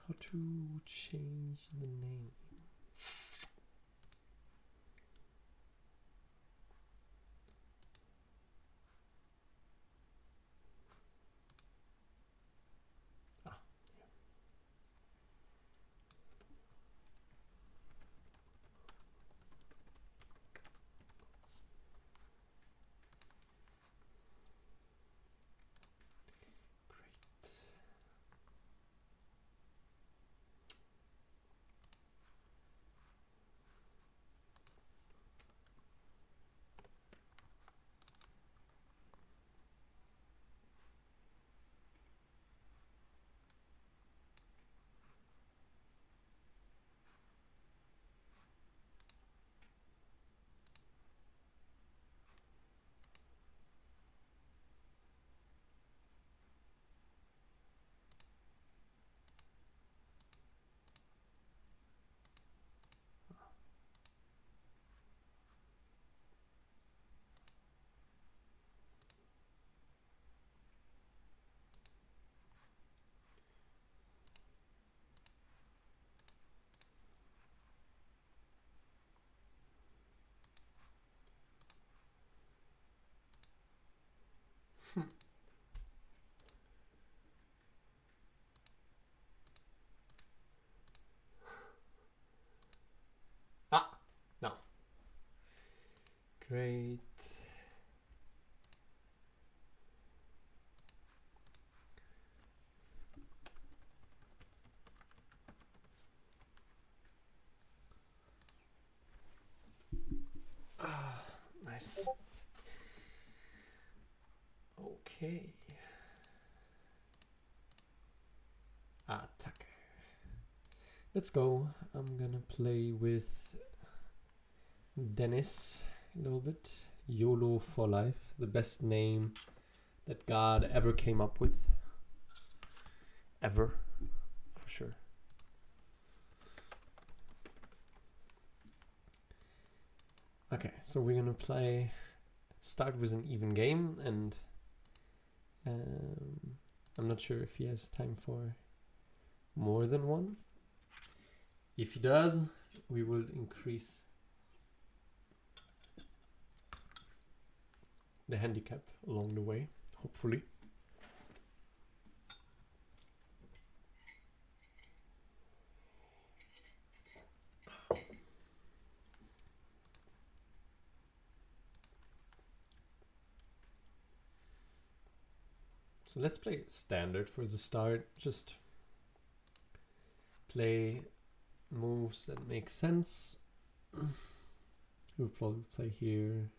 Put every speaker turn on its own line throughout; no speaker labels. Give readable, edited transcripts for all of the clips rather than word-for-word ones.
how to change the name. No. Great. Nice. Okay. Attack. Let's go. I'm gonna play with Dennis a little bit. YOLO for life. The best name that God ever came up with. Ever. For sure. Okay, so we're gonna start with an even game, and I'm not sure if he has time for more than one. If he does, we will increase the handicap along the way, hopefully. So let's play standard for the start. Just play moves that make sense. We'll probably play here.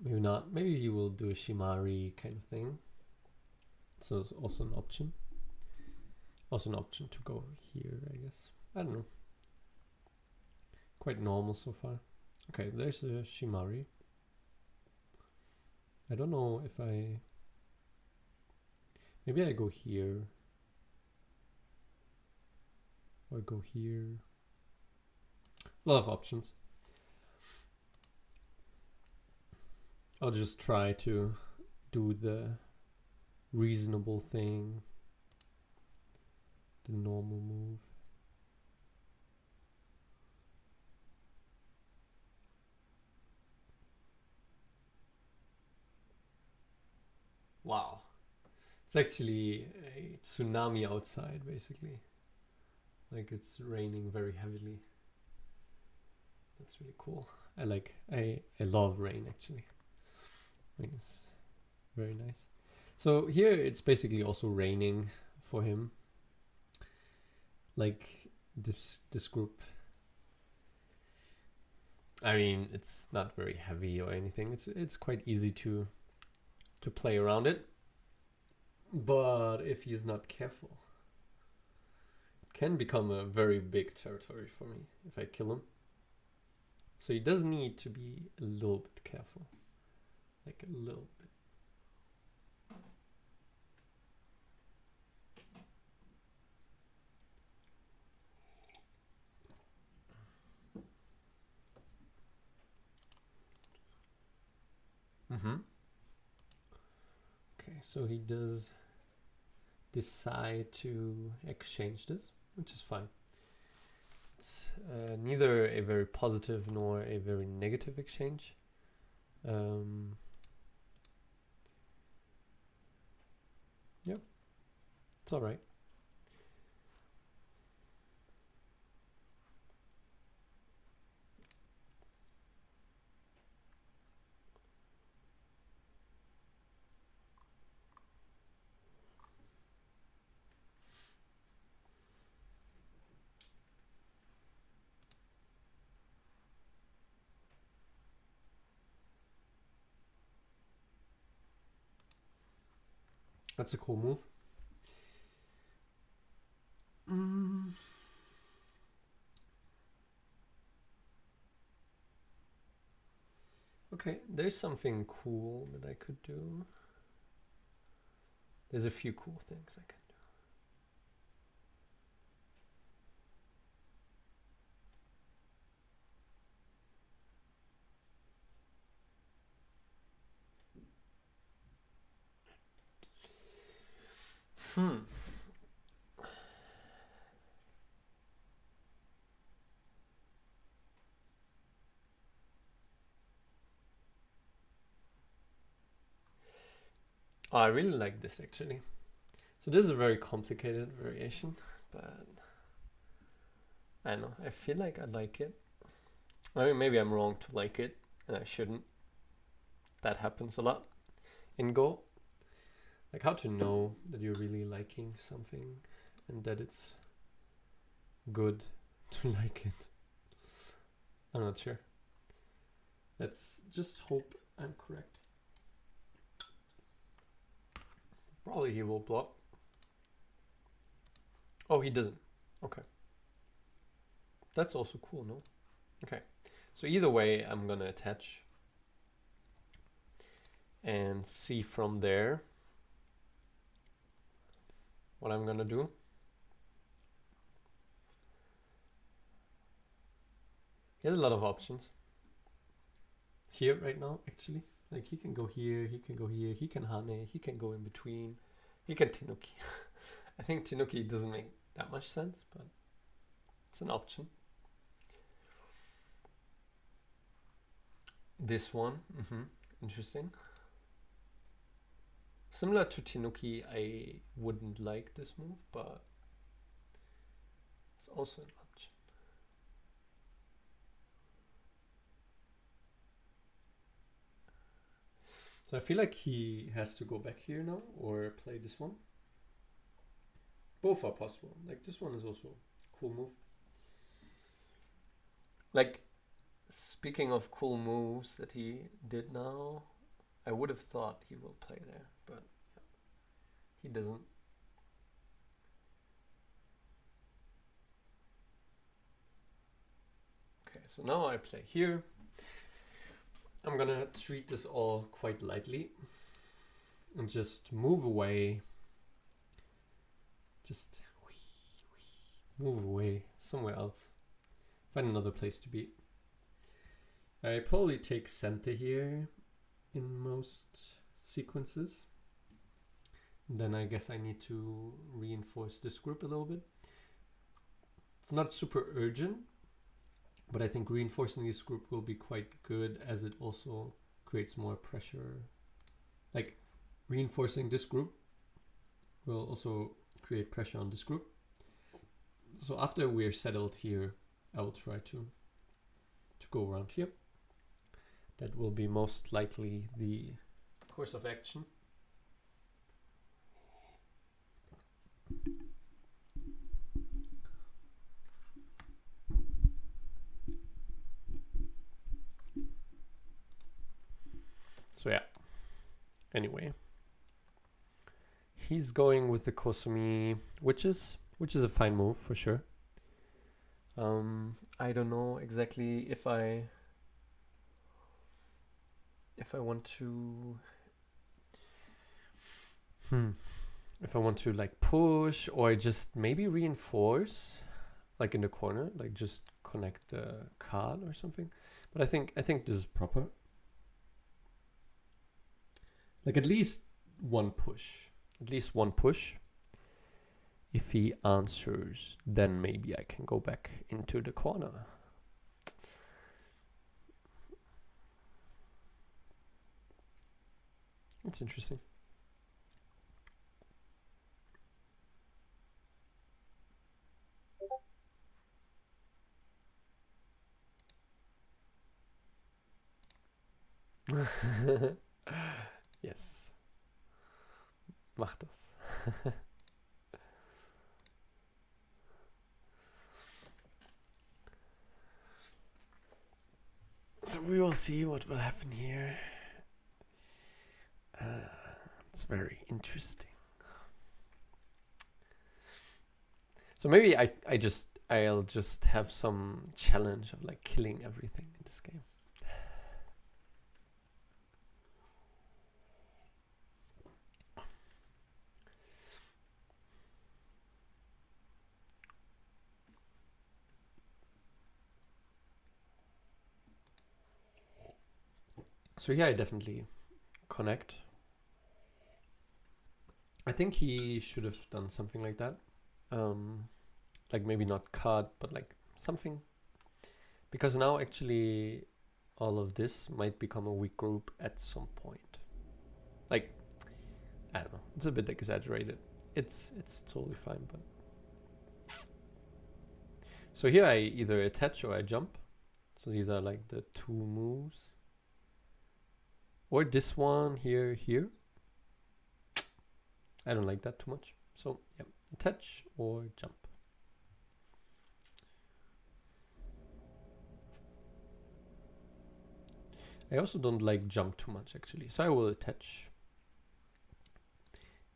Maybe not. Maybe you will do a Shimari kind of thing. So it's also an option. Also an option to go here, I guess. I don't know. Quite normal so far. Okay, there's a Shimari. I don't know if maybe I go here. Or go here. A lot of options. I'll just try to do the reasonable thing. The normal move. Wow. It's actually a tsunami outside, basically. Like it's raining very heavily. That's really cool. I love rain, actually. Rain is very nice. So here it's basically also raining for him. Like this group. I mean, it's not very heavy or anything. It's quite easy to play around it. But if he's not careful, it can become a very big territory for me if I kill him. So he does need to be a little bit careful. Like a little bit. Okay, so he does decide to exchange this, which is fine. It's neither a very positive nor a very negative exchange. Yep, it's all right. That's a cool move. Okay, there's something cool that I could do. There's a few cool things I can do. Oh, I really like this actually. So this is a very complicated variation, but I don't know. I feel like I like it. I mean, maybe I'm wrong to like it, and I shouldn't. That happens a lot in Go. Like how to know that you're really liking something and that it's good to like it. I'm not sure. Let's just hope I'm correct. Probably he will block. Oh, he doesn't. Okay. That's also cool, no? Okay. So either way, I'm gonna attach and see from there what I'm gonna do. He has a lot of options here right now, actually. Like he can go here, he can go here, he can Hane, he can go in between, he can Tenuki. I think Tenuki doesn't make that much sense, but it's an option. This one, interesting. Similar to Tenuki, I wouldn't like this move, but it's also an option. So I feel like he has to go back here now or play this one. Both are possible. Like this one is also a cool move. Like speaking of cool moves that he did now, I would have thought he will play there, but yeah, he doesn't. Okay, so now I play here. I'm gonna treat this all quite lightly and just move away. Just move away somewhere else. Find another place to be. I probably take center here in most sequences. And then I guess I need to reinforce this group a little bit. It's not super urgent, but I think reinforcing this group will be quite good as it also creates more pressure. Like reinforcing this group will also create pressure on this group. So after we're settled here, I will try to go around here. That will be most likely the course of action. So yeah, anyway, he's going with the Kosumi, which is a fine move for sure. I don't know exactly if I want to if I want to like push or just maybe reinforce like in the corner, like just connect the card or something. But I think this is proper. Like at least one push. If he answers, then maybe I can go back into the corner. It's interesting. Yes. Mach das. So we will see what will happen here. It's very interesting. So maybe I'll just have some challenge of like killing everything in this game. So yeah, I definitely connect. I think he should have done something like that. Like maybe not cut, but like something. Because now actually all of this might become a weak group at some point. Like, I don't know, it's a bit exaggerated. It's totally fine, but... So here I either attach or I jump. So these are like the two moves. Or this one here. I don't like that too much. So yeah, attach or jump. I also don't like jump too much actually. So I will attach.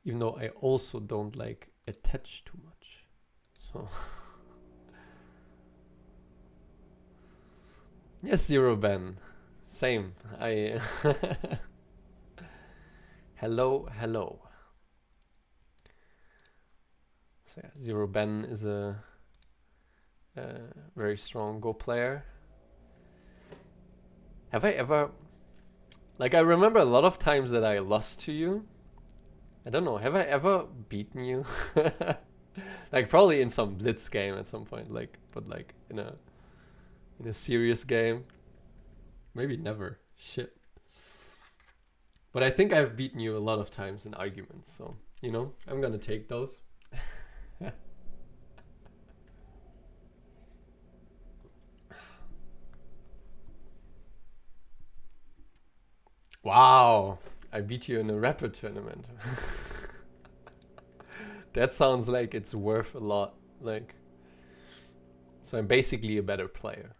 Even though I also don't like attach too much. So yes, zero ban. Same. I hello. So yeah, Zero Ben is a very strong Go player. Have I ever... Like, I remember a lot of times that I lost to you. I don't know, have I ever beaten you? Like, probably in some Blitz game at some point, like, but like, in a serious game. Maybe never. Shit. But I think I've beaten you a lot of times in arguments, so, you know, I'm gonna take those. Wow, I beat you in a rapper tournament. That sounds like it's worth a lot. Like, so I'm basically a better player.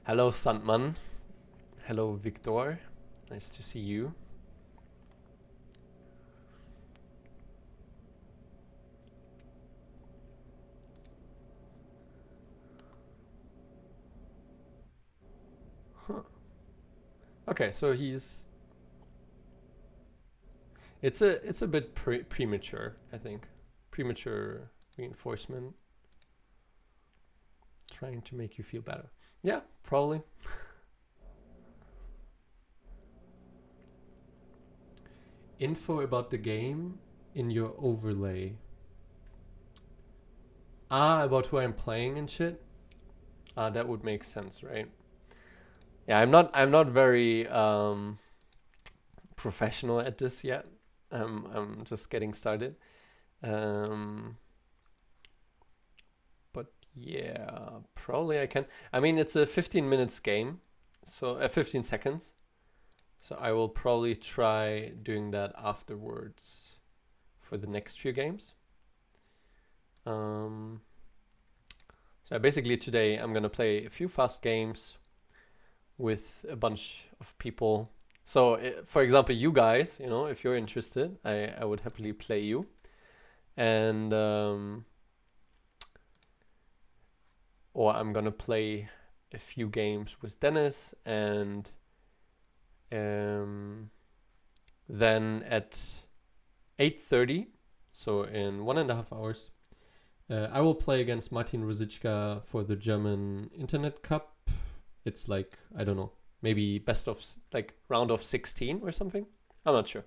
Hello, Sandman. Hello, Victor. Nice to see you. Huh. Okay, so he's... It's a bit premature, I think. Premature reinforcement. Trying to make you feel better. Yeah, probably. Info about the game in your overlay. Ah, about who I'm playing and shit. Ah, that would make sense, right? Yeah, I'm not very professional at this yet. I'm just getting started. But yeah, probably I can. I mean, it's a 15 minutes game, so 15 seconds. So I will probably try doing that afterwards for the next few games. So basically today I'm gonna play a few fast games with a bunch of people. So for example, you guys, you know, if you're interested, I would happily play you. And or I'm gonna play a few games with Dennis, and then at 8:30, so in 1.5 hours, I will play against Martin Rosiczka for the German Internet Cup. It's like, I don't know, maybe best of, like, round of 16 or something. I'm not sure.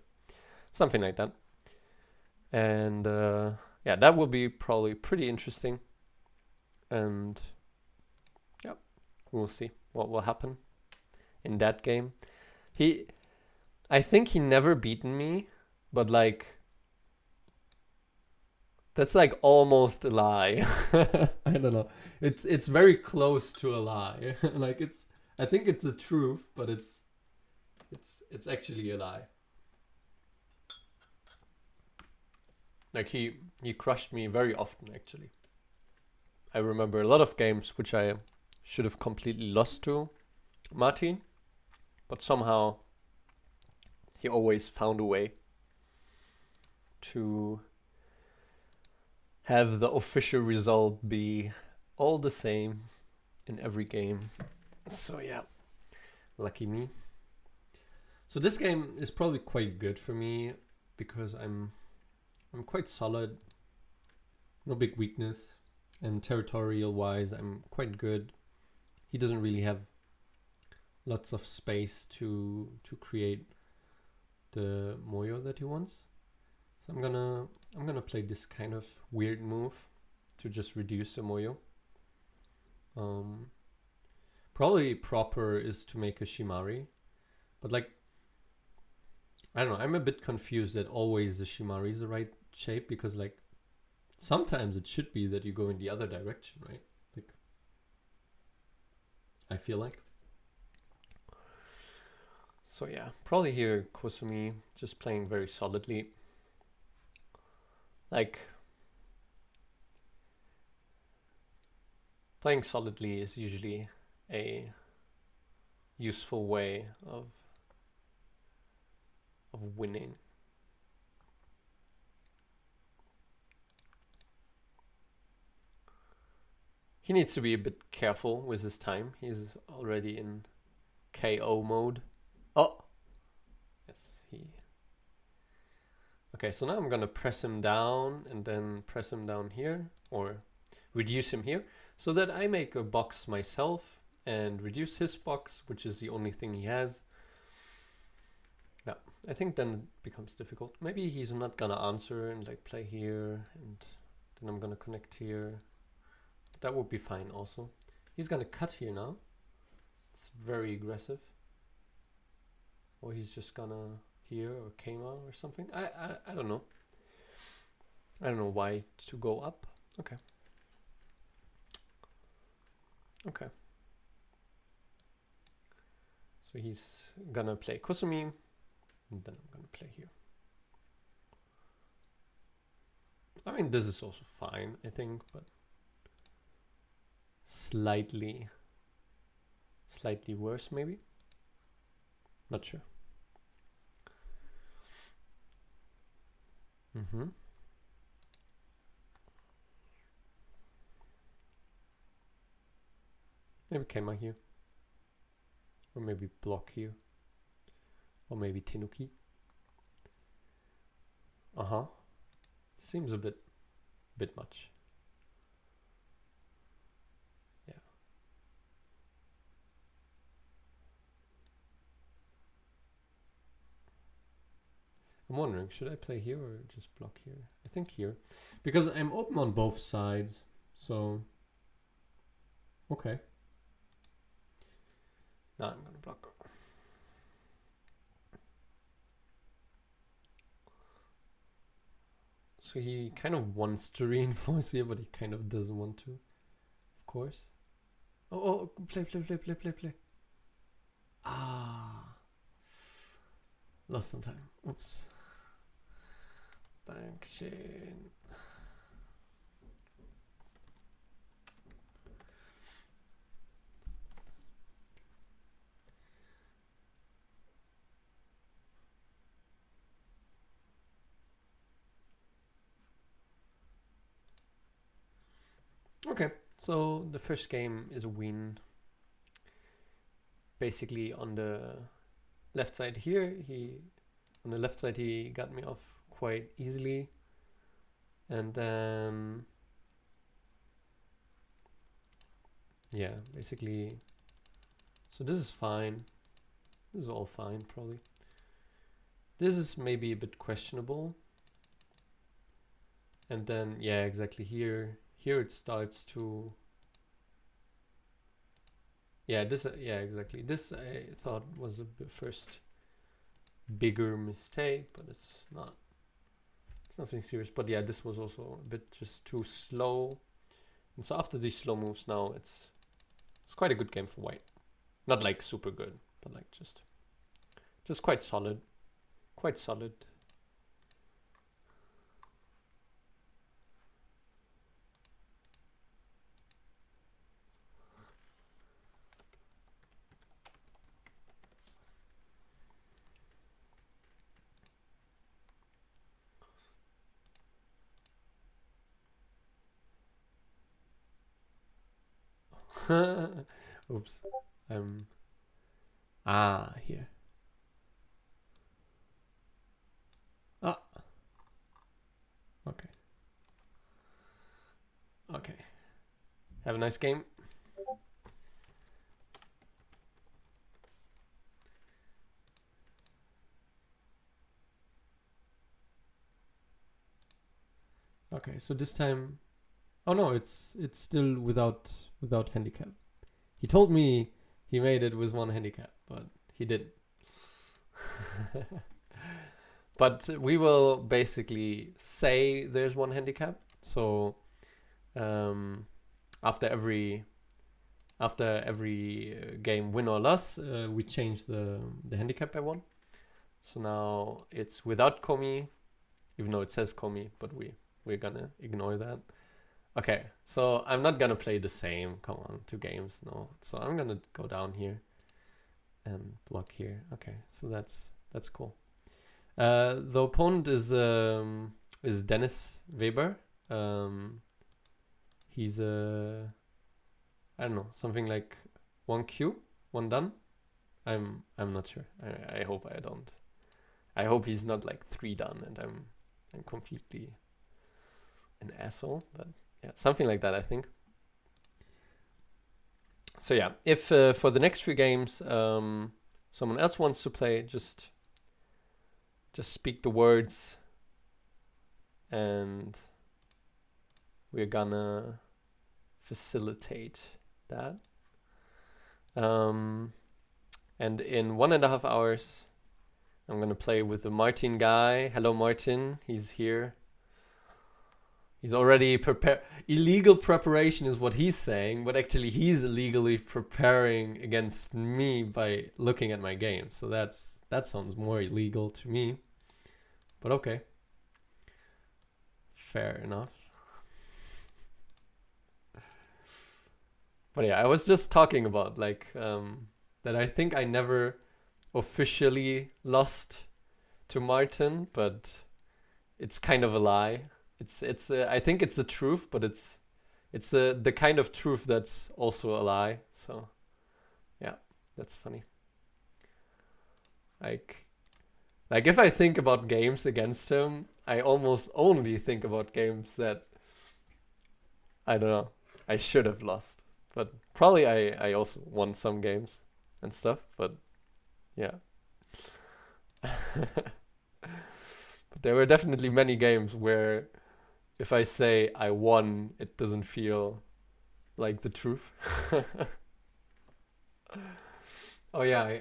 Something like that. And yeah, that will be probably pretty interesting. And yeah, we'll see what will happen in that game. I think he never beaten me, but like that's like almost a lie. I don't know. It's very close to a lie. Like I think it's the truth, but it's actually a lie. Like he crushed me very often actually. I remember a lot of games which I should have completely lost to Martin, but somehow he always found a way to have the official result be all the same in every game. So yeah, lucky me. So this game is probably quite good for me because I'm quite solid, no big weakness, and territorial wise I'm quite good. He doesn't really have lots of space to create the moyo that he wants. So I'm gonna play this kind of weird move to just reduce the moyo. Probably proper is to make a Shimari, but like I don't know, I'm a bit confused that always the Shimari is the right shape, because like sometimes it should be that you go in the other direction, right? Like I feel like. So yeah, probably here Kosumi just playing very solidly. Like playing solidly is usually a useful way of winning. He needs to be a bit careful with his time. He's already in KO mode. Oh! Yes, he... Okay, so now I'm gonna press him down and then press him down here, or reduce him here, so that I make a box myself and reduce his box, which is the only thing he has. Yeah, I think then it becomes difficult. Maybe he's not gonna answer and like play here, and then I'm gonna connect here. That would be fine also. He's gonna cut here now. It's very aggressive. Or he's just gonna here or Kema or something. I don't know. I don't know why to go up. Okay. Okay. So he's gonna play Kusumi, and then I'm gonna play here. I mean, this is also fine, I think, but slightly worse maybe. Not sure. Maybe Kema here. Or maybe block here. Or maybe Tenuki. Seems a bit much. Yeah. I'm wondering, should I play here or just block here? I think here. Because I'm open on both sides. So, okay. Now I'm gonna block. So he kind of wants to reinforce here, but he kind of doesn't want to. Of course. Oh, play. Ah. Lost some time. Oops. Dankeschön. Okay, so the first game is a win. Basically on the left side here, he got me off quite easily. And then yeah, basically, so this is fine. This is all fine, probably. This is maybe a bit questionable. And then, yeah, exactly here it starts to, yeah, this, yeah, exactly. This I thought was the first bigger mistake, but it's not. It's nothing serious. But yeah, this was also a bit just too slow. And so after these slow moves now, it's quite a good game for white. Not like super good, but like just quite solid. Quite solid. Oops. Here. Ah. Okay. Okay. Have a nice game. Okay, so this time, oh no, it's still without handicap. He told me he made it with one handicap, but he didn't. But we will basically say there's one handicap. So after every game, win or loss, we change the handicap by one. So now it's without Komi, even though it says Komi, but we're gonna ignore that. Okay, so I'm not gonna play the same, come on, 2 games, no. So I'm gonna go down here and block here. Okay, so that's cool. The opponent is Dennis Weber. He's I don't know, something like 1Q, 1 done. I'm not sure. I hope I don't. I hope he's not like 3 done and I'm completely an asshole, but yeah, something like that, I think. So yeah, if for the next few games someone else wants to play, just speak the words and we're gonna facilitate that. And in 1.5 hours, I'm gonna play with the Martin guy. Hello, Martin. He's here. He's already prepared. Illegal preparation is what he's saying, but actually he's illegally preparing against me by looking at my game. So that sounds more illegal to me. But okay. Fair enough. But yeah, I was just talking about like that I think I never officially lost to Martin, but it's kind of a lie. It's I think it's a truth, but it's the kind of truth that's also a lie. So yeah, that's funny. Like if I think about games against him, I almost only think about games that I don't know, I should have lost. But probably I also won some games and stuff, but yeah. But there were definitely many games where if I say I won, it doesn't feel like the truth. Oh yeah,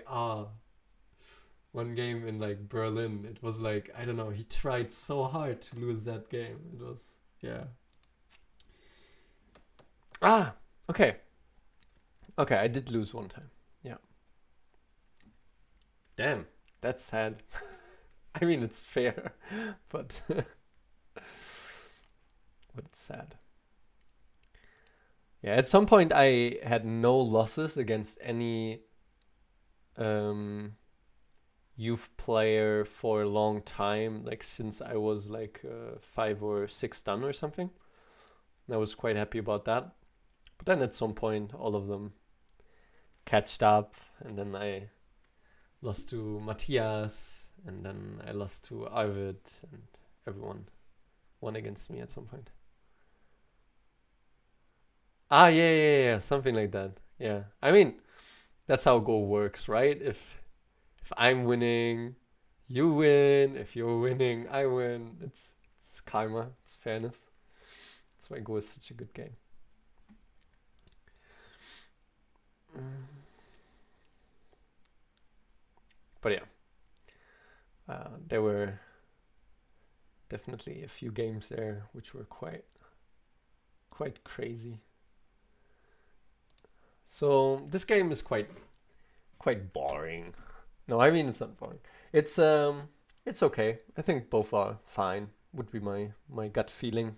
one game in like Berlin, it was like, I don't know, he tried so hard to lose that game. It was, yeah. Okay. Okay, I did lose one time. Yeah. Damn, that's sad. I mean, it's fair, but it's sad. Yeah, at some point I had no losses against any youth player for a long time, like since I was like 5 or 6 done or something. I was quite happy about that. But then at some point, all of them catched up, and then I lost to Matthias, and then I lost to Arvid, and everyone won against me at some point. Yeah, something like that. Yeah, I mean, that's how Go works, right? If I'm winning, you win. If you're winning, I win. It's It's karma. It's fairness. That's why Go is such a good game. But yeah, there were definitely a few games there which were quite crazy. So this game is quite boring. No, I mean it's not boring. It's okay. I think both are fine. Would be my gut feeling.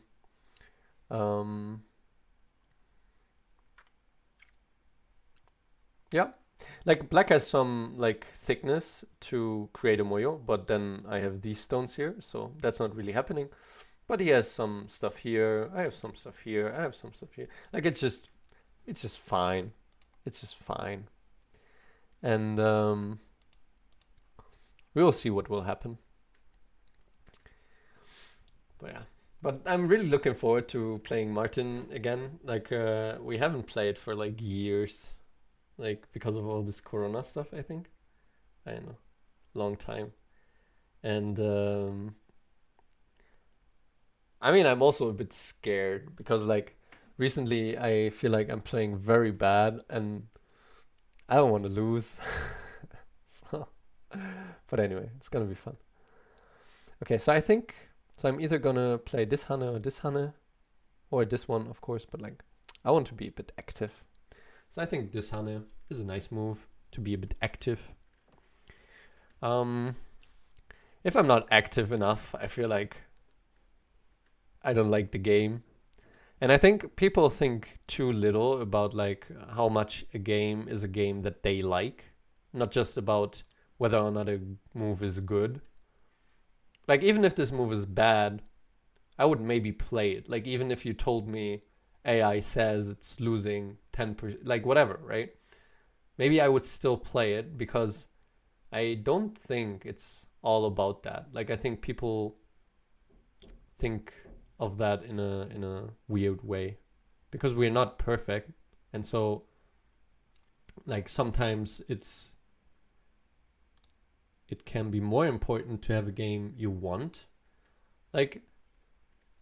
Yeah. Like black has some like thickness to create a moyo, but then I have these stones here, so that's not really happening. But he has some stuff here. I have some stuff here. I have some stuff here. Like it's just fine. It's just fine. And we will see what will happen. But yeah. But I'm really looking forward to playing Martin again. Like we haven't played for like years. Like because of all this corona stuff, I think. I don't know. Long time. And I mean I'm also a bit scared because like recently I feel like I'm playing very bad and I don't want to lose. So, but anyway, it's gonna be fun. Okay, so I think I'm either gonna play this Hane or this Hane, or this one, of course. But like, I want to be a bit active, so I think this Hane is a nice move to be a bit active. If I'm not active enough, I feel like I don't like the game. And I think people think too little about like how much a game is a game that they like, not just about whether or not a move is good. Like even if this move is bad, I would maybe play it. Like even if you told me AI says it's losing 10%, like whatever, right? Maybe I would still play it because I don't think it's all about that. Like I think people think of that in a weird way because we're not perfect, and so like sometimes it can be more important to have a game you want, like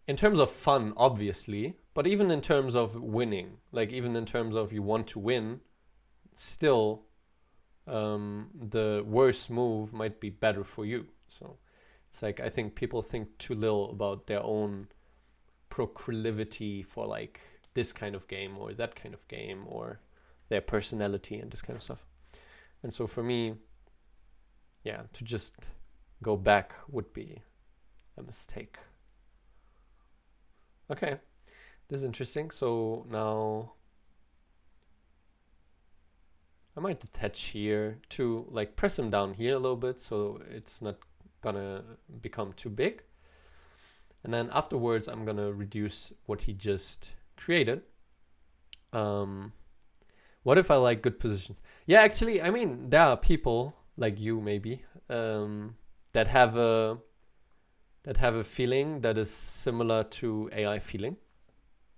in terms of fun obviously, but even in terms of winning, like even in terms of you want to win, still the worst move might be better for you. So it's like I think people think too little about their own proclivity for like this kind of game or that kind of game or their personality and this kind of stuff. And so for me, yeah, to just go back would be a mistake. Okay, this is interesting. So now I might detach here to like press him down here a little bit so it's not gonna become too big. And then afterwards, I'm gonna reduce what he just created. What if I like good positions? Yeah, actually, I mean, there are people like you maybe that have a feeling that is similar to AI feeling.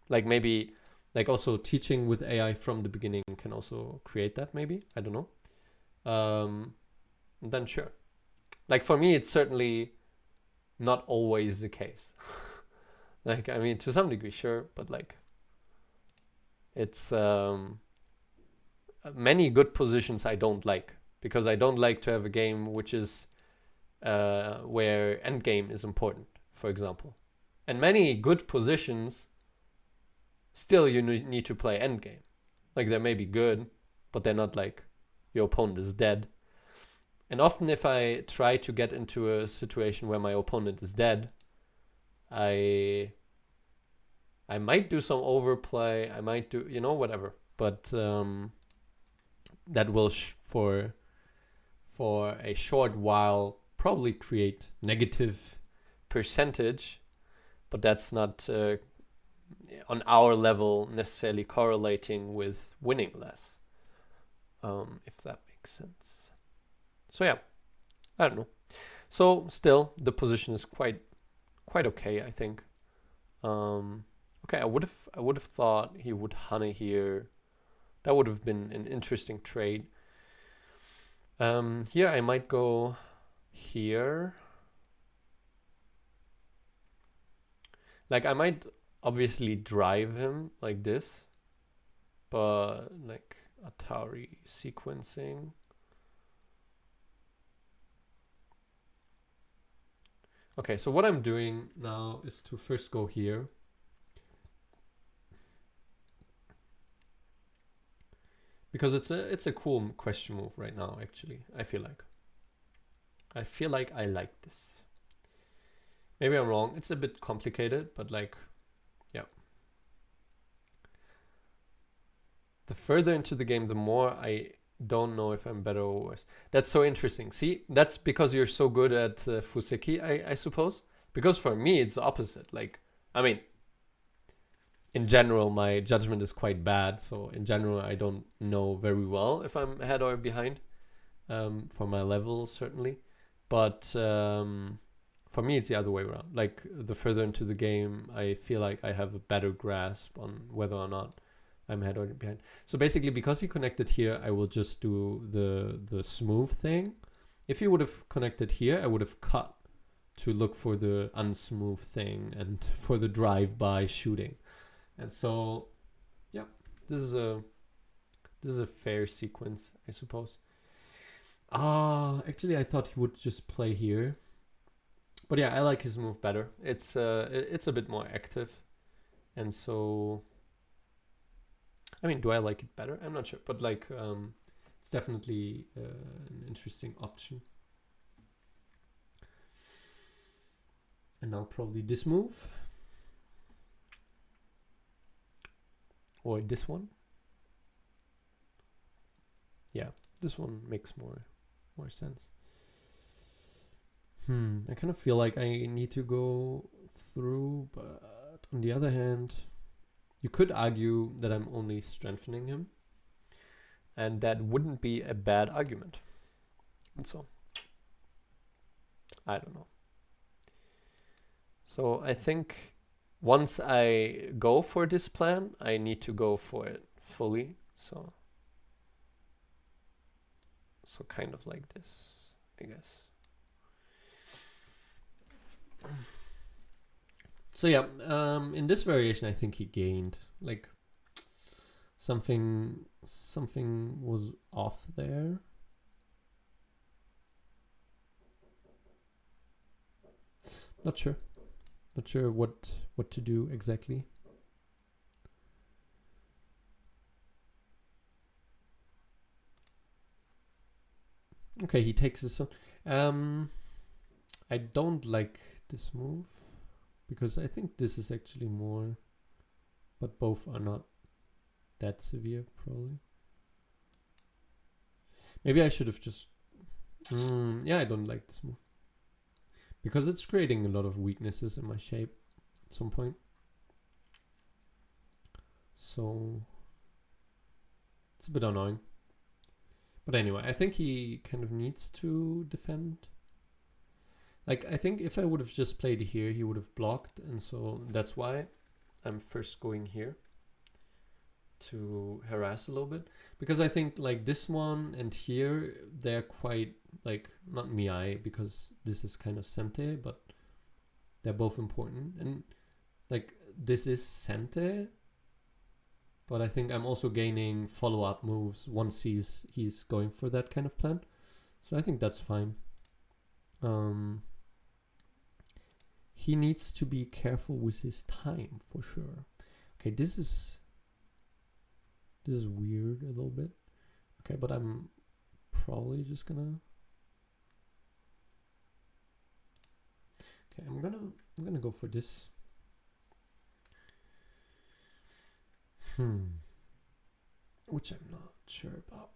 Like maybe, like also teaching with AI from the beginning can also create that. Maybe, I don't know. Then sure. Like for me, it's certainly not always the case. Like I mean to some degree sure, but like it's many good positions I don't like because I don't like to have a game which is where endgame is important, for example. And many good positions still you need to play endgame. Like they may be good, but they're not like your opponent is dead. And often if I try to get into a situation where my opponent is dead, I might do some overplay, I might do, whatever. But that will for a short while probably create negative percentage, but that's not on our level necessarily correlating with winning less, if that makes sense. So yeah, I don't know. So still, the position is quite okay, I think. Okay, I would have thought he would Hane here. That would have been an interesting trade. Here I might go here. Like I might obviously drive him like this, but like Atari sequencing. Okay, so what I'm doing now is to first go here. Because it's a cool question move right now, actually. I feel like I like this. Maybe I'm wrong. It's a bit complicated, but like, yeah. The further into the game, the more I don't know if I'm better or worse. That's so interesting. See, that's because you're so good at Fuseki, I suppose. Because for me, it's the opposite. Like, I mean, in general, my judgment is quite bad. So in general, I don't know very well if I'm ahead or behind. For my level, certainly. But for me, it's the other way around. Like, the further into the game, I feel like I have a better grasp on whether or not I'm ahead or behind. So basically, because he connected here, I will just do the smooth thing. If he would have connected here, I would have cut to look for the unsmooth thing and for the drive-by shooting. And so, yeah, this is a fair sequence, I suppose. Actually, I thought he would just play here. But yeah, I like his move better. It's a bit more active. And so, I mean, do I like it better? I'm not sure. But like, it's definitely an interesting option. And now probably this move. Or this one. Yeah, this one makes more sense. I kind of feel like I need to go through, but on the other hand, you could argue that I'm only strengthening him, and that wouldn't be a bad argument. And so, I don't know. So I think once I go for this plan, I need to go for it fully. So kind of like this, I guess. So yeah, in this variation, I think he gained. Like, something was off there. Not sure what to do exactly. Okay, he takes this on. I don't like this move because I think this is actually more, but both are not that severe, probably. Maybe I should have just... yeah, I don't like this move. Because it's creating a lot of weaknesses in my shape at some point. So it's a bit annoying. But anyway, I think he kind of needs to defend. Like, I think if I would have just played here, he would have blocked. And so that's why I'm first going here to harass a little bit. Because I think like this one and here, they're quite like, not miai, because this is kind of sente, but they're both important. And like this is sente, but I think I'm also gaining follow-up moves once he's going for that kind of plan. So I think that's fine. He needs to be careful with his time for sure. Okay, this is weird a little bit. Okay, but I'm probably just gonna... Okay, I'm gonna go for this. Which I'm not sure about.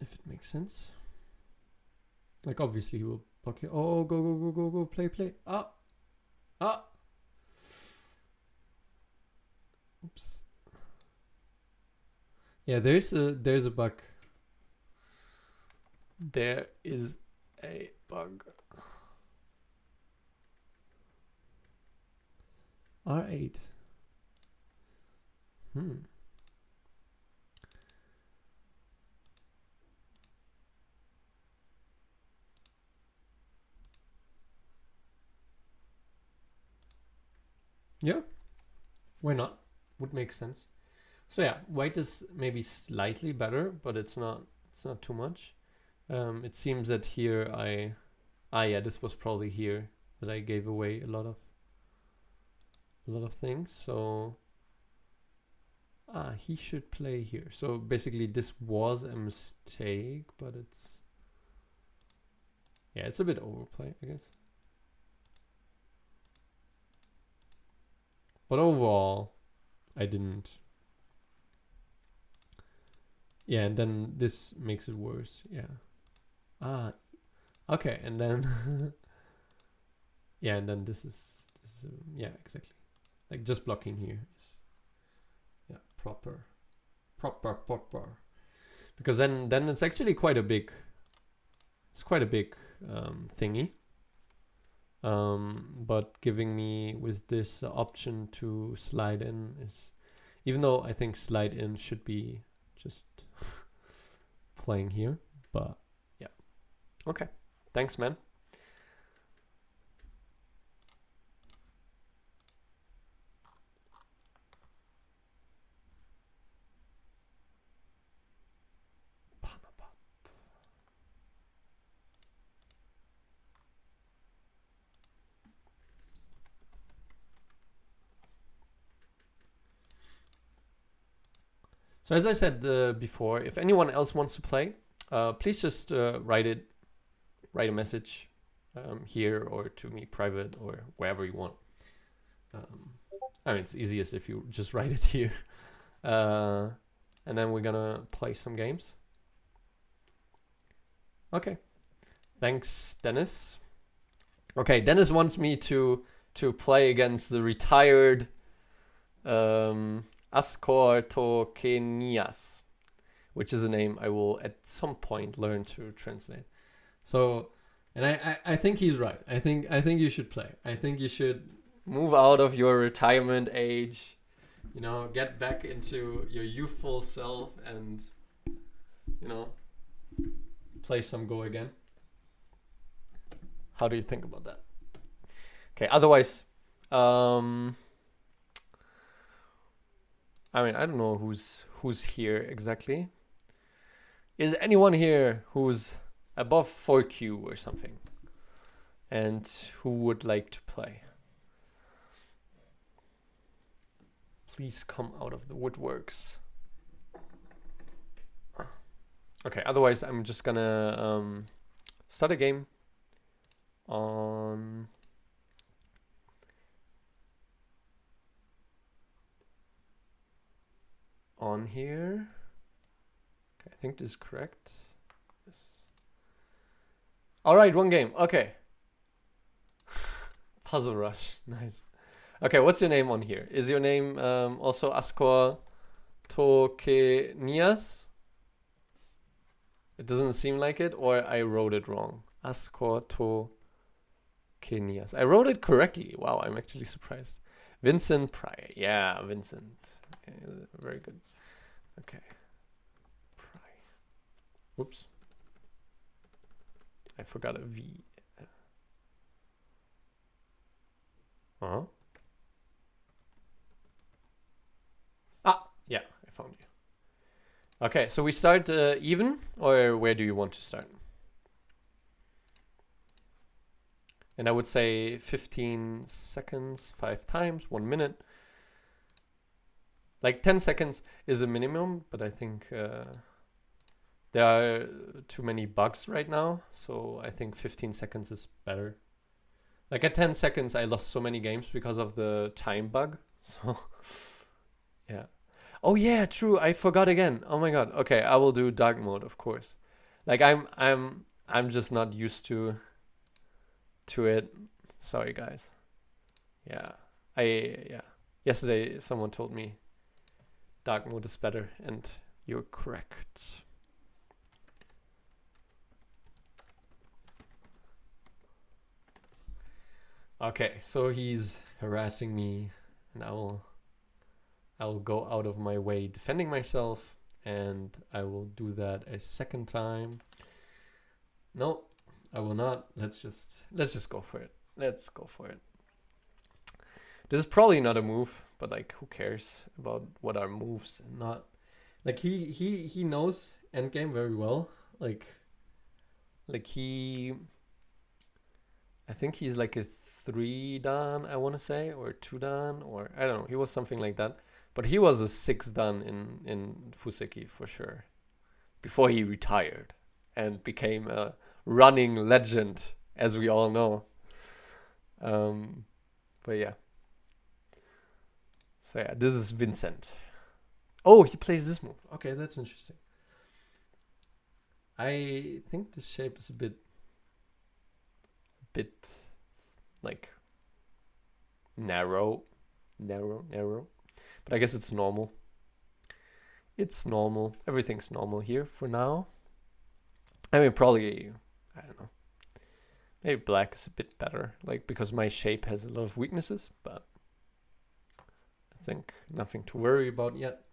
If it makes sense. Like, obviously he will block it. Oh, go, play. Ah! Oops. Yeah, there's a bug. There is a bug. R8. Yeah, why not? Would make sense. So yeah, white is maybe slightly better, but it's not too much. It seems that here yeah, this was probably here that I gave away a lot of things. So he should play here. So basically this was a mistake, but it's a bit overplay, I guess. But overall, I didn't. Yeah, and then this makes it worse. Yeah. Okay, and then yeah, and then this is yeah, exactly. Like just blocking here is proper. Because then it's actually quite a big thingy. But giving me with this option to slide in is, even though I think slide in should be just playing here, but yeah. Okay, thanks, man. So as I said before, if anyone else wants to play, please just write a message here or to me private or wherever you want. I mean, it's easiest if you just write it here. And then we're gonna play some games. Okay. Thanks, Dennis. Okay, Dennis wants me to play against the retired Askor Tokenias, which is a name I will at some point learn to translate. So, and I think he's right. I think you should play. I think you should move out of your retirement age, you know, get back into your youthful self and, you know, play some Go again. How do you think about that? Okay, otherwise, I mean, I don't know who's here exactly. Is anyone here who's above 4Q or something? And who would like to play? Please come out of the woodworks. Okay, otherwise I'm just gonna start a game on here. Okay, I think this is correct. Yes. All right, one game. Okay. Puzzle Rush. Nice. Okay, what's your name on here? Is your name also Askor Tokenias? It doesn't seem like it, or I wrote it wrong. Askor Tokenias. I wrote it correctly. Wow, I'm actually surprised. Vincent Pryor. Yeah, Vincent. Okay, very good. Okay. Pryor. Oops. I forgot a V. Uh-huh. Yeah, I found you. Okay, so we start even, or where do you want to start? And I would say 15 seconds, 5 times, 1 minute. Like 10 seconds is a minimum, but I think there are too many bugs right now, so I think 15 seconds is better. Like at 10 seconds, I lost so many games because of the time bug. So, yeah. Oh yeah, true. I forgot again. Oh my god. Okay, I will do dark mode, of course. Like I'm just not used to it. Sorry, guys. Yeah. Yesterday someone told me dark mode is better, and you're correct. Okay, so he's harassing me, and I will go out of my way defending myself, and I will do that a second time. No, I will not. Let's just go for it. Let's go for it. This is probably not a move, but like, who cares about what are moves and not? Like he knows endgame very well. Like he, I think he's like a 3 dan, I want to say, or 2 dan, or I don't know. He was something like that, but he was a 6 dan in Fuseki for sure, before he retired and became a running legend, as we all know. But yeah. So yeah, this is Vincent. Oh, he plays this move. Okay, that's interesting. I think this shape is a bit like narrow. But I guess it's normal. It's normal. Everything's normal here for now. I mean, probably, I don't know. Maybe black is a bit better, like, because my shape has a lot of weaknesses, but I think nothing to worry about yet.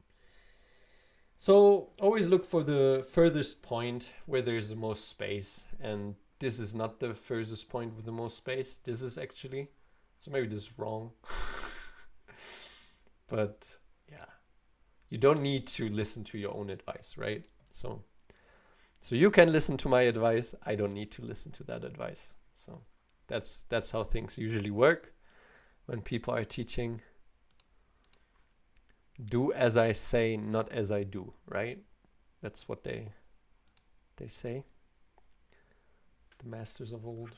So always look for the furthest point where there's the most space, and this is not the furthest point with the most space. This is actually, so maybe this is wrong. But yeah, you don't need to listen to your own advice, right? So you can listen to my advice. I don't need to listen to that advice. So that's how things usually work when people are teaching. Do as I say, not as I do, right? That's what they say. The masters of old.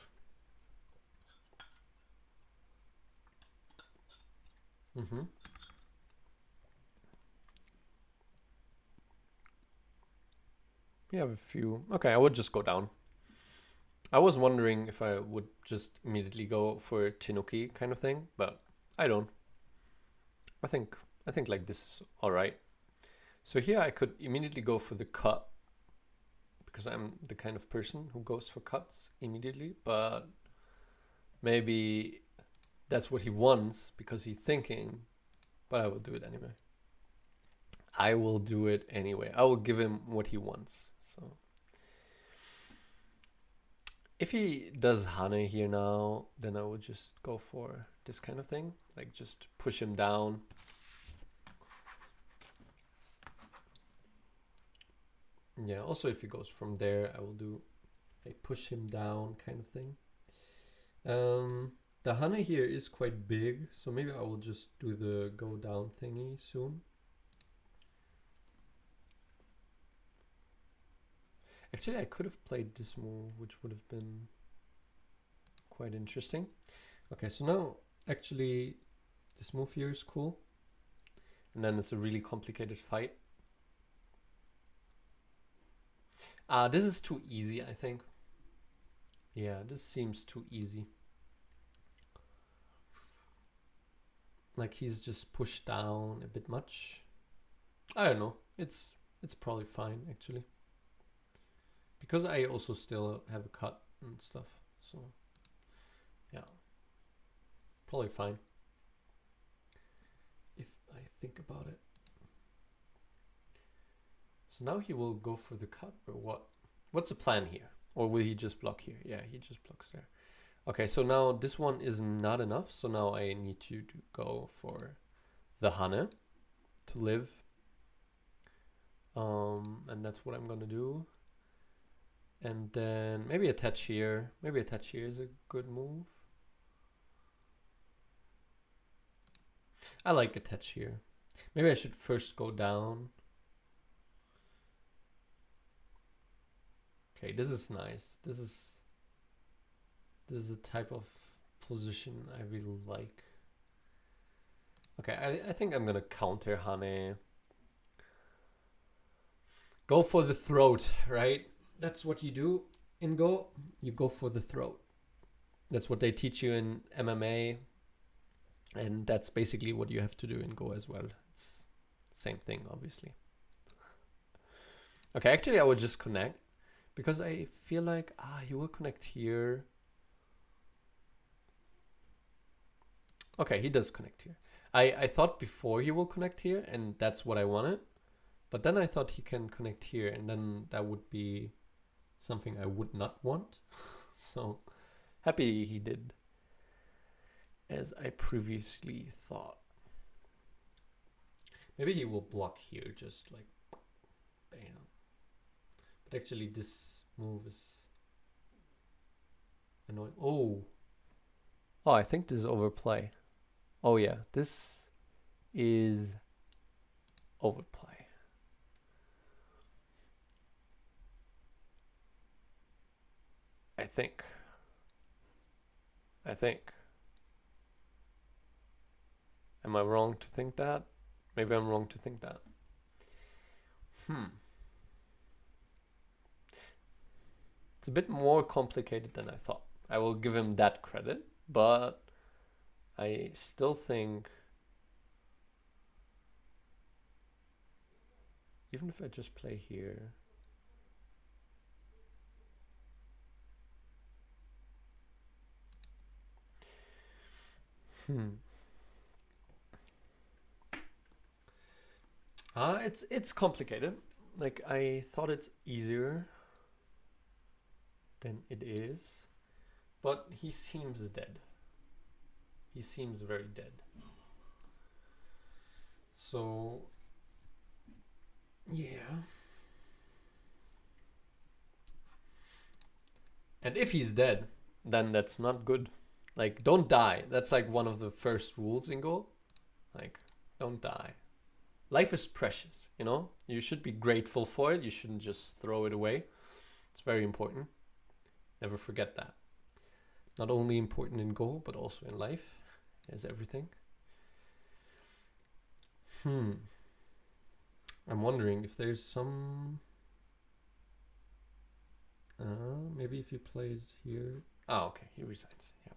We have a few. Okay, I would just go down. I was wondering if I would just immediately go for Tenuki kind of thing, but I don't. I think like this is all right. So here I could immediately go for the cut, because I'm the kind of person who goes for cuts immediately, but maybe that's what he wants because he's thinking, but I will do it anyway. I will do it anyway. I will give him what he wants. So if he does Hane here now, then I would just go for this kind of thing, like just push him down. Yeah, also if he goes from there, I will do a push him down kind of thing. The Hane here is quite big, so maybe I will just do the go down thingy soon. Actually, I could have played this move, which would have been quite interesting. Okay, so now actually this move here is cool. And then it's a really complicated fight. This is too easy, I think. Yeah, this seems too easy. Like he's just pushed down a bit much. I don't know. It's probably fine actually. Because I also still have a cut and stuff. So yeah. Probably fine. If I think about it. So now he will go for the cut, or what? What's the plan here? Or will he just block here? Yeah, he just blocks there. Okay, so now this one is not enough. So now I need to go for the Hane to live. And that's what I'm gonna do. And then maybe attach here. Maybe attach here is a good move. I like attach here. Maybe I should first go down. Okay, this is nice. This is a type of position I really like. Okay, I think I'm gonna counter Hane. Go for the throat, right? That's what you do in Go. You go for the throat. That's what they teach you in MMA. And that's basically what you have to do in Go as well. It's the same thing, obviously. Okay, actually I would just connect. Because I feel like, he will connect here. Okay, he does connect here. I thought before he will connect here, and that's what I wanted. But then I thought he can connect here, and then that would be something I would not want. So happy he did. as I previously thought. Maybe he will block here, just like bam. But actually this move is annoying. Oh, I think this is overplay. Oh yeah, this is overplay. I think. Am I wrong to think that? Maybe I'm wrong to think that. It's a bit more complicated than I thought. I will give him that credit, but I still think even if I just play here, it's complicated. Like I thought it's easier than it is, but he seems dead. He seems very dead. So yeah. And if he's dead, then that's not good. Like, don't die. That's like one of the first rules in Go. Like, don't die. Life is precious, you know? You should be grateful for it. You shouldn't just throw it away. It's very important. Never forget that. Not only important in Go, but also in life, as everything. I'm wondering if there's some... maybe if he plays here... Oh, okay, he resigns, yeah.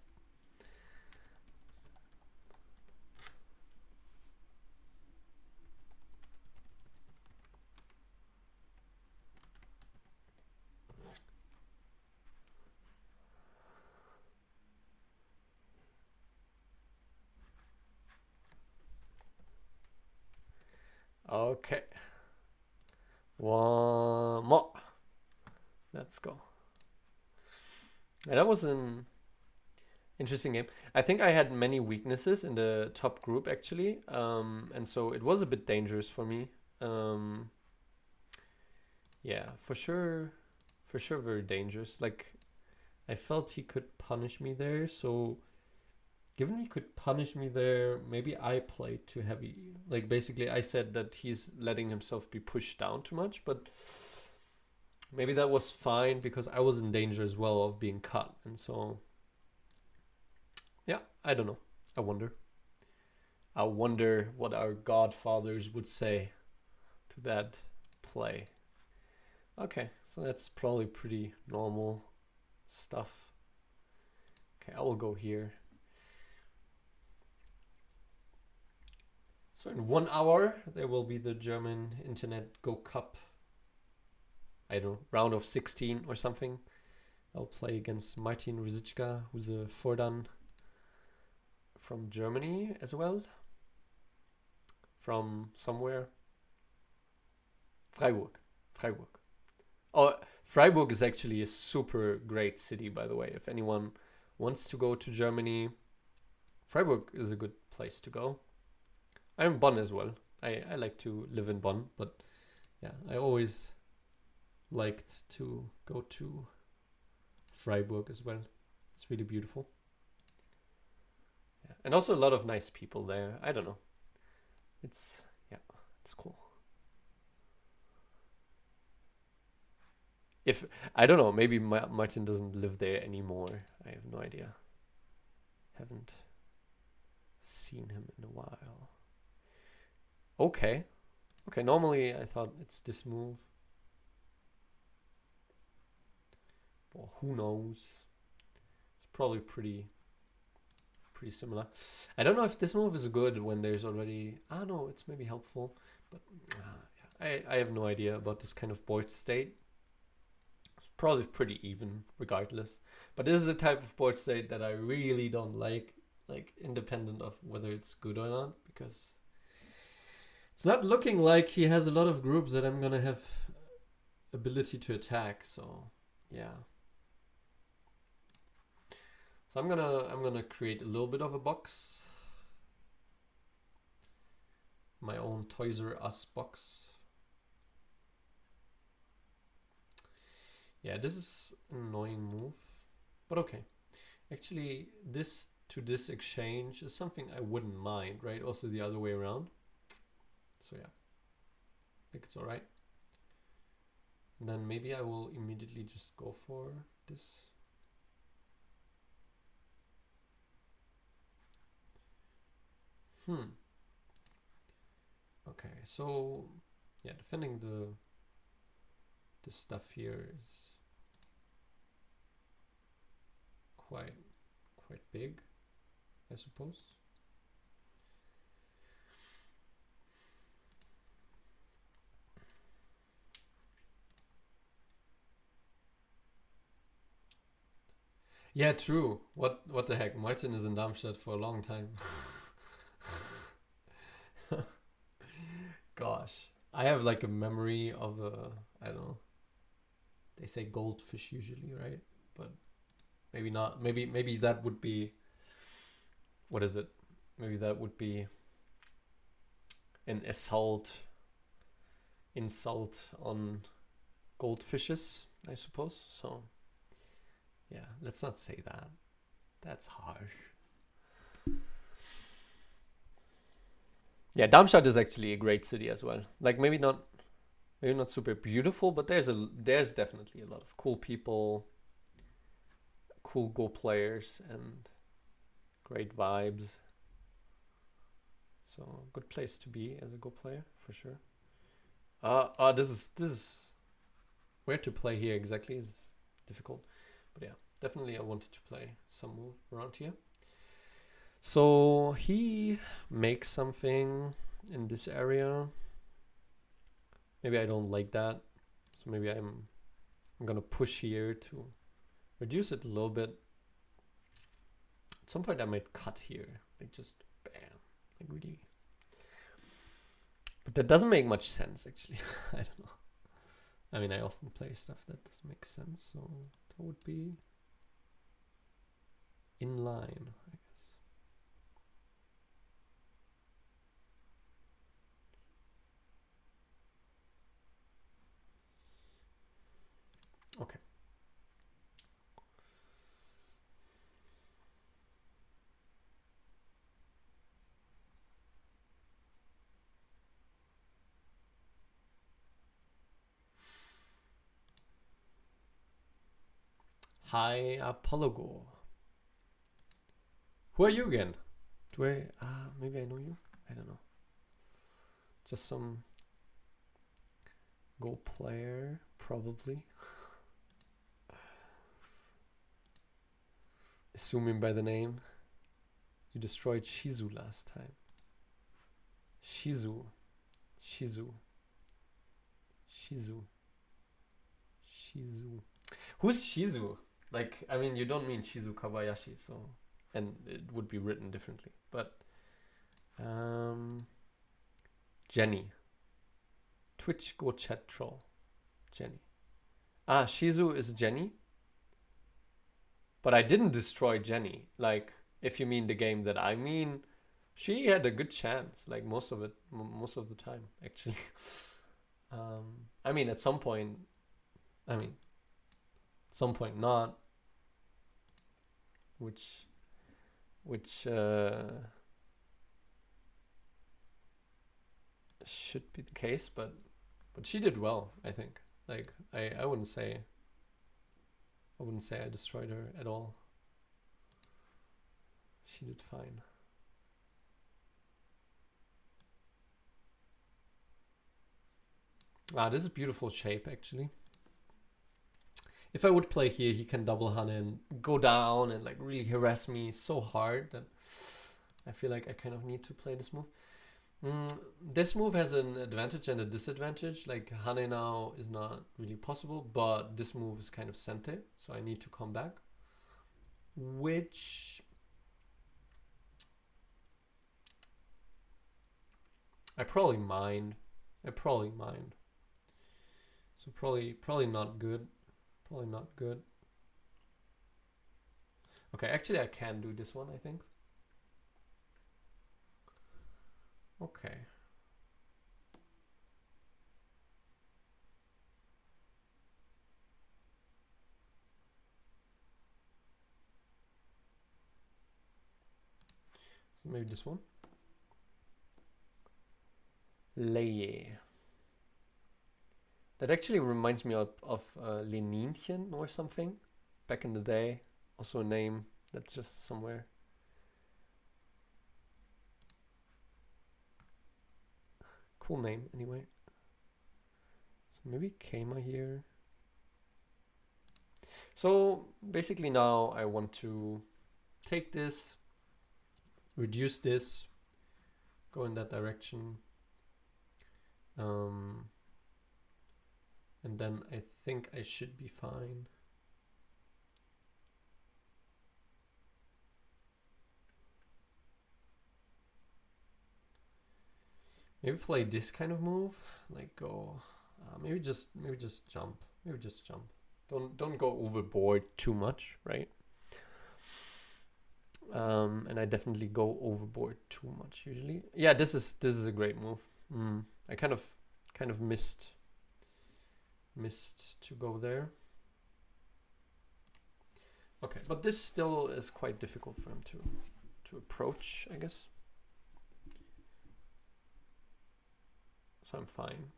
Okay. One more. Let's go. And that was an interesting game. I think I had many weaknesses in the top group actually. And so it was a bit dangerous for me. Yeah, for sure very dangerous. Like I felt he could punish me there, so given he could punish me there, maybe I played too heavy. Like basically I said that he's letting himself be pushed down too much, but maybe that was fine because I was in danger as well of being cut. And so, yeah, I don't know. I wonder what our godfathers would say to that play. Okay, so that's probably pretty normal stuff. Okay, I will go here. So in 1 hour, there will be the German Internet Go Cup. I don't know, round of 16 or something. I'll play against Martin Rosiczka, who's a Fordan from Germany as well. From somewhere. Freiburg. Oh, Freiburg is actually a super great city, by the way. If anyone wants to go to Germany, Freiburg is a good place to go. I'm in Bonn as well. I like to live in Bonn, but yeah, I always liked to go to Freiburg as well. It's really beautiful. Yeah. And also a lot of nice people there. I don't know. It's cool. If I don't know, maybe Martin doesn't live there anymore. I have no idea. Haven't seen him in a while. Okay. Normally I thought it's this move. Well, who knows? It's probably pretty similar. I don't know if this move is good when there's already... no, it's maybe helpful. But I have no idea about this kind of board state. It's probably pretty even regardless. But this is the type of board state that I really don't like independent of whether it's good or not, because it's not looking like he has a lot of groups that I'm gonna have ability to attack. So yeah. So I'm gonna create a little bit of a box. My own Toys R Us box. Yeah, this is an annoying move, but okay. Actually, this to this exchange is something I wouldn't mind, right? Also the other way around. So yeah, I think it's all right. And then maybe I will immediately just go for this. Okay, so yeah, defending the stuff here is quite big, I suppose. Yeah, true. What the heck? Martin is in Darmstadt for a long time. Gosh, I have like a memory of a, I don't know. They say goldfish usually, right? But maybe not. Maybe that would be, what is it? Maybe that would be an insult on goldfishes, I suppose. So yeah, let's not say that. That's harsh. Yeah, Darmstadt is actually a great city as well. Like maybe not super beautiful, but there's definitely a lot of cool people, cool Go players, and great vibes. So good place to be as a Go player for sure. This is where to play here exactly is difficult, but yeah, definitely I wanted to play some move around here. So he makes something in this area. Maybe I don't like that, so maybe I'm gonna push here to reduce it a little bit. At some point I might cut here, like just bam, like really. But that doesn't make much sense actually. I don't know. I mean, I often play stuff that doesn't make sense, so that would be in line, I guess. Okay. Hi, Apologo. Who are you again? Do I? Maybe I know you. I don't know. Just some Go player, probably. Assuming by the name. You destroyed Shizu last time. Shizu. Who's Shizu? Like, I mean, you don't mean Shizu Kabayashi, so, and it would be written differently. But Jenny. Twitch Go Chat Troll. Jenny. Shizu is Jenny. But I didn't destroy Jenny. Like, if you mean the game that I mean, she had a good chance. Like most of the time, actually. I mean, at some point not. Which should be the case, but she did well, I think. Like I wouldn't say I destroyed her at all. She did fine. This is beautiful shape actually. If I would play here, he can double hunt and go down and like really harass me so hard that I feel like I kind of need to play this move. This move has an advantage and a disadvantage. Like Hane now is not really possible, but this move is kind of sente, so I need to come back. Which I probably mind. So probably not good. Okay, actually I can do this one, I think. Okay. So maybe this one. Leye. That actually reminds me of Leninchen or something back in the day. Also a name that's just somewhere. Cool name anyway. So maybe Kema here. So basically now I want to take this, reduce this, go in that direction. And then I think I should be fine. Maybe play this kind of move, like go, maybe just jump, maybe just jump. Don't go overboard too much, right? And I definitely go overboard too much usually. Yeah, this is a great move. I kind of missed to go there. Okay, but this still is quite difficult for him to approach, I guess. So I'm fine.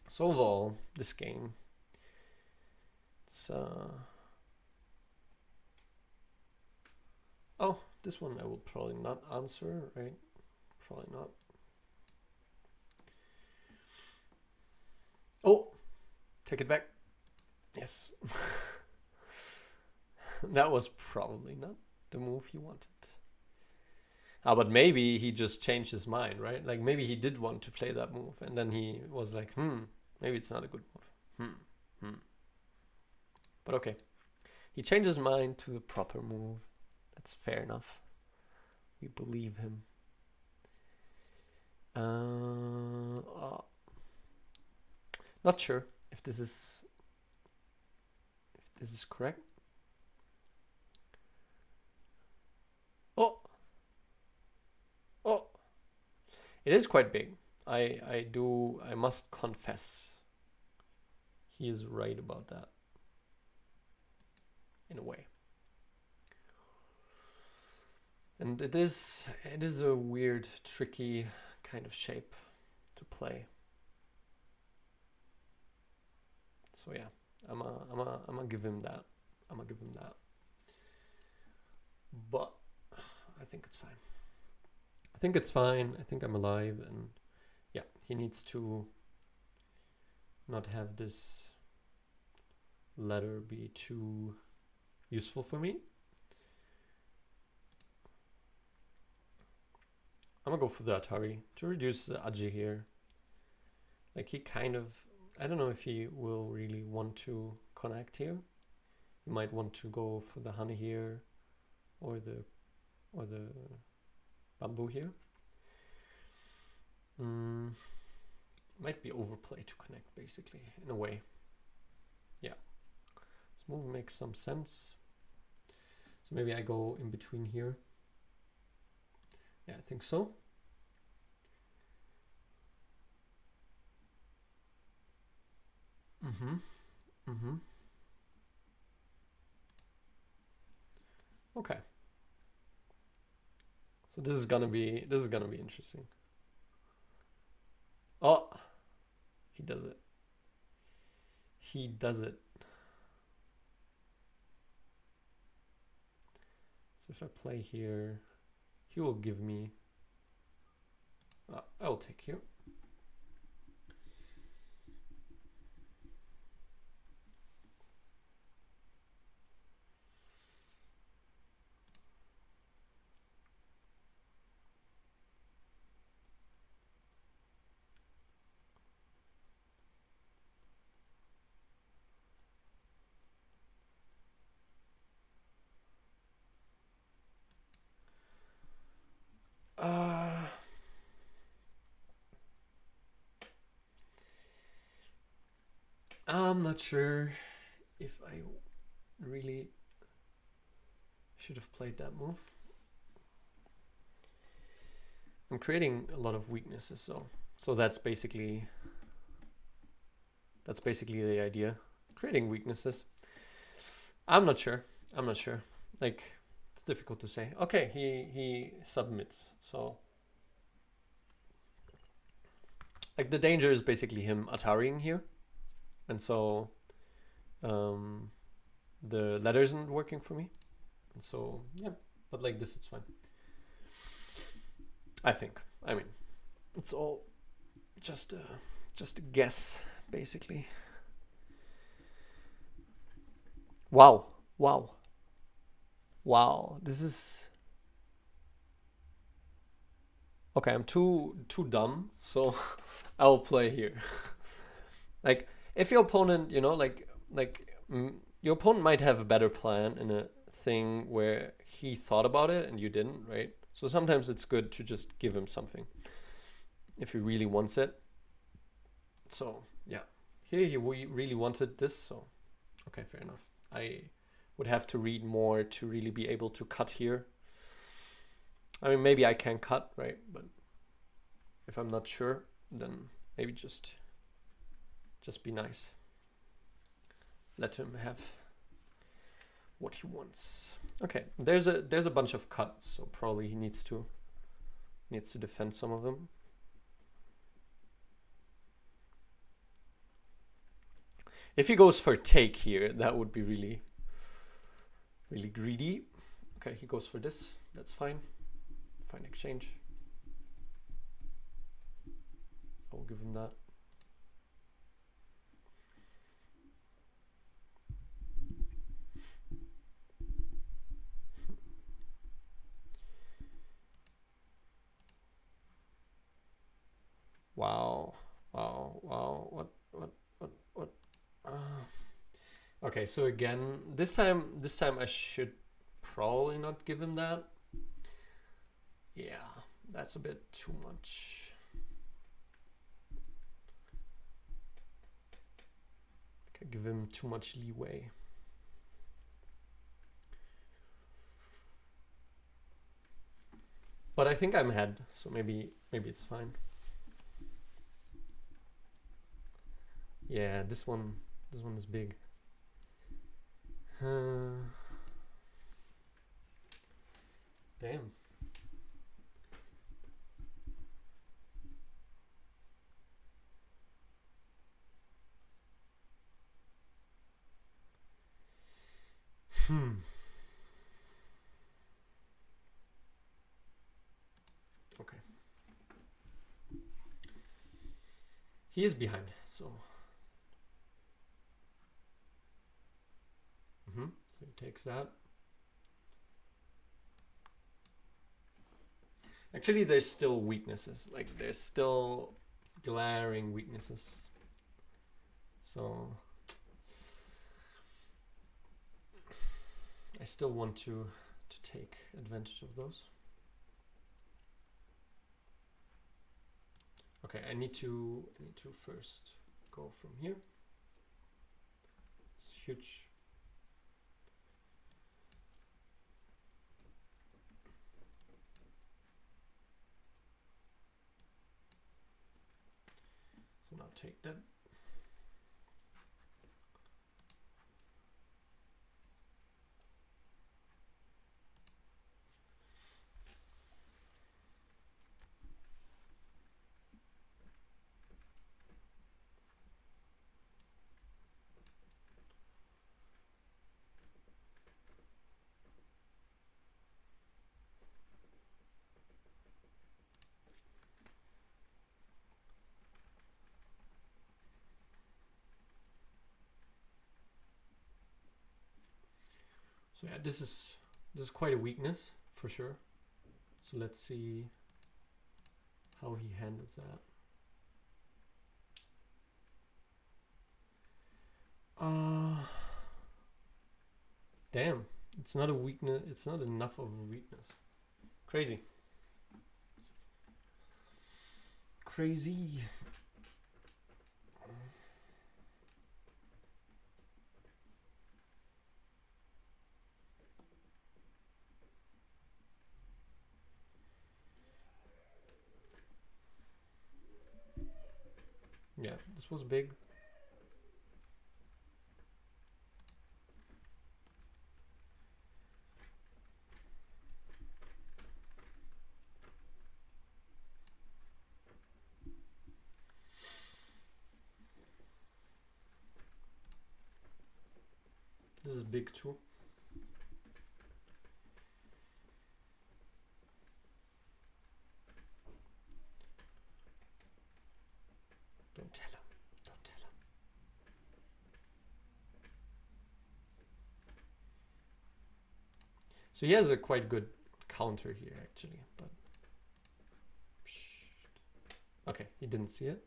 So overall, this game, it's oh, this one I will probably not answer, right? Probably not. Oh, take it back. Yes. That was probably not the move he wanted. But maybe he just changed his mind, right? Like maybe he did want to play that move and then he was like, maybe it's not a good move. But okay. He changed his mind to the proper move. That's fair enough. We believe him. Not sure if this is correct. Oh, it is quite big. I must confess. He is right about that. In a way. And it is a weird, tricky kind of shape to play. So yeah, I'm gonna give him that. But I think it's fine. I think I'm alive, and yeah, he needs to not have this letter be too useful for me. I'm gonna go for the Atari to reduce the Aji here. Like he kind of, I don't know if he will really want to connect here. He might want to go for the honey here, or the bamboo here. Might be overplay to connect, basically, in a way. Yeah, this move makes some sense. So maybe I go in between here. Yeah, I think so. Okay. So this is gonna be interesting. Oh, he does it. So if I play here, he will give me. I will take you. I'm not sure if I really should have played that move. I'm creating a lot of weaknesses, so that's basically the idea. Creating weaknesses. I'm not sure. Like, it's difficult to say. Okay, he submits. So like the danger is basically him Ataring here. And so the ladder isn't working for me. And so yeah, but like this it's fine. I think. I mean, it's all just a guess, basically. Wow. This is okay. I'm too dumb, so I will play here. Like, if your opponent, your opponent might have a better plan in a thing where he thought about it and you didn't, right? So sometimes it's good to just give him something if he really wants it. So yeah, here he really wanted this, so okay, fair enough. I would have to read more to really be able to cut here. I mean, maybe I can cut, right? But if I'm not sure, then maybe just be nice. Let him have what he wants. Okay, there's a bunch of cuts, so probably he needs to defend some of them. If he goes for take here, that would be really greedy. Okay, he goes for this. That's fine. Fine exchange. I'll give him that. Wow. What? Okay, so again, this time I should probably not give him that. Yeah, that's a bit too much. I could give him too much leeway. But I think I'm ahead, so maybe it's fine. Yeah, this one is big. Damn. Okay. He is behind, so. So he takes that. Actually, there's still weaknesses. Like, there's still glaring weaknesses. So I still want to take advantage of those. Okay, I need to first go from here. It's huge. So now take that. So yeah, this is quite a weakness for sure. So let's see how he handles that. Damn, it's not a weakness. It's not enough of a weakness. Crazy. Yeah, this was big. This is big too. Don't tell him. Don't tell him. So he has a quite good counter here actually, but okay, he didn't see it.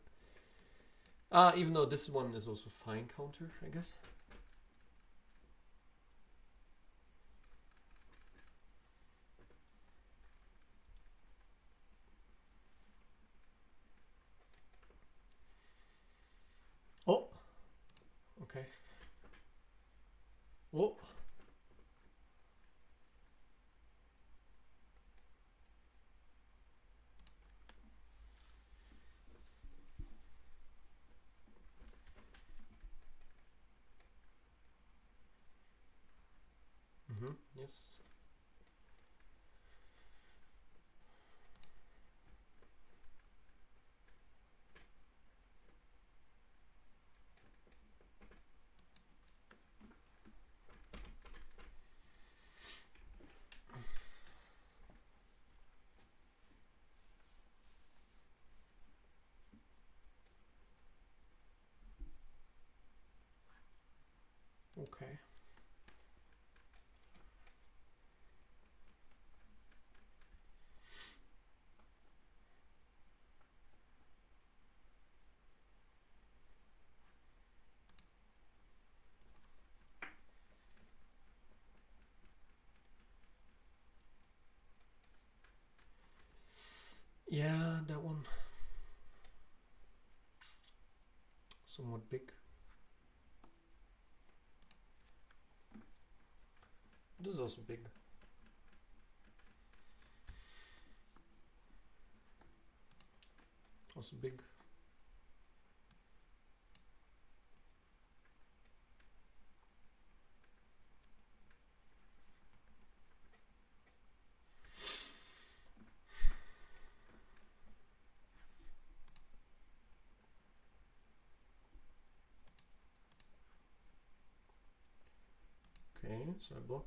Even though this one is also fine counter, I guess. Oh, okay. Oh. Yes. Okay. Yeah, that one. Somewhat big. This is also big. Also big. Okay, so I block.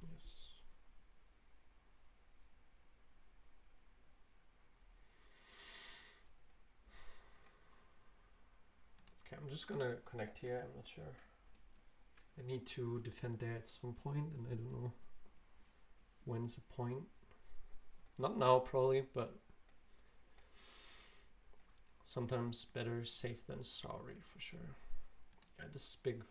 Yes. Okay, I'm just gonna connect here. I'm not sure. I need to defend there at some point, and I don't know when's the point. Not now, probably, but sometimes better safe than sorry, for sure. Yeah, this is big.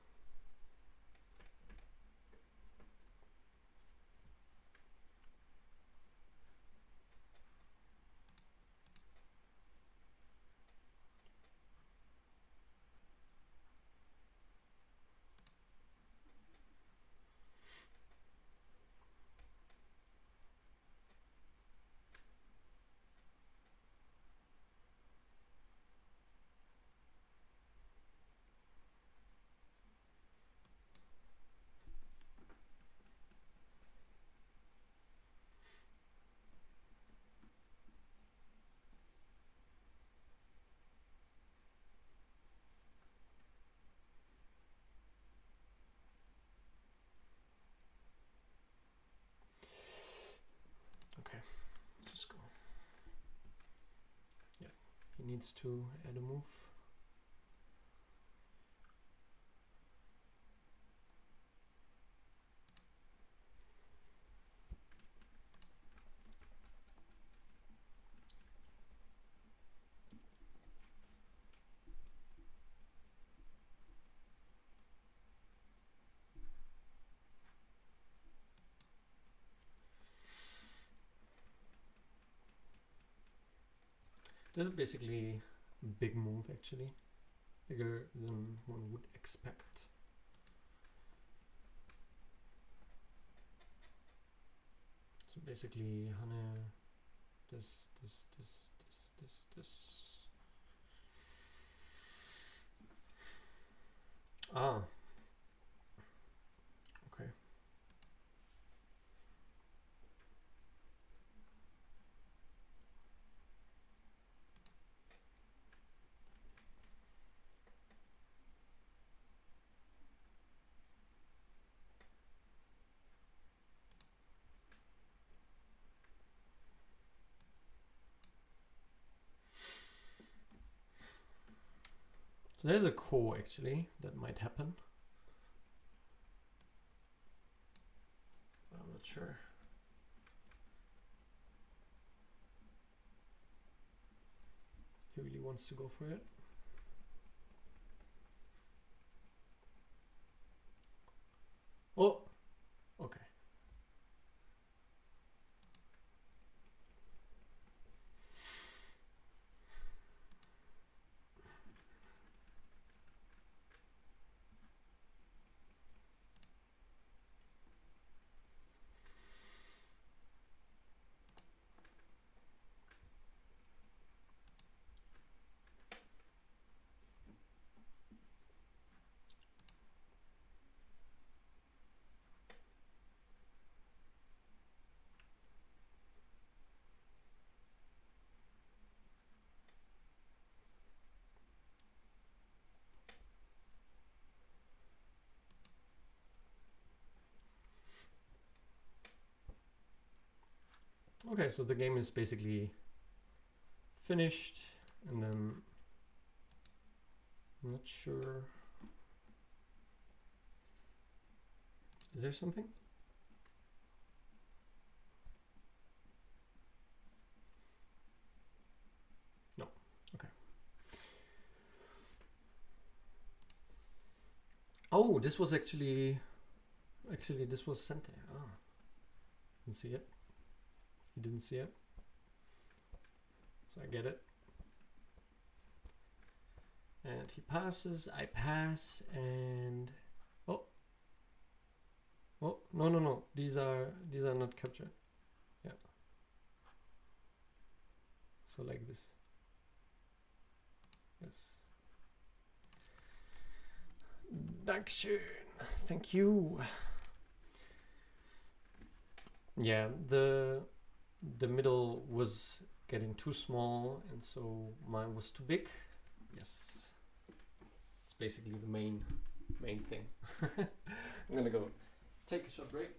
Okay, just go. Yeah, he needs to add a move. This is basically a big move, actually. Bigger than one would expect. So basically, Hane, this. Ah, okay. So there's a ko actually that might happen. I'm not sure. He really wants to go for it. Oh, okay. Okay, so the game is basically finished, and then I'm not sure. Is there something? No. Okay. Oh, this was actually this was sent there. Ah, didn't see it. He didn't see it. So I get it. And he passes, I pass, and oh, no. These are not captured. Yeah. So like this. Yes. Dankeschön. Thank you. Yeah, the middle was getting too small, and so mine was too big. Yes, it's basically the main thing. I'm gonna go take a short break.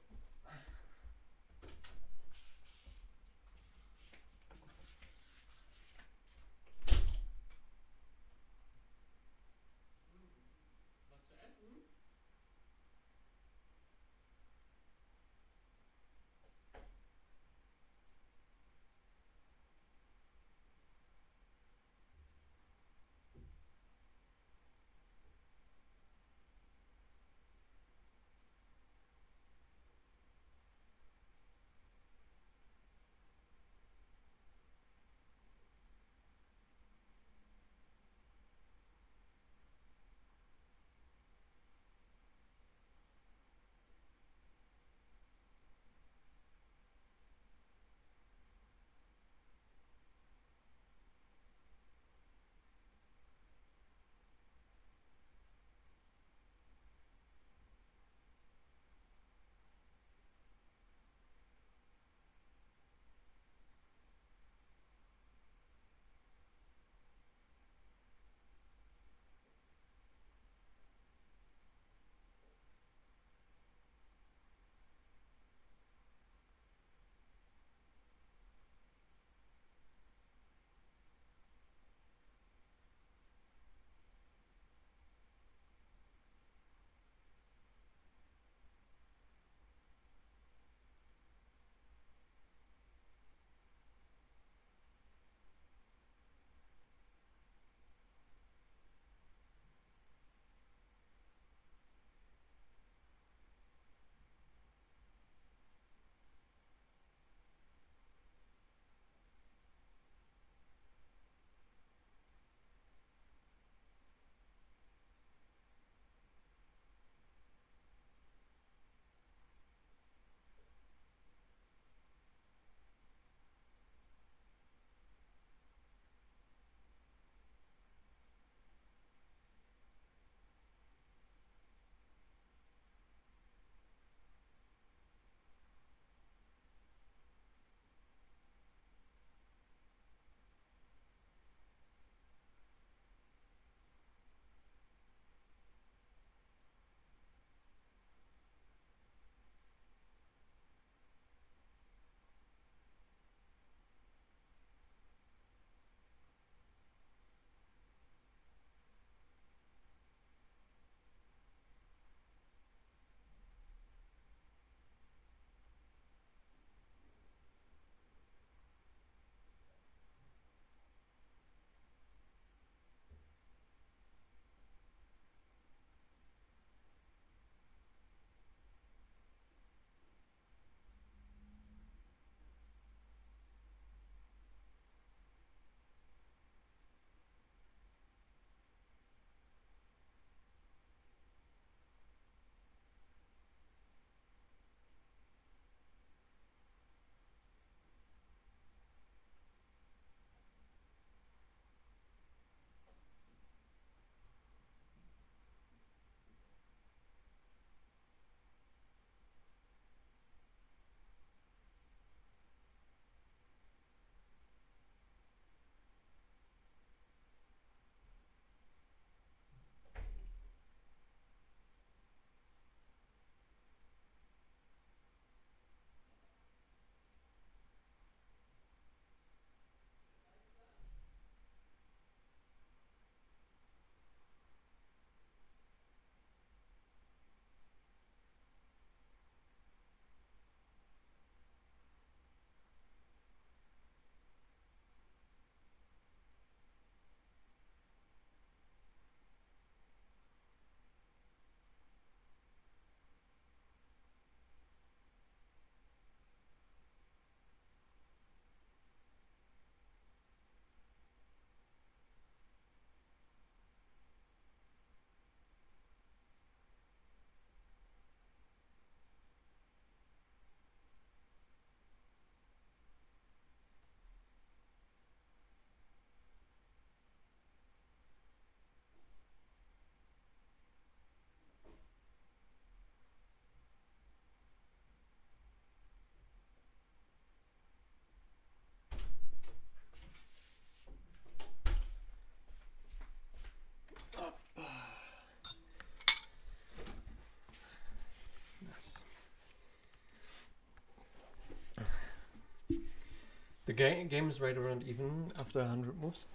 game is right around even after 100 moves.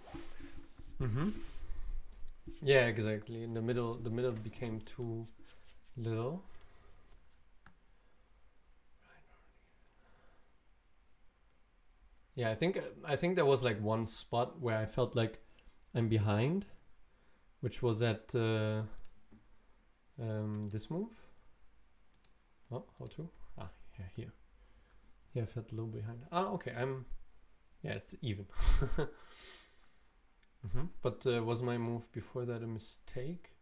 Yeah, exactly. In the middle became too little. Yeah, I think there was like one spot where I felt like I'm behind, which was at this move. Oh, how to? Ah, yeah, here. Yeah, I felt a little behind. Ah, okay, yeah, it's even. But was my move before that a mistake?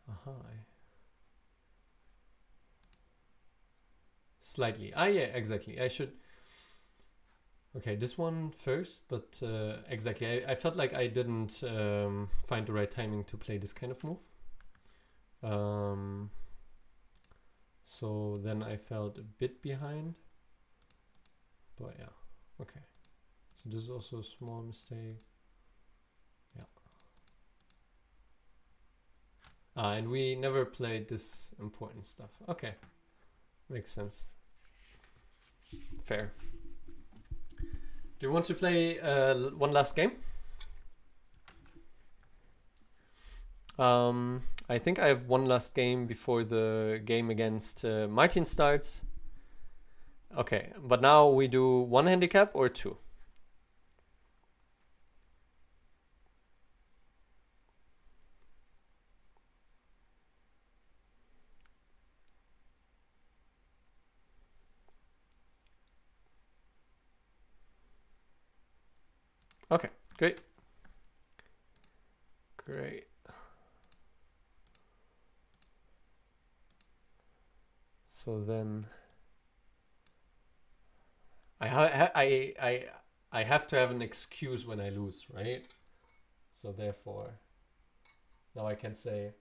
Aha. Slightly. Ah, yeah, exactly. I should... Okay, this one first, but exactly. I felt like I didn't find the right timing to play this kind of move. So then I felt a bit behind. But yeah, okay. So this is also a small mistake. Yeah. And we never played this important stuff. Okay, makes sense. Fair. Do you want to play one last game? I think I have one last game before the game against Martin starts. Okay, but now we do one handicap or two? Okay, great. Great. So then I have to have an excuse when I lose, right? So therefore, now I can say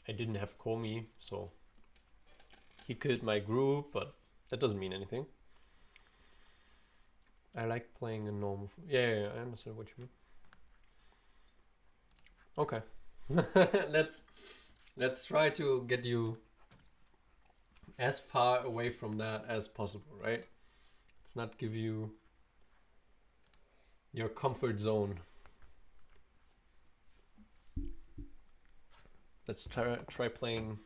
I didn't have Komi, so he killed my group, but that doesn't mean anything. I like playing a normal. Yeah, I understand what you mean. Okay, let's try to get you as far away from that as possible, right? Let's not give you your comfort zone. Let's try playing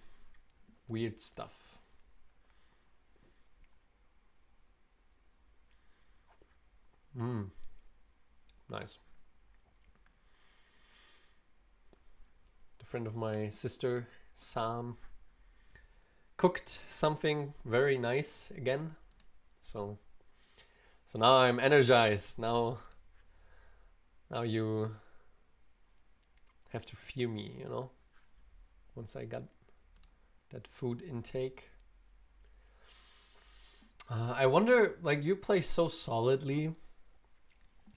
weird stuff. Nice. The friend of my sister, Sam, cooked something very nice again. So now I'm energized. Now you have to fear me, you know? Once I got that food intake. I wonder, like, you play so solidly.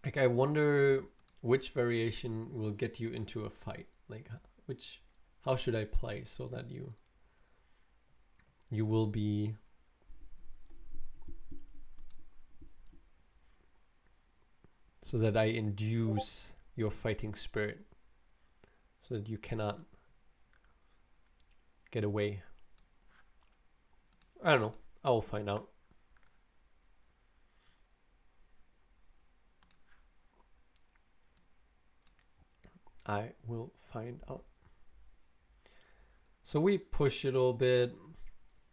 Like, I wonder which variation will get you into a fight. Like, how should I play so that you will be so that I induce your fighting spirit so that you cannot get away. I don't know. I will find out. I will find out. So we push it a little bit.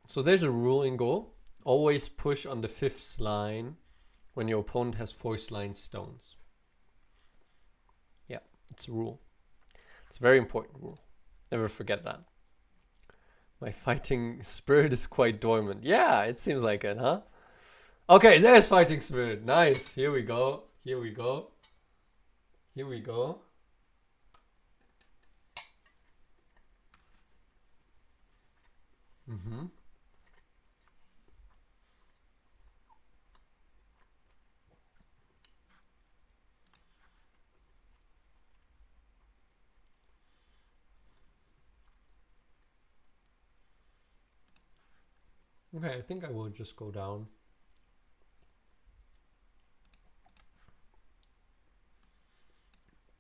So there's a rule in Go. Always push on the 5th line when your opponent has 4th line stones. Yeah, it's a rule. It's a very important rule. Never forget that. My fighting spirit is quite dormant. Yeah, it seems like it, huh? Okay, there's fighting spirit. Nice. Here we go. Here we go. Here we go. Okay, I think I will just go down.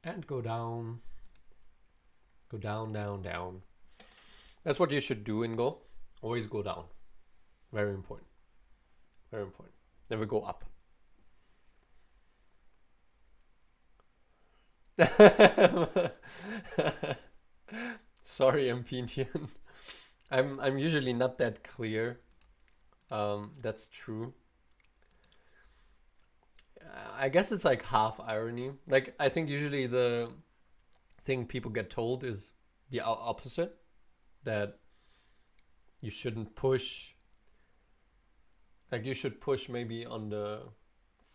And go down. Go down, down, down. That's what you should do in Go. Always go down. Very important. Very important. Never go up. Sorry, Empinian. I'm usually not that clear. That's true. I guess it's like half irony. Like, I think usually the thing people get told is the opposite, that you shouldn't push. Like, you should push maybe on the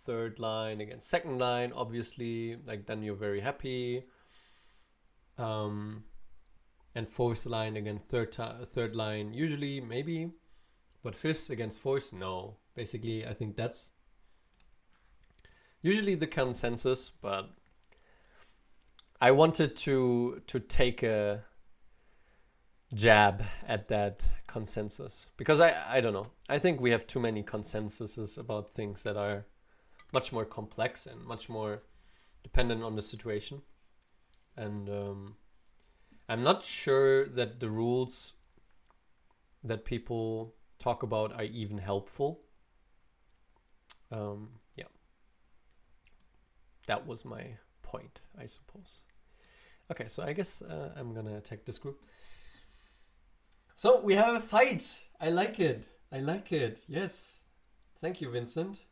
third line against second line, obviously. Like, then you're very happy. And fourth line against third line, usually, maybe. But fifth against fourth, no. Basically, I think that's usually the consensus, but I wanted to take a jab at that consensus, because I don't know. I think we have too many consensuses about things that are much more complex and much more dependent on the situation. And I'm not sure that the rules that people talk about are even helpful. Yeah. That was my point, I suppose. Okay, so I guess I'm gonna attack this group. So we have a fight. I like it. I like it. Yes. Thank you, Vincent.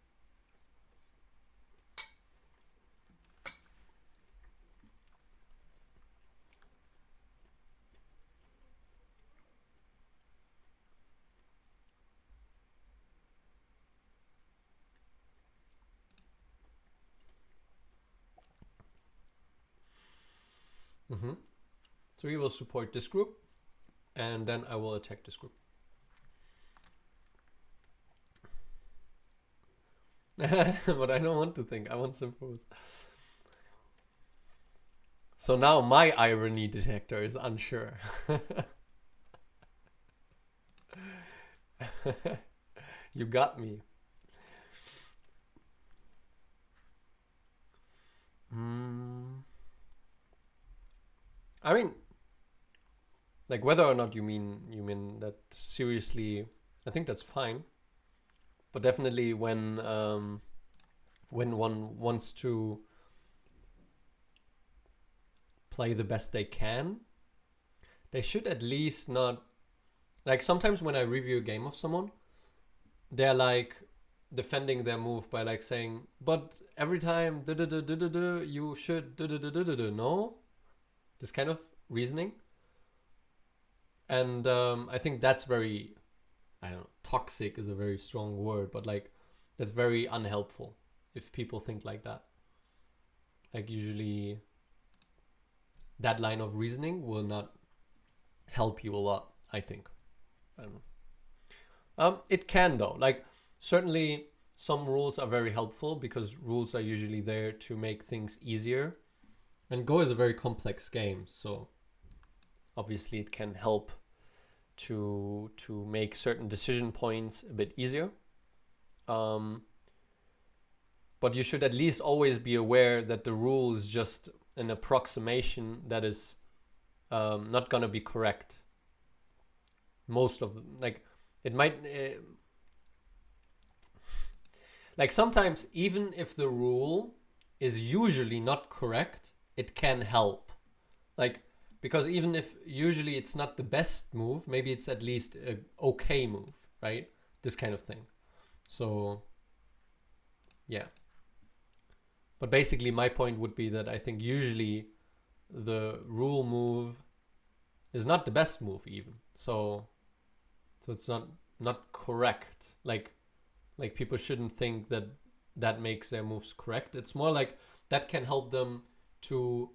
So we will support this group, and then I will attack this group. But I don't want to think. I want some pose. So now my irony detector is unsure. You got me. I mean, like, whether or not you mean that seriously, I think that's fine. But definitely when one wants to play the best they can, they should at least not, like, sometimes when I review a game of someone, they're like defending their move by like saying, but every time you should no, this kind of reasoning. And I think that's very, I don't know, toxic is a very strong word, but like, that's very unhelpful if people think like that. Like, usually that line of reasoning will not help you a lot, I think. I don't know. It can though. Like, certainly some rules are very helpful because rules are usually there to make things easier. And Go is a very complex game, so obviously it can help to make certain decision points a bit easier. But you should at least always be aware that the rule is just an approximation that is not gonna be correct. Most of them, like, it might, like, sometimes even if the rule is usually not correct, it can help. Like, because even if usually it's not the best move, maybe it's at least a okay move, right? This kind of thing. So, yeah. But basically my point would be that I think usually the rule move is not the best move even. So it's not correct. Like people shouldn't think that makes their moves correct. It's more like that can help them to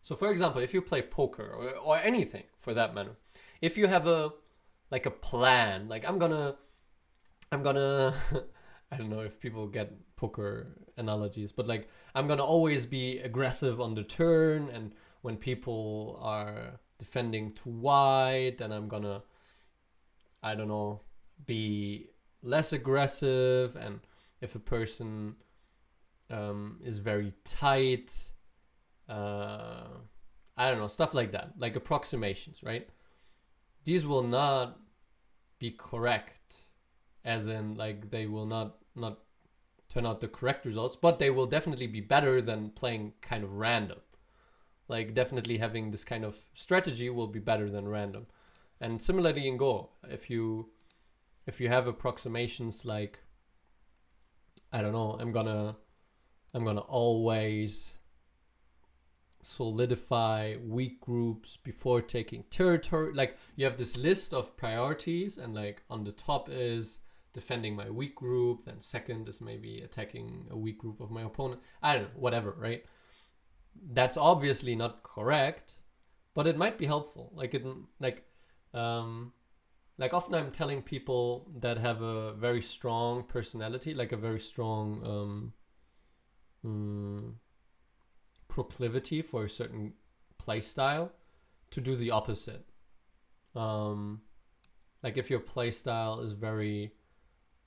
So for example, if you play poker or anything for that matter, if you have a plan, like I'm gonna I don't know if people get poker analogies, but like I'm gonna always be aggressive on the turn, and when people are defending too wide, then I'm gonna, I don't know, be less aggressive. And if a person is very tight, I don't know, stuff like that, like approximations, right? These will not be correct, as in like they will not turn out the correct results, but they will definitely be better than playing kind of random. Like definitely having this kind of strategy will be better than random. And similarly in Go, if you have approximations like, I don't know, I'm gonna always solidify weak groups before taking territory. Like you have this list of priorities, and like on the top is defending my weak group, then second is maybe attacking a weak group of my opponent. I don't know, whatever, right? That's obviously not correct, but it might be helpful. Like often I'm telling people that have a very strong personality, like a very strong proclivity for a certain play style, to do the opposite. Like if your play style is very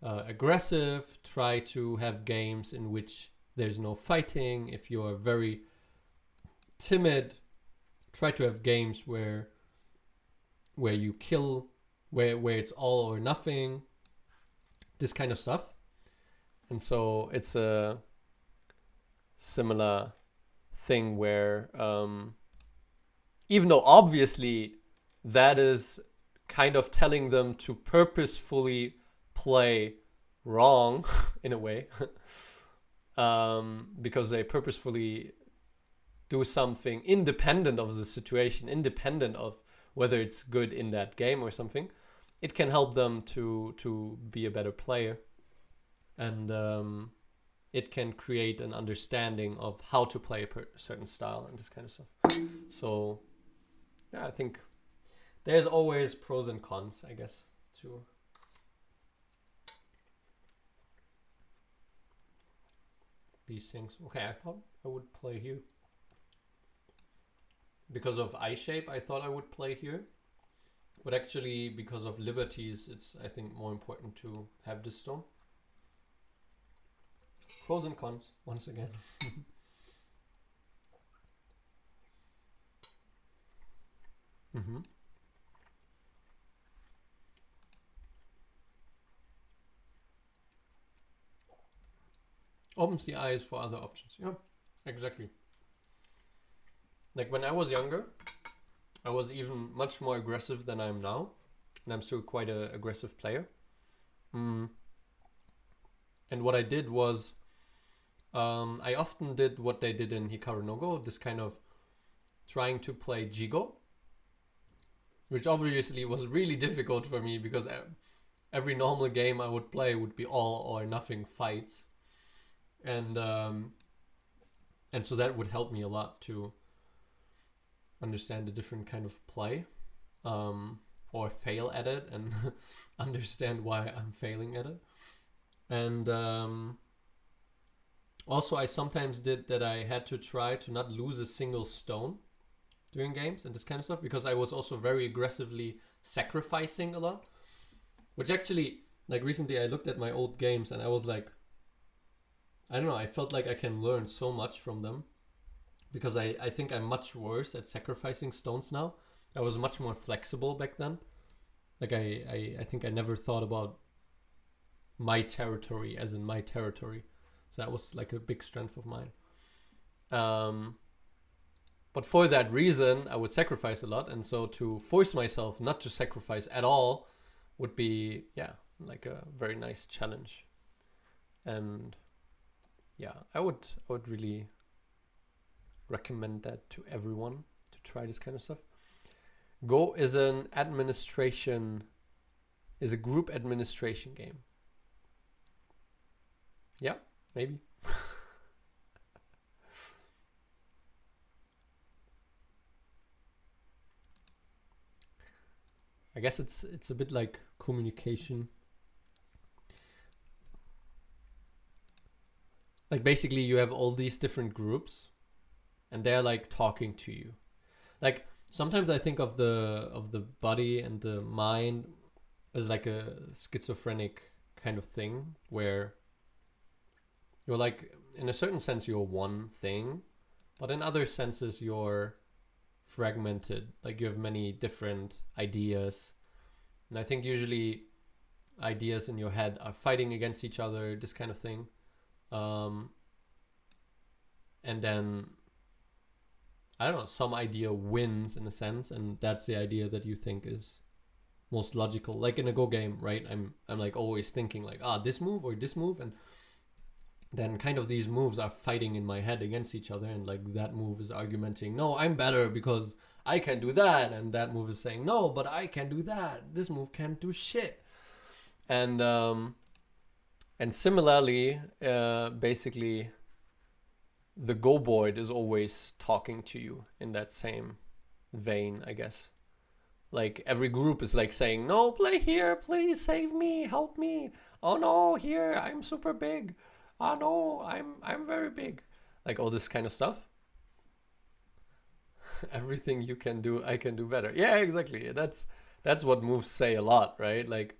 aggressive, try to have games in which there's no fighting. If you're very timid, try to have games where you kill, where it's all or nothing, this kind of stuff. And so it's a similar thing where even though obviously that is kind of telling them to purposefully play wrong in a way, because they purposefully do something independent of the situation, independent of whether it's good in that game or something, it can help them to be a better player. And it can create an understanding of how to play a certain style and this kind of stuff. So yeah, I think there's always pros and cons, I guess, to these things. Okay, I thought I would play here. Because of eye shape, I thought I would play here. But actually, because of liberties, it's, I think, more important to have this stone. Pros and cons, once again. Mm-hmm. Opens the eyes for other options. Yeah, exactly. Like when I was younger, I was even much more aggressive than I am now. And I'm still quite an aggressive player. And what I did was, I often did what they did in Hikaru no Go, this kind of trying to play Jigo, which obviously was really difficult for me because every normal game I would play would be all or nothing fights. And so that would help me a lot to understand the different kind of play, or fail at it and understand why I'm failing at it. And also I sometimes did that I had to try to not lose a single stone during games and this kind of stuff, because I was also very aggressively sacrificing a lot, which actually, like recently I looked at my old games and I was like, I don't know, I felt like I can learn so much from them, because I think I'm much worse at sacrificing stones now. I was much more flexible back then. Like I think I never thought about my territory as in my territory. So that was like a big strength of mine. But for that reason, I would sacrifice a lot. And so to force myself not to sacrifice at all would be, yeah, like a very nice challenge. And yeah, I would really recommend that to everyone, to try this kind of stuff. Go is a group administration game. Yeah, maybe. I guess it's a bit like communication. Like basically you have all these different groups and they're like talking to you. Like sometimes I think of the body and the mind as like a schizophrenic kind of thing, where you're like, in a certain sense you're one thing, But in other senses, you're fragmented. Like you have many different ideas. And I think usually ideas in your head are fighting against each other, this kind of thing. And then, I don't know, some idea wins in a sense, and that's the idea that you think is most logical. Like in a Go game, right? I'm like always thinking like, this move or this move, and then kind of these moves are fighting in my head against each other, and like that move is argumenting, no, I'm better because I can do that, and that move is saying, no, but I can do that. This move can't do shit. And similarly, basically, the Go board is always talking to you in that same vein, I guess. Like every group is like saying, no, play here, please save me, help me. Oh no, here, I'm super big. Oh no, I'm very big. Like all this kind of stuff. Everything you can do, I can do better. Yeah, exactly. That's what moves say a lot, right? Like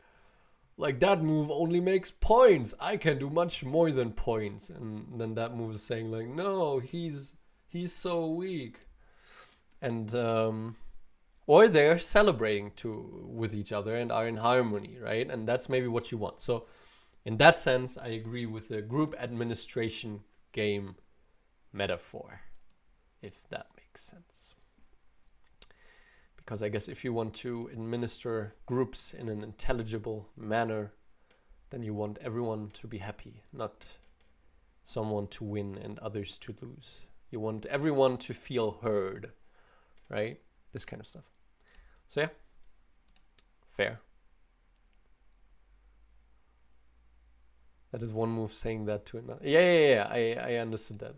that move only makes points. I can do much more than points. And then that move is saying like, no, he's so weak. And or they're celebrating with each other and are in harmony, right? And that's maybe what you want. So in that sense, I agree with the group administration game metaphor, if that makes sense. Because I guess if you want to administer groups in an intelligible manner, then you want everyone to be happy, not someone to win and others to lose. You want everyone to feel heard, right? This kind of stuff. So yeah, fair. That is one move saying that to another. Yeah. I understood that.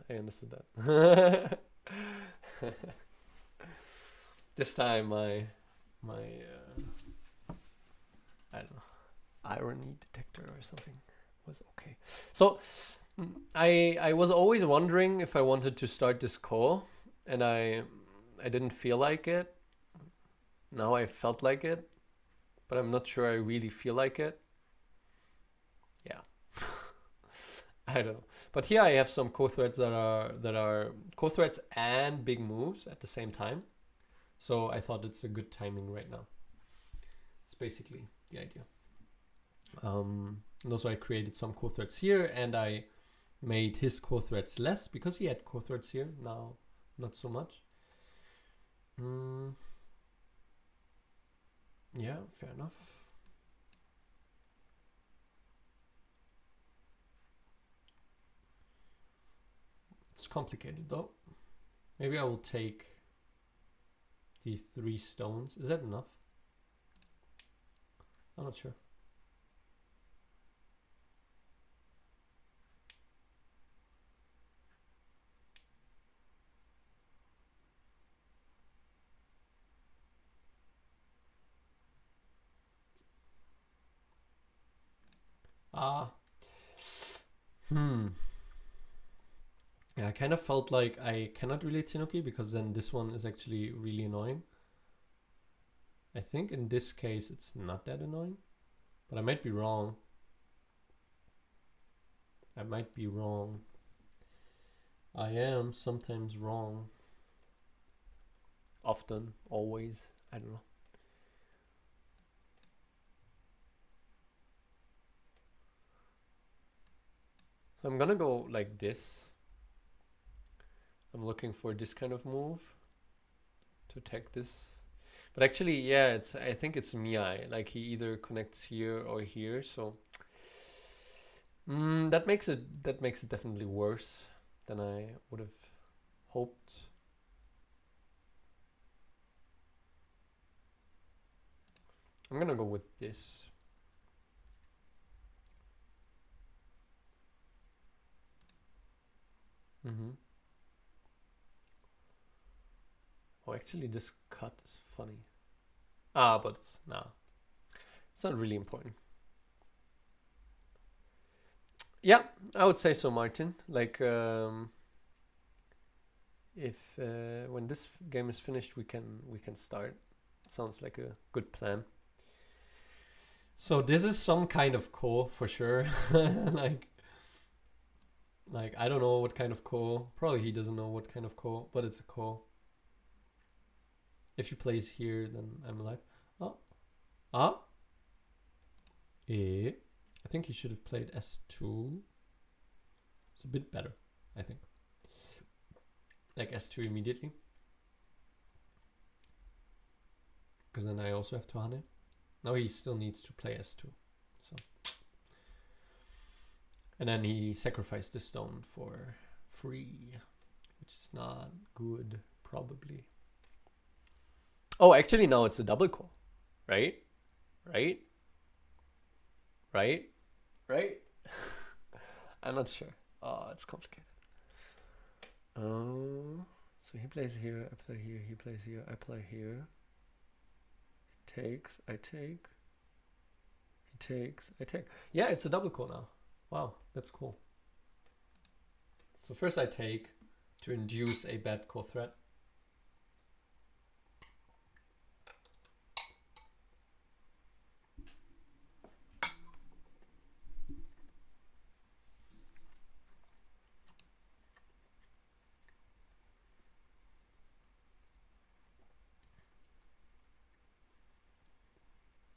This time my I don't know, irony detector or something was okay. So I was always wondering if I wanted to start this call, and I didn't feel like it. Now I felt like it, but I'm not sure I really feel like it. Yeah. I don't know. But here I have some co-threads that are co-threads and big moves at the same time. So I thought it's a good timing right now. It's basically the idea. And also I created some co-threads here, and I made his co-threads less because he had co-threads here. Now, not so much. Yeah, fair enough. It's complicated though. Maybe I will take these 3 stones. Is that enough? I'm not sure. Yeah, I kind of felt like I cannot really Tenuki because then this one is actually really annoying. I think in this case it's not that annoying, but I might be wrong. I am sometimes wrong. Often, always, I don't know. So I'm gonna go like this. I'm looking for this kind of move to attack this. But actually, yeah, I think it's Miai. Like he either connects here or here, so that makes it definitely worse than I would have hoped. I'm gonna go with this. Oh, actually, this cut is funny. But it's not really important. Yeah, I would say so, Martin. Like, if when this game is finished, we can start. Sounds like a good plan. So this is some kind of core for sure. Like, Like, I don't know what kind of ko. Probably he doesn't know what kind of ko, but it's a ko. If he plays here, then I'm alive. Oh. Ah. E. I think he should have played S2. It's a bit better, I think. Like S2 immediately. Because then I also have to Hane. Now he still needs to play S2. So. And then he sacrificed the stone for free, which is not good, probably. Oh, actually, no, it's a double call, right? Right? Right? Right? I'm not sure. Oh, it's complicated. So he plays here, I play here, he plays here, I play here. He takes, I take. He takes, I take. Yeah, it's a double call now. Wow, that's cool. So first I take to induce a bad core threat.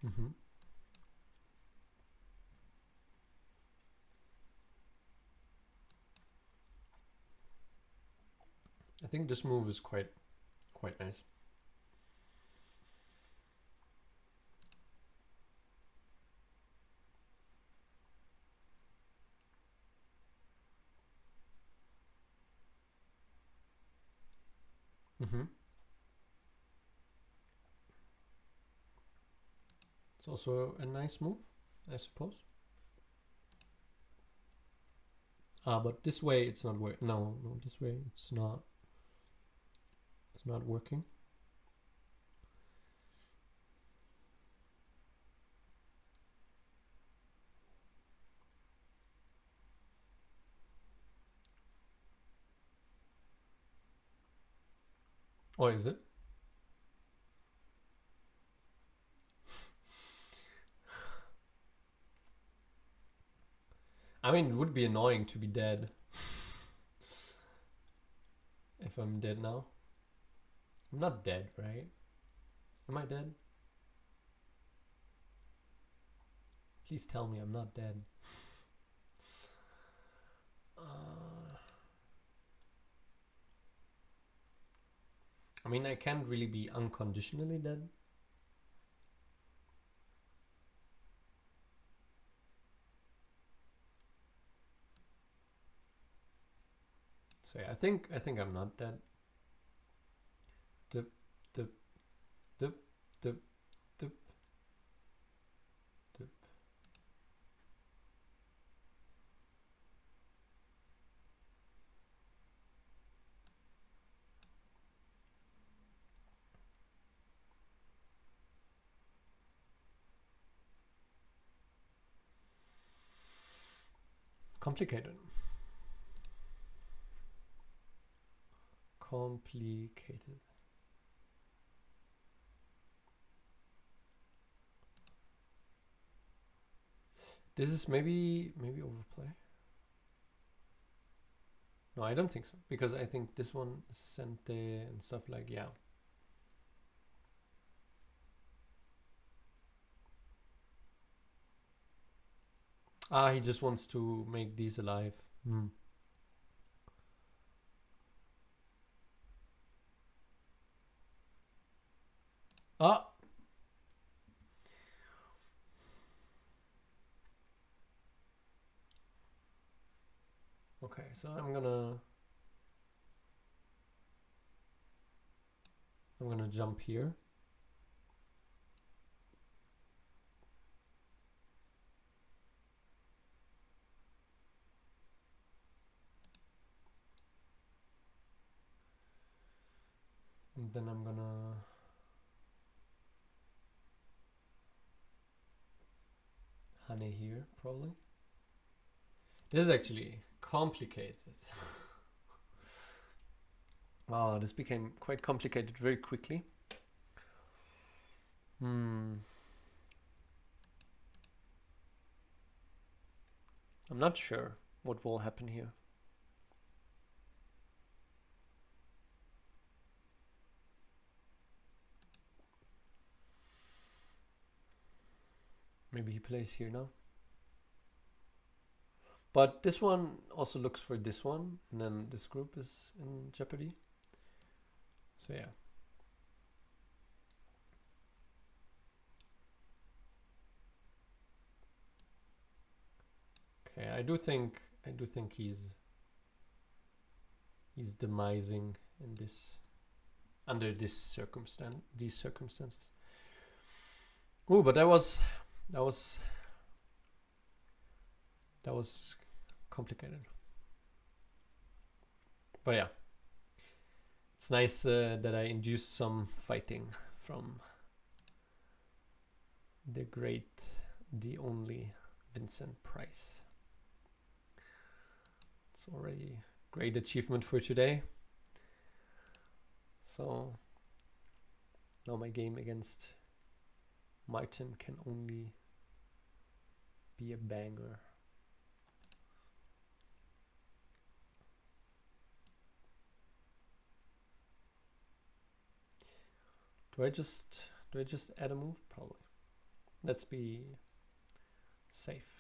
Mm-hmm. I think this move is quite nice. Mm-hmm. It's also a nice move, I suppose. But this way it's not working. No, this way it's not. It's not working. Or is it? I mean, it would be annoying to be dead. If I'm dead now. I'm not dead, right? Am I dead? Please tell me I'm not dead. I mean, I can't really be unconditionally dead. So yeah, I think I'm not dead. Dip, dip, dip, dip, dip, dip. Complicated. Complicated. This is maybe overplay. No, I don't think so, because I think this one is sente and stuff like, yeah. Ah, he just wants to make these alive. Ah! Okay, so I'm gonna jump here. And then I'm gonna Hane here, probably. This is actually complicated. Wow, this became quite complicated very quickly. I'm not sure what will happen here. Maybe he plays here now. But this one also looks for this one, and then this group is in jeopardy. So yeah. Okay, I do think he's demising in this, under these circumstances. Ooh, but that was complicated. But yeah, it's nice that I induced some fighting from the great, the only Vincent Price. It's already a great achievement for today. So now my game against Martin can only be a banger. Do I just add a move? Probably. Let's be safe.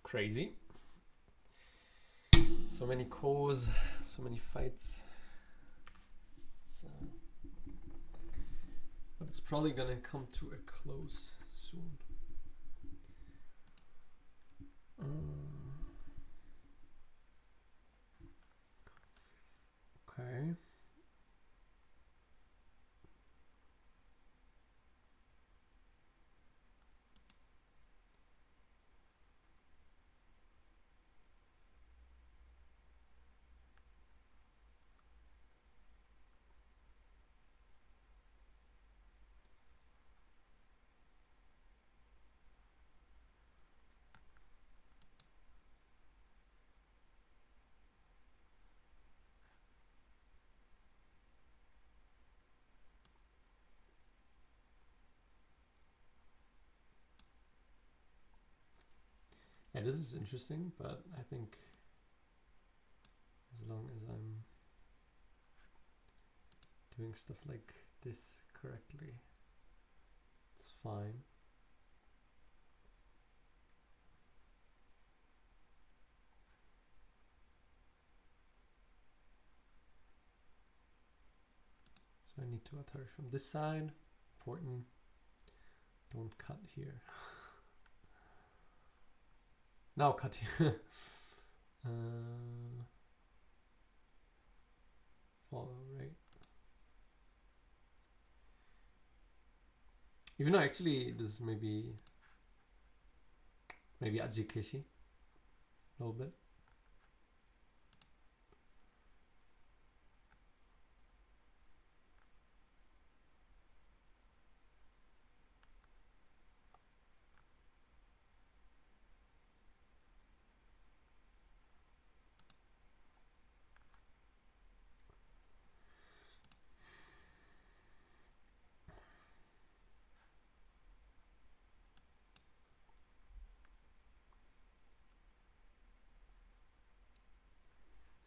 Crazy. So many calls, so many fights. But it's probably gonna come to a close soon. Okay. Yeah, this is interesting, but I think as long as I'm doing stuff like this correctly, it's fine. So I need to attack from this side. Important. Don't cut here. Now cut here. Follow, right? Even though actually this is maybe Ajikeshi a little bit.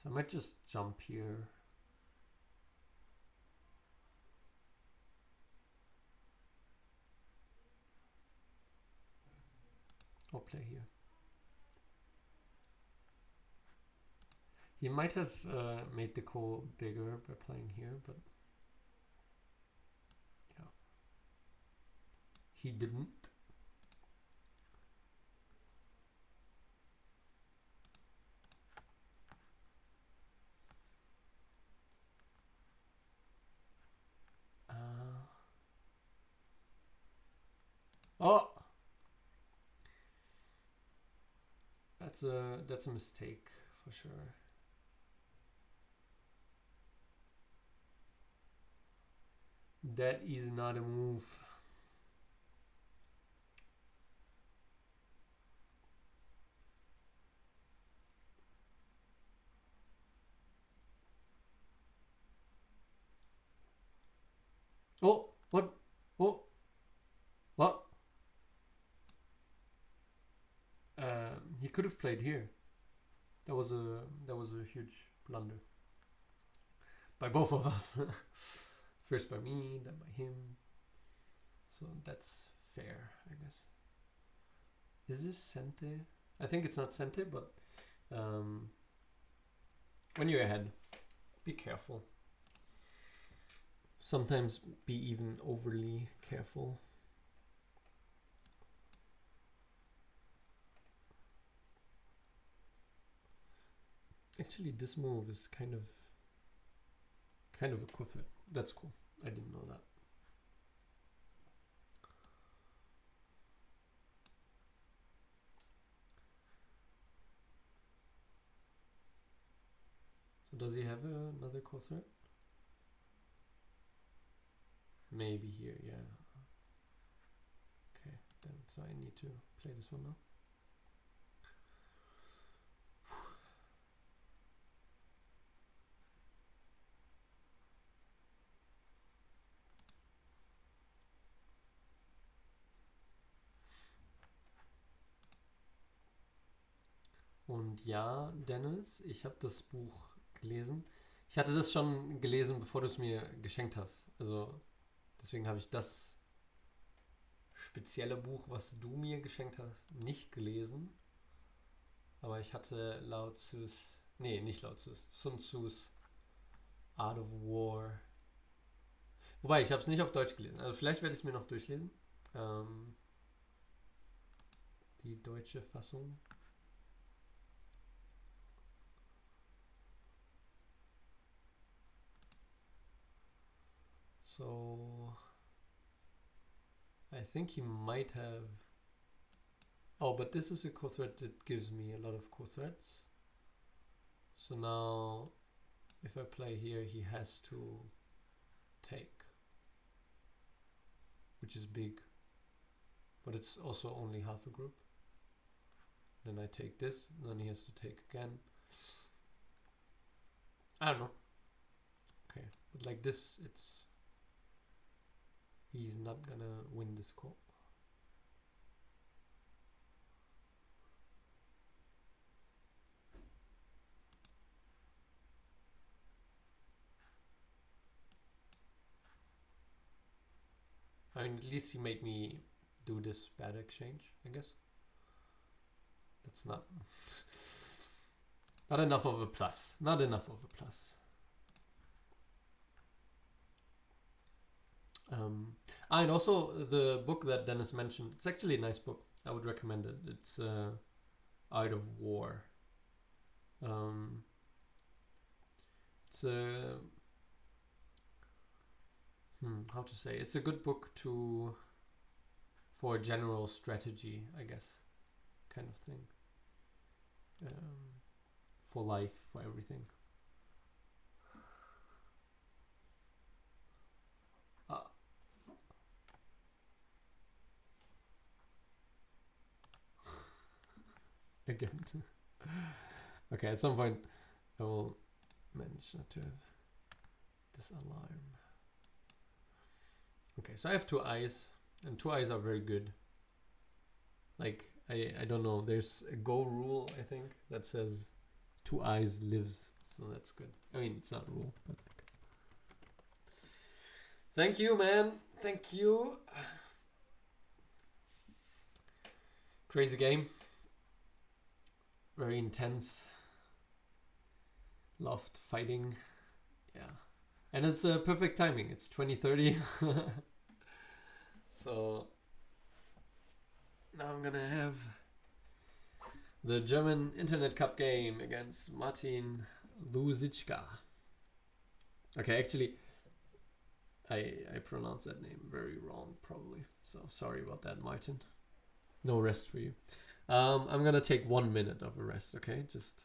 So I might just jump here. I'll play here. He might have made the call bigger by playing here, but yeah, he didn't. Oh! That's a mistake for sure. That is not a move. Oh, what? Oh, what? He could have played here. That was a huge blunder by both of us. First by me, then by him. So that's fair, I guess. Is this Sente? I think it's not Sente, but when you're ahead, be careful. Sometimes be even overly careful. Actually, this move is kind of a cool threat. That's cool. I didn't know that. So does he have another core threat? Maybe here, yeah. Okay, then so I need to play this one now. Und ja, Dennis, ich habe das Buch gelesen. Ich hatte das schon gelesen, bevor du es mir geschenkt hast. Also deswegen habe ich das spezielle Buch, was du mir geschenkt hast, nicht gelesen. Aber ich hatte nicht Lao Tzus, Sun Tzus Art of War. Wobei, ich habe es nicht auf Deutsch gelesen. Also vielleicht werde ich es mir noch durchlesen. Die deutsche Fassung. So I think he might have. Oh, but this is a core threat that gives me a lot of core threats. So now, if I play here, he has to take, which is big, but it's also only half a group. Then I take this, and then he has to take again. I don't know. Okay, but like this, he's not gonna win this call. I mean, at least he made me do this bad exchange, I guess. That's not enough of a plus. Not enough of a plus. And also the book that Dennis mentioned, it's actually a nice book. I would recommend it. It's Art of War. It's a how to say? It's a good book for general strategy, I guess, kind of thing. For life, for everything. Again. Okay, at some point I will manage not to have this alarm. Okay, so I have 2 eyes, and 2 eyes are very good. Like, I don't know, there's a Go rule, I think, that says 2 eyes lives, so that's good. I mean, it's not a rule, but like. Thank you, man. Thank you. Crazy game. Very intense. Loved fighting. Yeah. And it's perfect timing. It's 2030. So now I'm gonna have the German Internet Cup game against Martin Lusiczka. Okay, actually, I pronounced that name very wrong, probably. So sorry about that, Martin. No rest for you. I'm gonna take 1 minute of a rest, okay? Just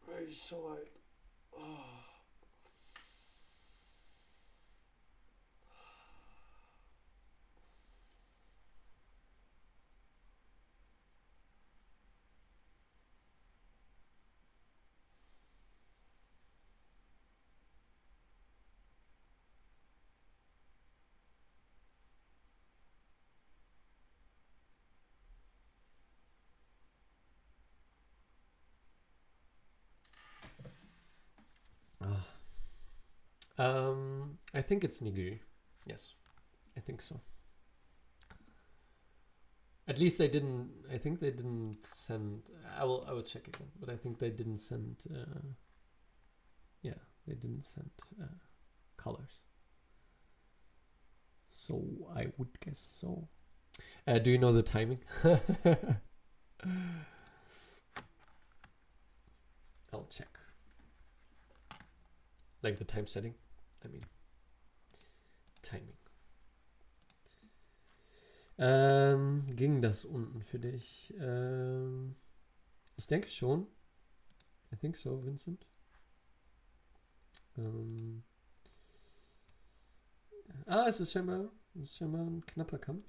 very short. I think it's nigiri. Yes, I think so. At least they didn't. I think they didn't send. I will check again, but I think they didn't send. Yeah, they didn't send colors. So I would guess so. Do you know the timing? I'll check. Like the time setting. I mean, timing. Ging das unten für dich? Ich denke schon. I think so, Vincent. Es ist scheinbar ein knapper Kampf.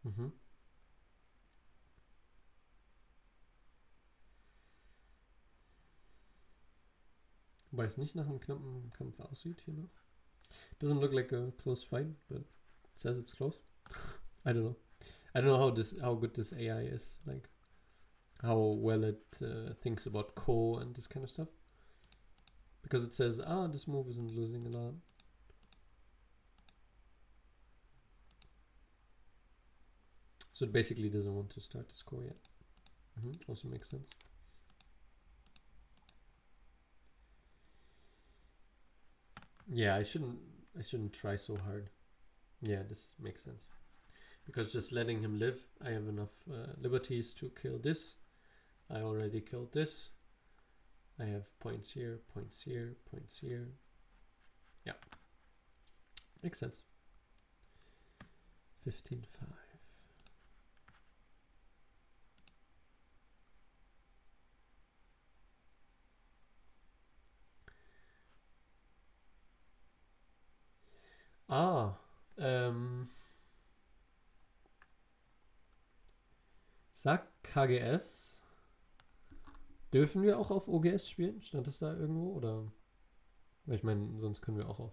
Mhm. Wobei es nicht nach einem knappen Kampf aussieht hier noch. Doesn't look like a close fight, but it says it's close. I don't know. I don't know how good this AI is, like how well it thinks about ko and this kind of stuff. Because it says, this move isn't losing a lot. So it basically doesn't want to start the score yet. Also makes sense. Yeah, I shouldn't try so hard. Yeah, this makes sense. Because just letting him live, I have enough liberties to kill this. I already killed this. I have points here, points here, points here. Yeah. Makes sense. 15-5. Sagt KGS. Dürfen wir auch auf OGS spielen? Stand das da irgendwo? Oder? Weil ich meine, sonst können wir auch auf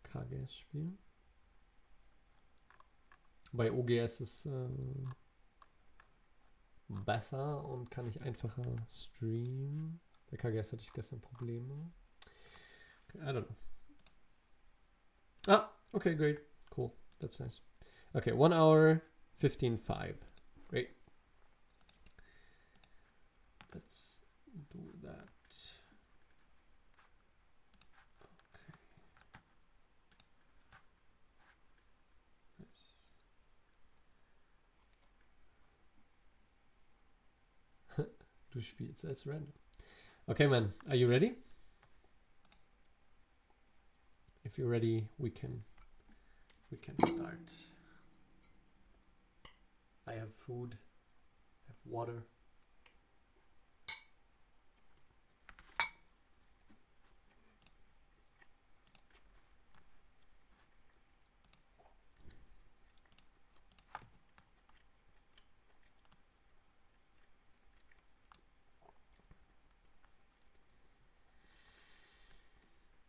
KGS spielen. Bei OGS ist besser und kann ich einfacher streamen. Bei KGS hatte ich gestern Probleme. Okay, I don't know. Okay, great. Cool. That's nice. Okay, 1 hour, 15-5. Great. Let's do that. Okay. Nice. Du spielst als random. Okay, man. Are you ready? If you're ready, we can start. I have food. I have water.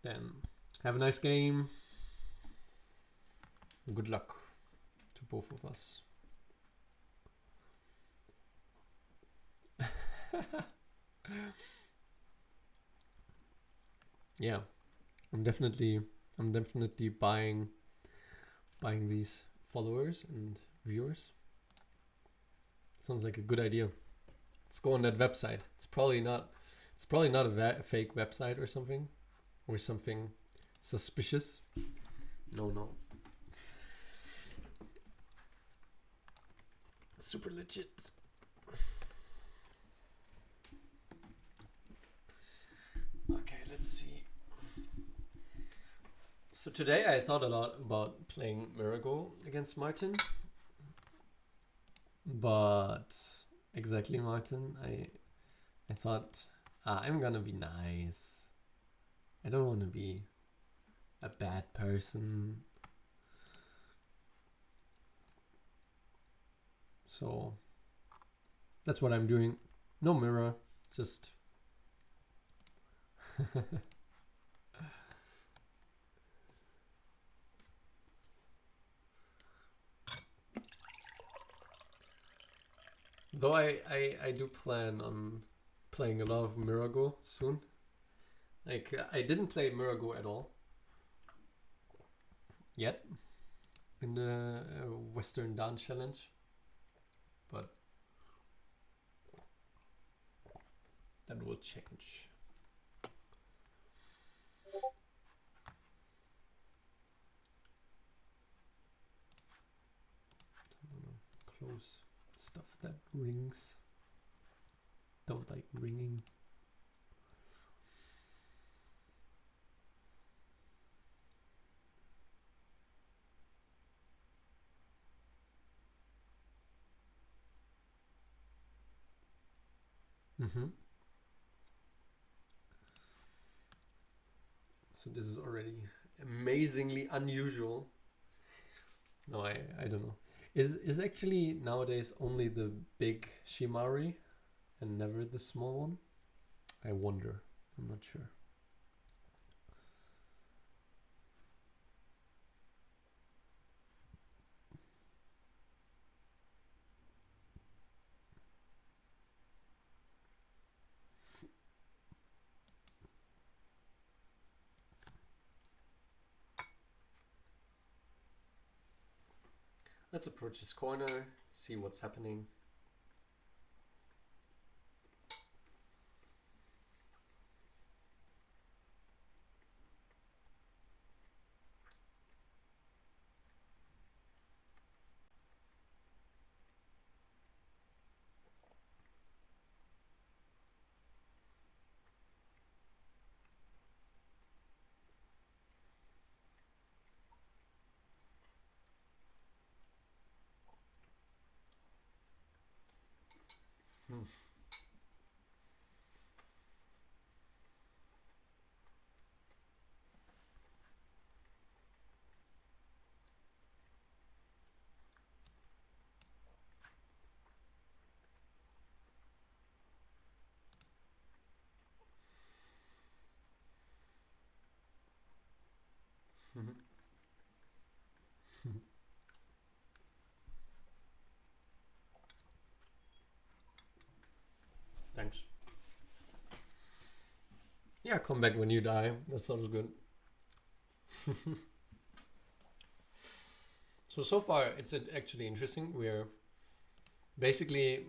Then have a nice game. Good luck to both of us. Yeah, I'm definitely buying these followers and viewers. Sounds like a good idea. Let's go on that website. It's probably not a fake website or something. or something suspicious. No. Super legit. Okay, let's see. So today I thought a lot about playing Mirago against Martin. But exactly, Martin, I thought I'm gonna be nice. I don't want to be a bad person. So that's what I'm doing. No mirror, just though I do plan on playing a lot of Mirago soon. Like I didn't play Mirago at all yet in the Western Dance Challenge, but that will change. Close stuff that rings. Don't like ringing. So this is already amazingly unusual. No, I don't know. Is actually nowadays only the big Shimari and never the small one? I wonder. I'm not sure. Let's approach this corner, see what's happening. Thanks. Yeah, come back when you die. That sounds good. So far it's actually interesting. We're basically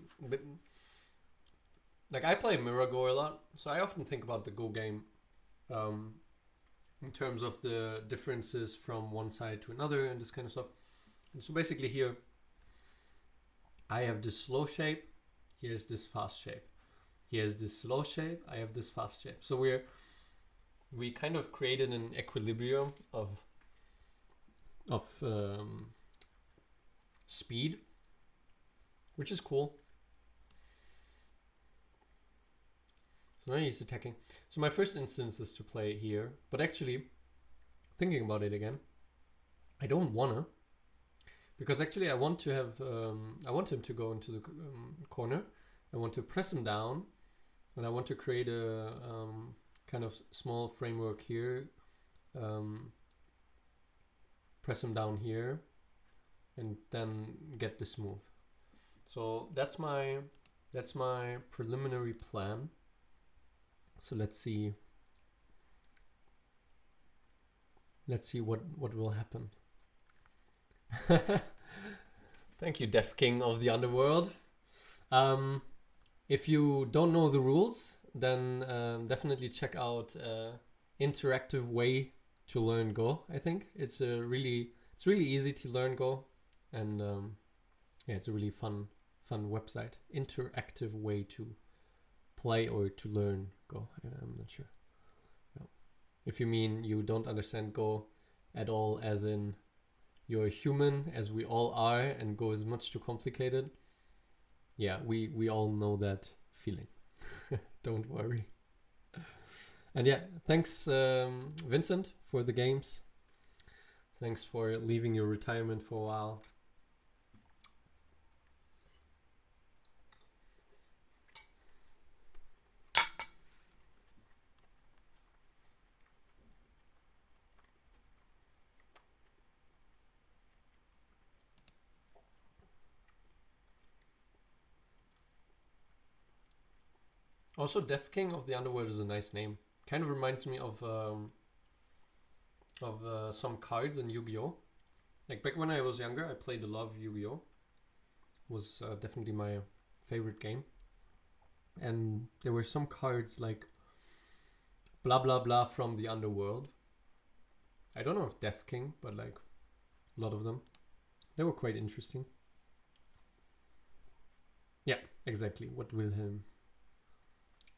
like I play Mirror Go a lot, so I often think about the Go game in terms of the differences from one side to another and this kind of stuff. And so basically here I have this slow shape, here's this fast shape. Here's this slow shape, I have this fast shape. So we kind of created an equilibrium of speed, which is cool. So now he's attacking. So my first instance is to play here, but actually thinking about it again, I don't wanna, because actually I want to have I want him to go into the corner. I want to press him down, and I want to create a kind of small framework here. Press him down here, and then get this move. So that's my preliminary plan. So let's see what will happen. Thank you, Deaf King of the Underworld. If you don't know the rules, then definitely check out interactive way to learn Go. I think it's really easy to learn Go, and yeah, it's a really fun website. Interactive way to play or to learn Go. I'm not sure. Yeah. If you mean you don't understand Go at all, as in you're a human, as we all are, and Go is much too complicated. Yeah, we all know that feeling. Don't worry. And yeah, thanks Vincent for the games. Thanks for leaving your retirement for a while. Also, Death King of the Underworld is a nice name. Kind of reminds me of some cards in Yu-Gi-Oh! Like back when I was younger, I played a lot of Yu-Gi-Oh! Was definitely my favorite game. And there were some cards like blah blah blah from the Underworld. I don't know if Death King, but like a lot of them. They were quite interesting. Yeah, exactly what Wilhelm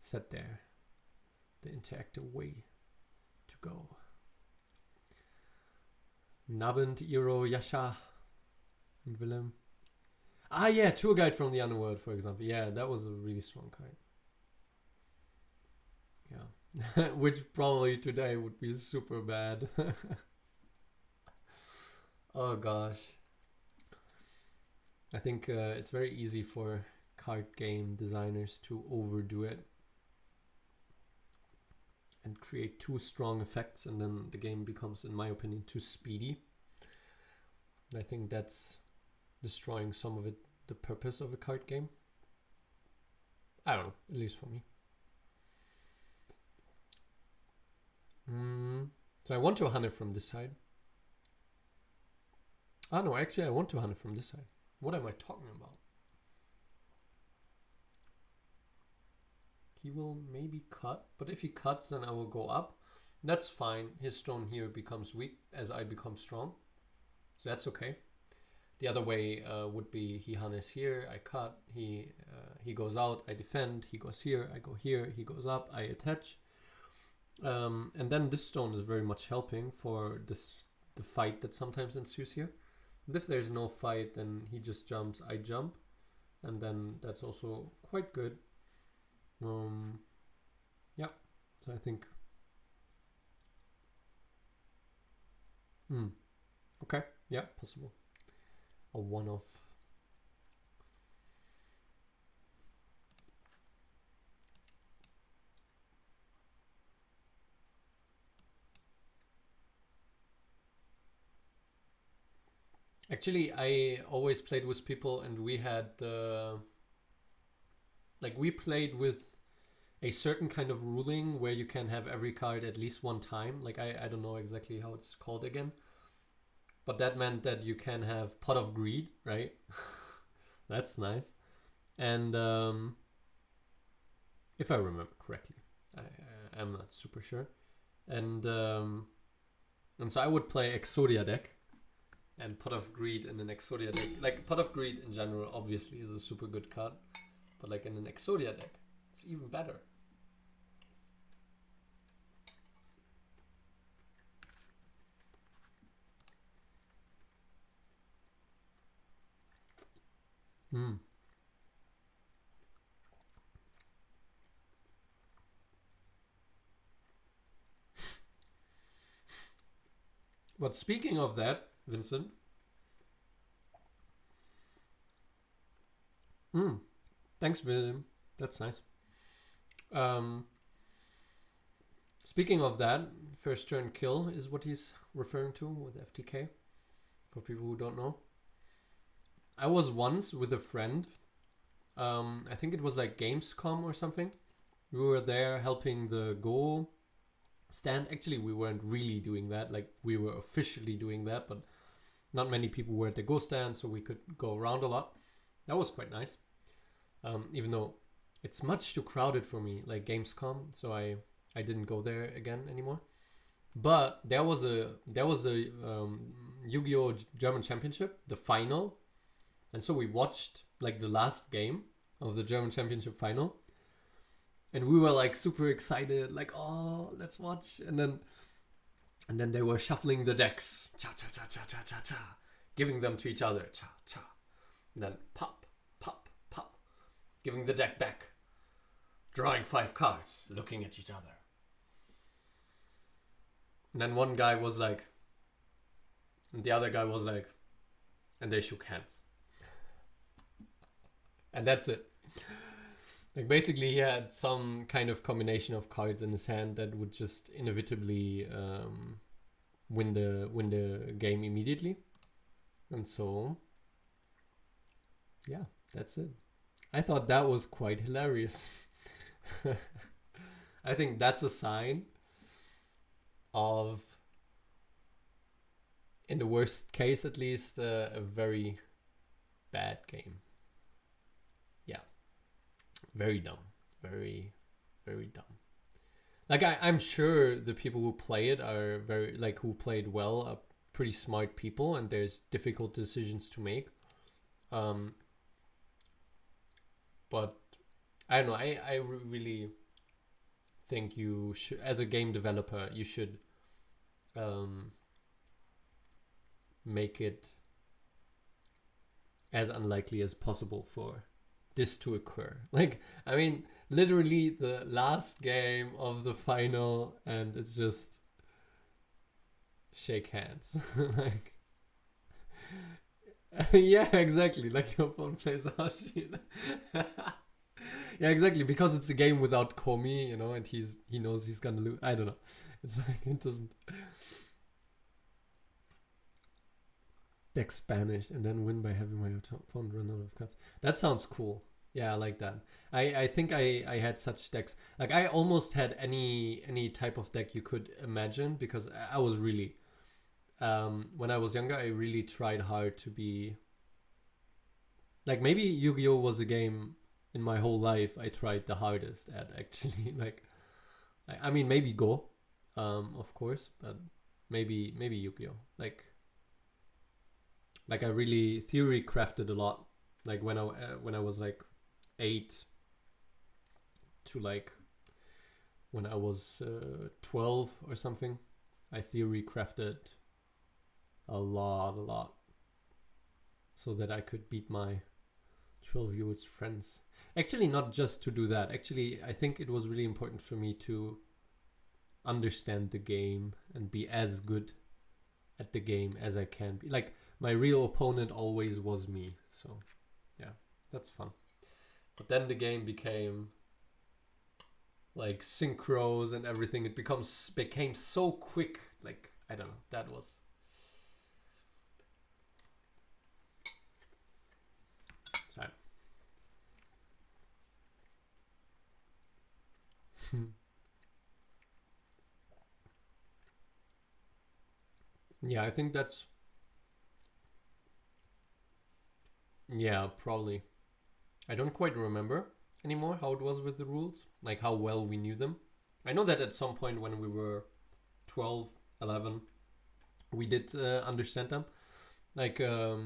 said there. The interactive way to go. Nabend, Iro, Yasha, and Willem. Ah, yeah, Tour Guide from the Underworld, for example. Yeah, that was a really strong card. Yeah. Which probably today would be super bad. Oh gosh. I think it's very easy for card game designers to overdo it and create too strong effects, and then the game becomes, in my opinion, too speedy. I think that's destroying some of it, the purpose of a card game. I don't know, at least for me. So I want to hunt it from this side. Ah no, actually I want to hunt it from this side. What am I talking about? He will maybe cut, but if he cuts, then I will go up. That's fine. His stone here becomes weak as I become strong. So that's okay. The other way would be he harness here, I cut, he goes out, I defend, he goes here, I go here, he goes up, I attach. And then this stone is very much helping for the fight that sometimes ensues here. And if there's no fight, then he just jumps, I jump. And then that's also quite good. Yeah, so I think okay, yeah, possible. A one-off. Actually, I always played with people, and we had like we played with a certain kind of ruling where you can have every card at least one time. Like I don't know exactly how it's called again, but that meant that you can have Pot of Greed, right? That's nice. And if I remember correctly, I'm not super sure. And so I would play Exodia deck and Pot of Greed in an Exodia deck. Like Pot of Greed in general obviously is a super good card, but like in an Exodia deck, it's even better. But speaking of that, Vincent. Thanks, William. That's nice. Speaking of that, first turn kill is what he's referring to with FTK. For people who don't know. I was once with a friend. I think it was like Gamescom or something. We were there helping the Go stand. Actually, we weren't really doing that. Like, we were officially doing that, but not many people were at the Go stand, so we could go around a lot. That was quite nice. Even though it's much too crowded for me, like Gamescom, so I didn't go there again anymore. But there was a Yu-Gi-Oh German Championship, the final, and so we watched like the last game of the German Championship final, and we were like super excited, like, oh, let's watch. And then they were shuffling the decks, cha cha cha cha cha cha cha, giving them to each other, cha cha, and then pop pop pop, giving the deck back, drawing 5 cards, looking at each other. And then one guy was like, and the other guy was like, and they shook hands. And that's it. Like basically he had some kind of combination of cards in his hand that would just inevitably win the game immediately. And so yeah, that's it. I thought that was quite hilarious. I think that's a sign of, in the worst case at least, a very bad game. Yeah, very dumb, very, very dumb. Like I'm sure the people who play it are very, like, who played well are pretty smart people, and there's difficult decisions to make. But I don't know. I really think you should, as a game developer, you should make it as unlikely as possible for this to occur. Like, I mean, literally the last game of the final, and it's just shake hands. Like, yeah, exactly. Like your phone plays Hashi. Yeah, exactly. Because it's a game without Komi, you know, and he knows he's gonna lose. I don't know. It's like it doesn't. Deck Spanish and then win by having my opponent run out of cards. That sounds cool. Yeah, I like that. I think I had such decks. Like I almost had any type of deck you could imagine, because I was really when I was younger I really tried hard to be like, maybe Yu-Gi-Oh was a game in my whole life I tried the hardest at, actually. Like I mean maybe Go, of course, but maybe Yu-Gi-Oh. Like I really theory crafted a lot. Like when I was like 8 to like when I was 12 or something, I theory crafted a lot, so that I could beat my 12-year-old friends. Actually, not just to do that. Actually, I think it was really important for me to understand the game and be as good at the game as I can be. Like, my real opponent always was me. So, yeah, that's fun. But then the game became like synchros and everything. It became so quick. Like, I don't know. That was... Sorry. Yeah, I think that's... Yeah, probably. I don't quite remember anymore how it was with the rules, like how well we knew them. I know that at some point when we were 12, 11, we did understand them. Like a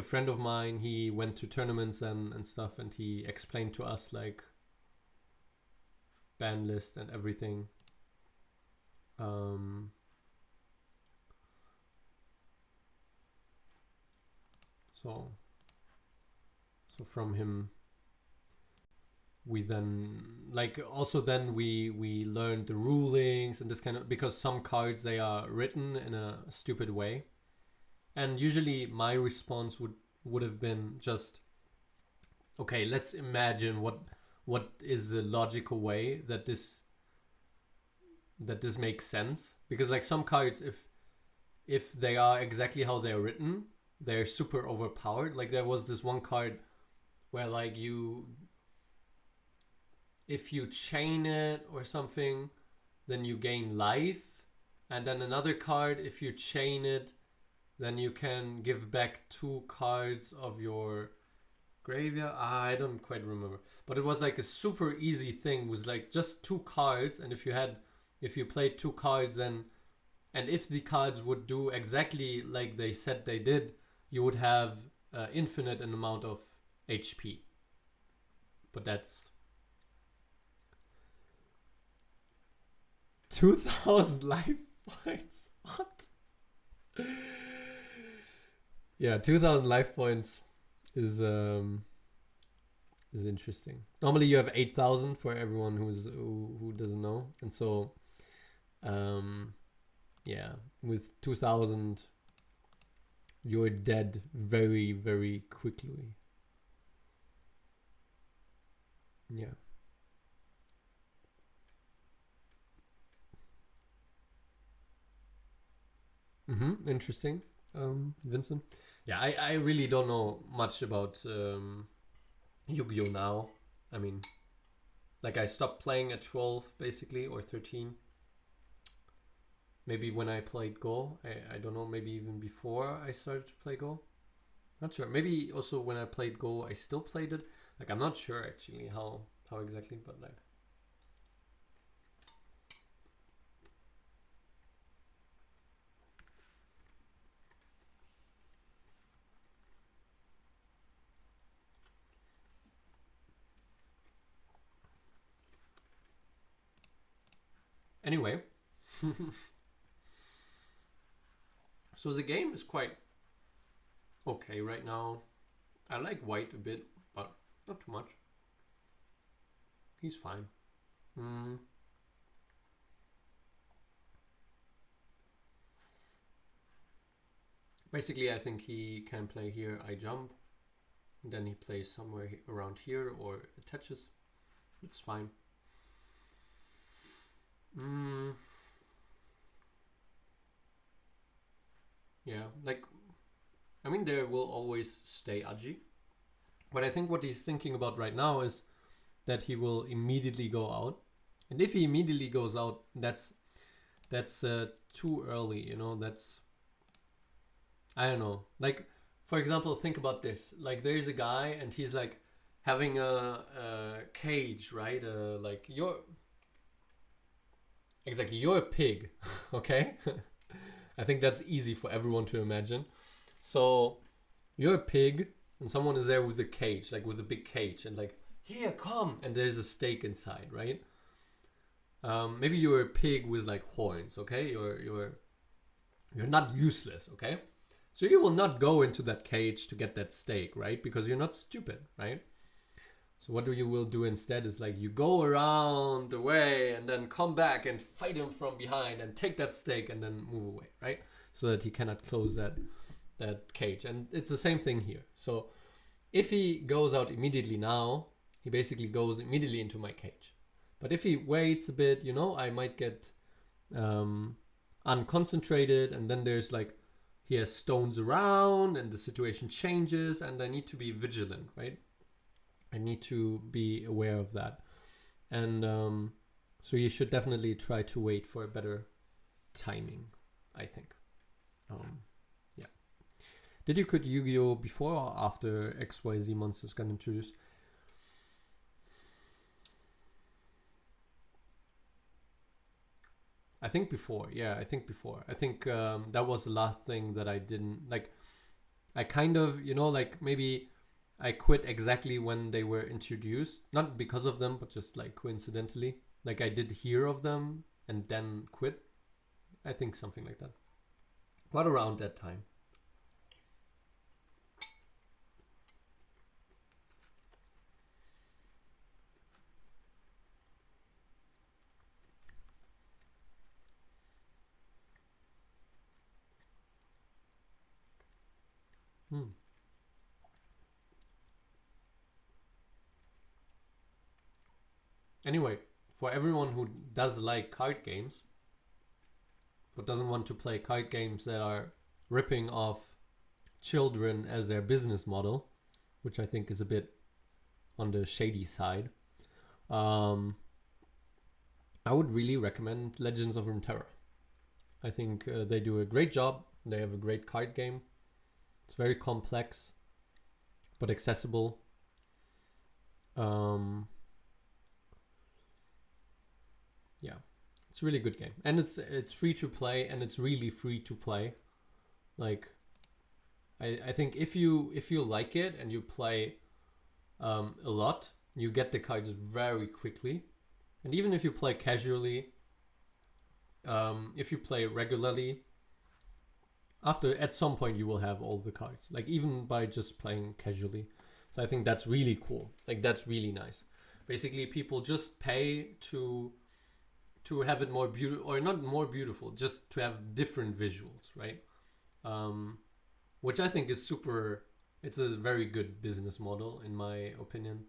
friend of mine, he went to tournaments and stuff, and he explained to us like ban list and everything. So from him we then we learned the rulings and this kind of, because some cards, they are written in a stupid way, and usually my response would have been just, okay, let's imagine what is the logical way that this makes sense. Because like some cards, if they are exactly how they're written, they're super overpowered. Like there was this one card where like if you chain it or something, then you gain life. And then another card, if you chain it, then you can give back 2 cards of your Graveyard. I don't quite remember, but it was like a super easy thing. It was like just 2 cards, and if you played 2 cards, and if the cards would do exactly like they said they did, you would have infinite amount of HP. But that's 2,000 life points. What? Yeah, 2,000 life points is interesting. Normally you have 8,000 for everyone who doesn't know, and so yeah, with 2,000 you're dead very, very quickly. Yeah. Interesting, Vincent. Yeah, I really don't know much about Yu-Gi-Oh now. I mean, like I stopped playing at 12 basically, or 13. Maybe when I played Go. I don't know, maybe even before I started to play Go. Not sure. Maybe also when I played Go, I still played it. Like I'm not sure actually how exactly, but like. Anyway, so the game is quite okay right now. I like White a bit, but not too much. He's fine. Basically, I think he can play here. I jump, and then he plays somewhere around here or attaches. It's fine. Yeah, like I mean, there will always stay Aji, but I think what he's thinking about right now is that he will immediately go out, and if he immediately goes out, that's too early. You know, that's I don't know. Like for example, think about this. Like there's a guy, and he's like having a cage, right? Like you're a pig, okay? I think that's easy for everyone to imagine. So you're a pig, and someone is there with a cage, like with a big cage, and like, here, come, and there's a steak inside, right? Maybe you're a pig with like horns, okay? You're not useless, okay? So you will not go into that cage to get that steak, right? Because you're not stupid, right? So what you will do instead is like you go around the way and then come back and fight him from behind and take that steak and then move away, right? So that he cannot close that cage. And it's the same thing here. So if he goes out immediately now, he basically goes immediately into my cage. But if he waits a bit, you know, I might get unconcentrated, and then there's like he has stones around and the situation changes, and I need to be vigilant, right? I need to be aware of that. And so you should definitely try to wait for a better timing, I think. Yeah. Did you quit Yu-Gi-Oh before or after XYZ Monsters got introduced? I think before. Yeah, I think before. I think that was the last thing that I didn't like. I kind of, you know, like maybe I quit exactly when they were introduced. Not because of them, but just like coincidentally. Like I did hear of them and then quit. I think something like that. What around that time? Anyway, for everyone who does like card games, but doesn't want to play card games that are ripping off children as their business model, which I think is a bit on the shady side, I would really recommend Legends of Runeterra. I think they do a great job. They have a great card game. It's very complex, but accessible. Um, yeah, it's a really good game, and it's free to play, and it's really free to play. Like, I think if you like it and you play a lot, you get the cards very quickly. And even if you play casually, if you play regularly, at some point you will have all the cards, like even by just playing casually. So I think that's really cool. Like, that's really nice. Basically, people just pay to have it more beautiful, or not more beautiful, just to have different visuals, right? Which I think is super. It's a very good business model, in my opinion,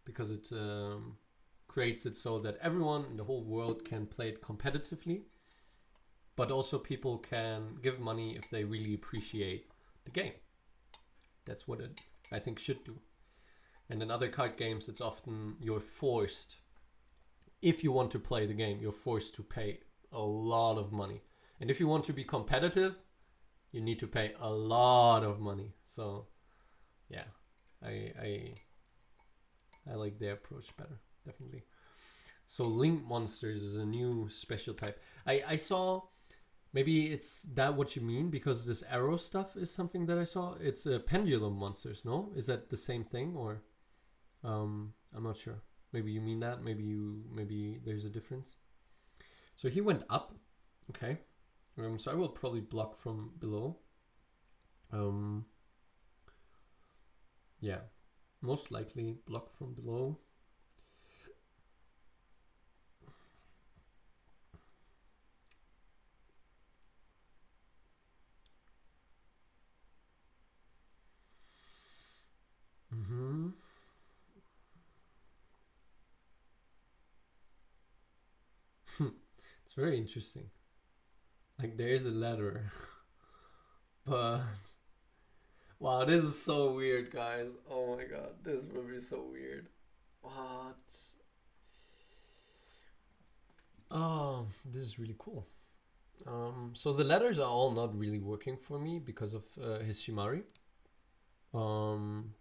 because it creates it so that everyone in the whole world can play it competitively, but also people can give money if they really appreciate the game. That's what it, I think, should do. And in other card games, it's often you're forced, if you want to play the game, you're forced to pay a lot of money. And if you want to be competitive, you need to pay a lot of money. So yeah, I like their approach better, definitely. So link monsters is a new special type. I saw, maybe it's that what you mean, because this arrow stuff is something that I saw. It's pendulum monsters, no? Is that the same thing, or I'm not sure. Maybe you mean that. Maybe there's a difference. So he went up. Okay. So I will probably block from below. Yeah, most likely block from below. It's very interesting. Like, there's a ladder. But wow, this is so weird, guys. Oh my god, this will be so weird. What? Oh, this is really cool. So the letters are all not really working for me because of his Shimari. Um,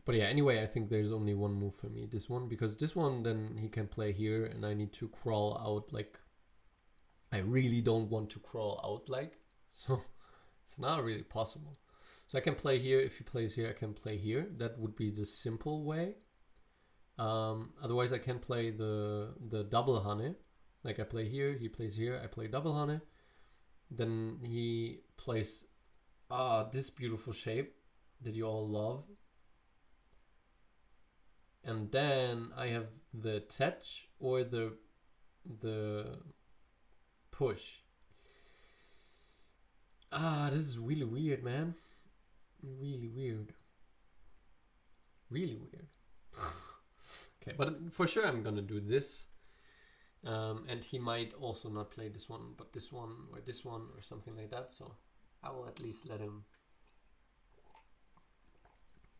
but yeah, anyway, I think there's only one move for me. This one, because this one, then he can play here, and I need to crawl out. Like, I really don't want to crawl out, like, so it's not really possible. So I can play here. If he plays here, I can play here. That would be the simple way. Otherwise, I can play the double Hane. Like, I play here, he plays here, I play double Hane. Then he plays this beautiful shape that you all love. And then I have the attach or the push. This is really weird, man. Really weird. Really weird. Okay, but for sure I'm gonna do this. And he might also not play this one, but this one or something like that. So I will at least let him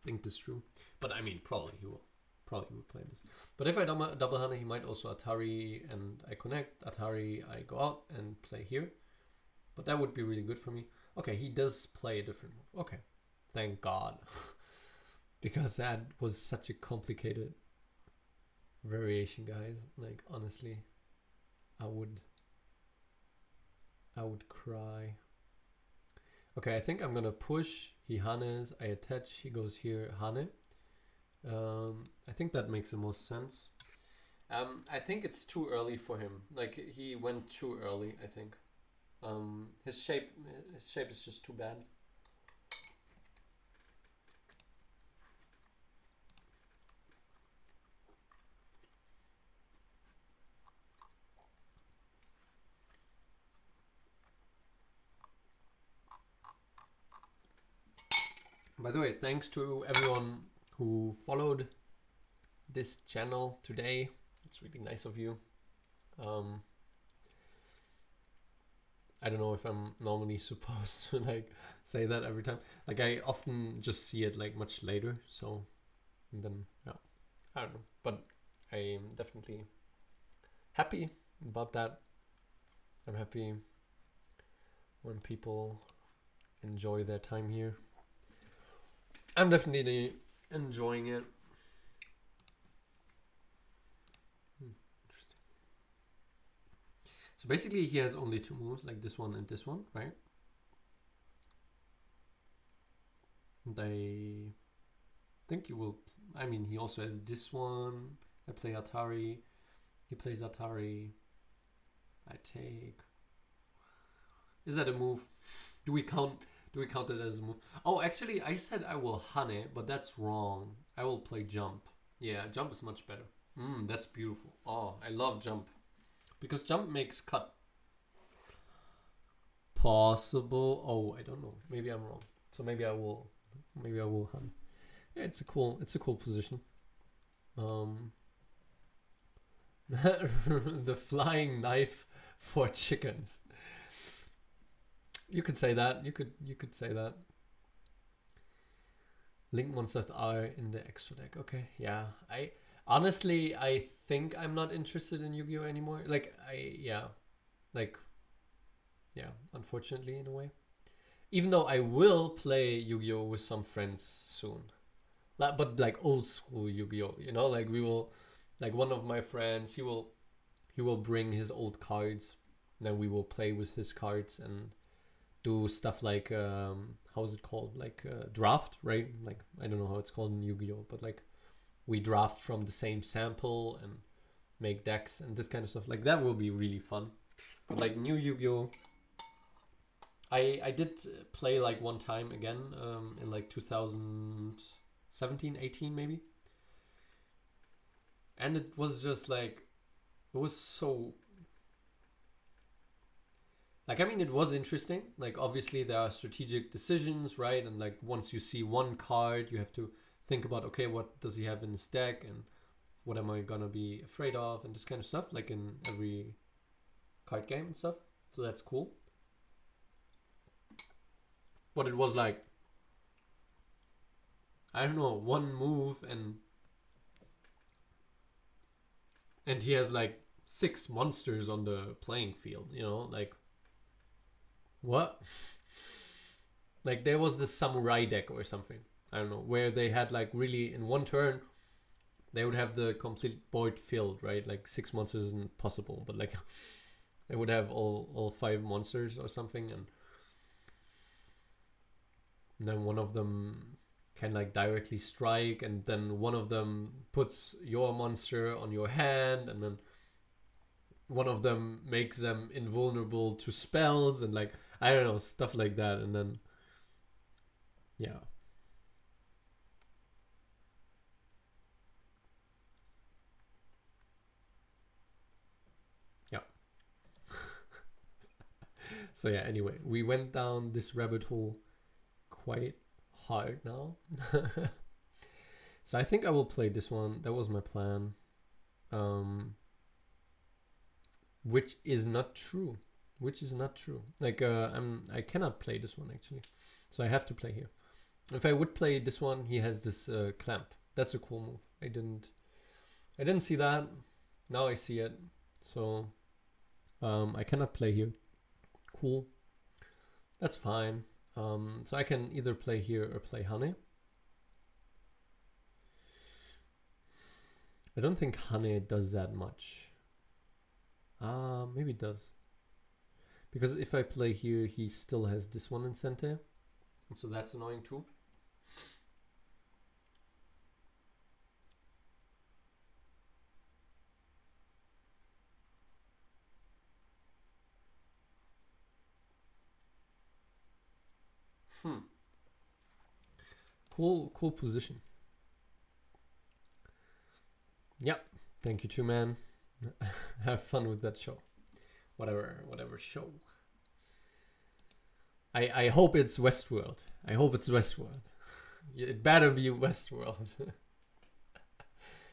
think this through. But I mean, probably he will. Probably will play this. But if I double Hane, he might also Atari, and I connect. Atari, I go out and play here. But that would be really good for me. Okay, he does play a different move. Okay, thank God. Because that was such a complicated variation, guys. Like, honestly, I would cry. Okay, I think I'm gonna push. He Hanes, I attach. He goes here, Hane. I think that makes the most sense. I think it's too early for him. Like, he went too early, I think. His shape is just too bad. By the way, thanks to everyone who followed this channel today. It's really nice of you. I don't know if I'm normally supposed to like say that every time. Like, I often just see it like much later. So, and then yeah, I don't know. But I'm definitely happy about that. I'm happy when people enjoy their time here. I'm definitely enjoying it. Interesting. So basically he has only 2 moves, like this one and this one, right? And I think he will, I mean, he also has this one. I play Atari. He plays Atari. I take. Is that a move? Do we count it as a move? Oh, actually, I said I will Hane, but that's wrong. I will play Jump. Yeah, Jump is much better. That's beautiful. Oh, I love Jump. Because Jump makes cut possible. Oh, I don't know. Maybe I'm wrong. So maybe I will Hane. Yeah, it's a cool position. The flying knife for chickens. You could say that. You could say that. Link monsters are in the extra deck. Okay, yeah. I honestly think I'm not interested in Yu-Gi-Oh anymore. Unfortunately in a way. Even though I will play Yu-Gi-Oh with some friends soon. But like old school Yu-Gi-Oh, you know, like we will, like one of my friends, he will bring his old cards, and then we will play with his cards and do stuff like how is it called, like draft, right? Like I don't know how it's called in Yu-Gi-Oh, but like we draft from the same sample and make decks and this kind of stuff. Like that will be really fun. But like new Yu-Gi-Oh, I did play like one time again in like 2017, 18 maybe. And it was just like, it was so, like, I mean, it was interesting. Like, obviously there are strategic decisions, right? And like, once you see one card, you have to think about, okay, what does he have in his deck? And what am I gonna be afraid of? And this kind of stuff, like in every card game and stuff. So that's cool. But it was like, I don't know, one move and he has like 6 monsters on the playing field, you know, like what? Like there was this samurai deck or something, I don't know, where they had like really in one turn they would have the complete board filled, right? Like 6 monsters isn't possible, but like they would have all 5 monsters or something, and then one of them can like directly strike, and then one of them puts your monster on your hand, and then one of them makes them invulnerable to spells, and like I don't know, stuff like that. And then yeah, so yeah, anyway, we went down this rabbit hole quite hard now. So I think I will play this one. That was my plan. Which is not true. Like I cannot play this one actually. So I have to play here. If I would play this one, he has this clamp. That's a cool move. I didn't see that. Now I see it. So I cannot play here. Cool. That's fine. So I can either play here or play Hane. I don't think Hane does that much. Maybe it does. Because if I play here, he still has this one in center. And so that's annoying too. Cool position. Yep. Thank you too, man. Have fun with that show. Whatever show. I hope it's Westworld. It better be Westworld.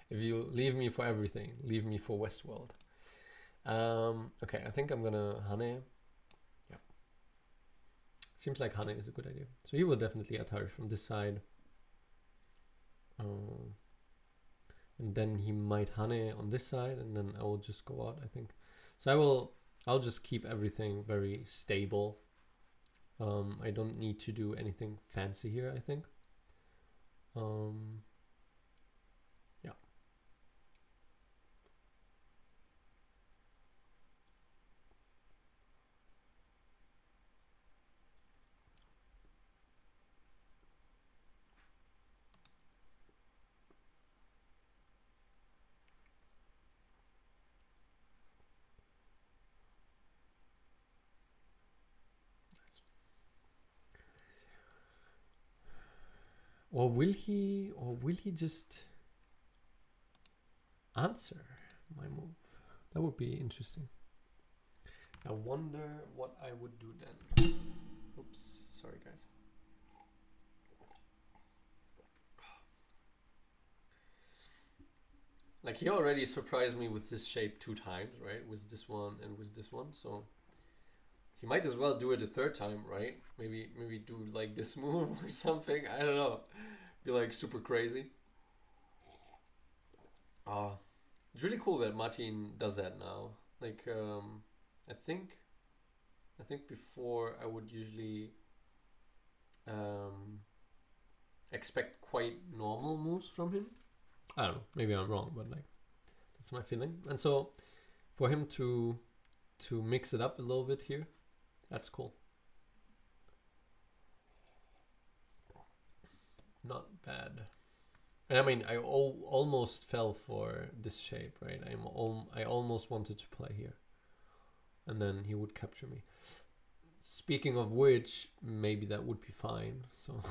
If you leave me for everything, leave me for Westworld. Okay, I think I'm gonna Hane. Yeah. Seems like Hane is a good idea. So he will definitely Atari from this side. And then he might Hane on this side, and then I will just go out, I think. So I'll just keep everything very stable. I don't need to do anything fancy here, I think. Yeah. Or will he just answer my move? That would be interesting. I wonder what I would do then. Oops, sorry guys. Like, he already surprised me with this shape 2 times, right? With this one and with this one, so he might as well do it a 3rd time, right? Maybe do like this move or something. I don't know. Be like super crazy. It's really cool that Martin does that now. Like, I think before I would usually expect quite normal moves from him. I don't know, maybe I'm wrong, but like, that's my feeling. And so for him to mix it up a little bit here, that's cool. Not bad. And I mean, I almost fell for this shape, right? I almost wanted to play here, and then he would capture me. Speaking of which, maybe that would be fine. So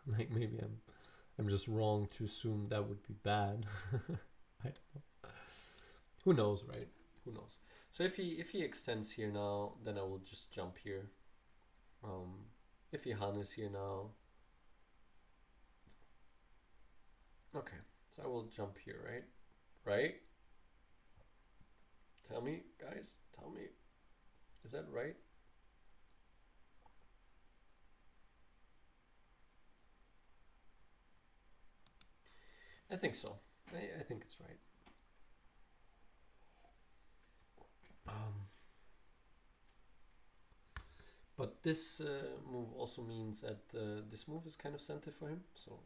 like, maybe I'm just wrong to assume that would be bad. I don't know. Who knows, right? Who knows? So if he extends here now, then I will just jump here. If he harnesses here now, okay. So I will jump here, right? Right? Tell me, guys. Tell me. Is that right? I think so. I think it's right. But this move also means that this move is kind of center for him. So,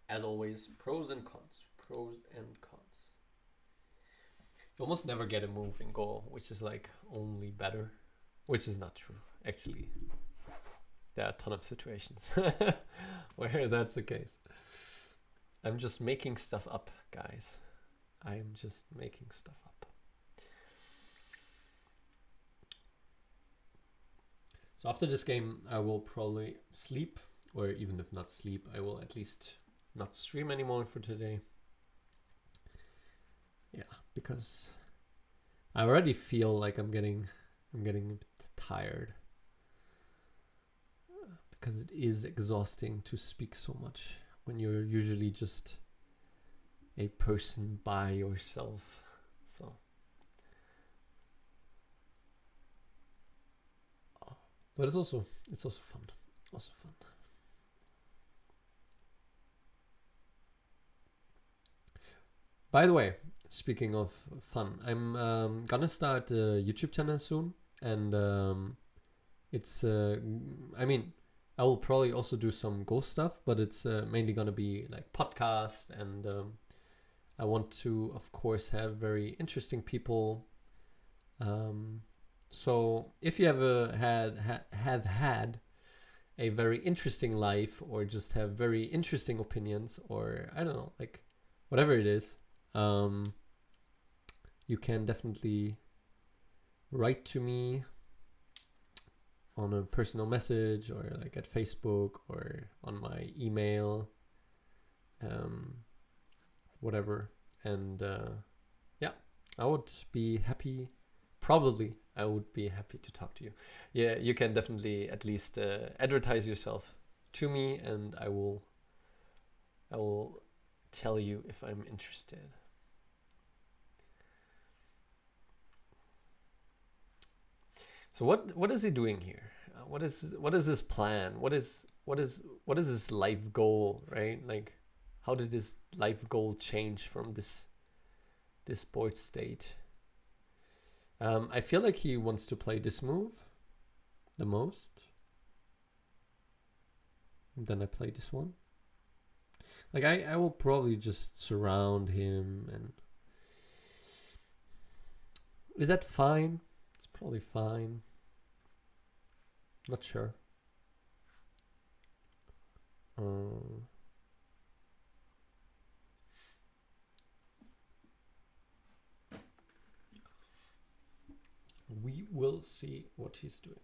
as always, pros and cons. Pros and cons. You almost never get a move in Go which is like only better, which is not true. Actually, there are a ton of situations where that's the case. I'm just making stuff up, guys. I'm just making stuff up. So after this game, I will probably sleep, or even if not sleep, I will at least not stream anymore for today. Yeah, because I already feel like I'm getting a bit tired, because it is exhausting to speak so much when you're usually just a person by yourself. So but it's also fun. Also fun. By the way, speaking of fun, I'm gonna start a YouTube channel soon, and it's I mean, I will probably also do some ghost stuff, but it's mainly gonna be like podcast, and I want to, of course, have very interesting people. So if you ever have had a very interesting life, or just have very interesting opinions, or I don't know, like whatever it is, you can definitely write to me on a personal message, or like at Facebook, or on my email, whatever. And yeah, I would be happy. Probably I would be happy to talk to you. Yeah, you can definitely at least advertise yourself to me, and I will tell you if I'm interested. So what is he doing here? What is his plan? What is his life goal, right? Like, how did his life goal change from this board state? I feel like he wants to play this move, the most. And then I play this one. Like I will probably just surround him, and is that fine? It's probably fine. Not sure. We will see what he's doing.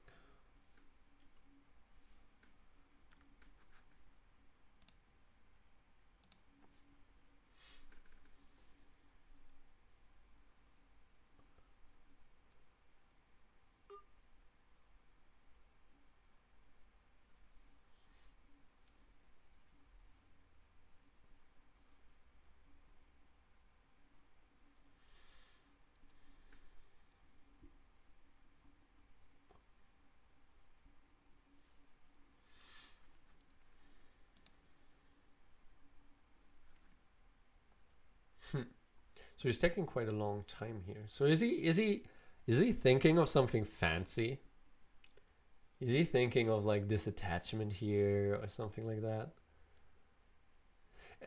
So he's taking quite a long time here. So is he thinking of something fancy? Is he thinking of like this attachment here or something like that?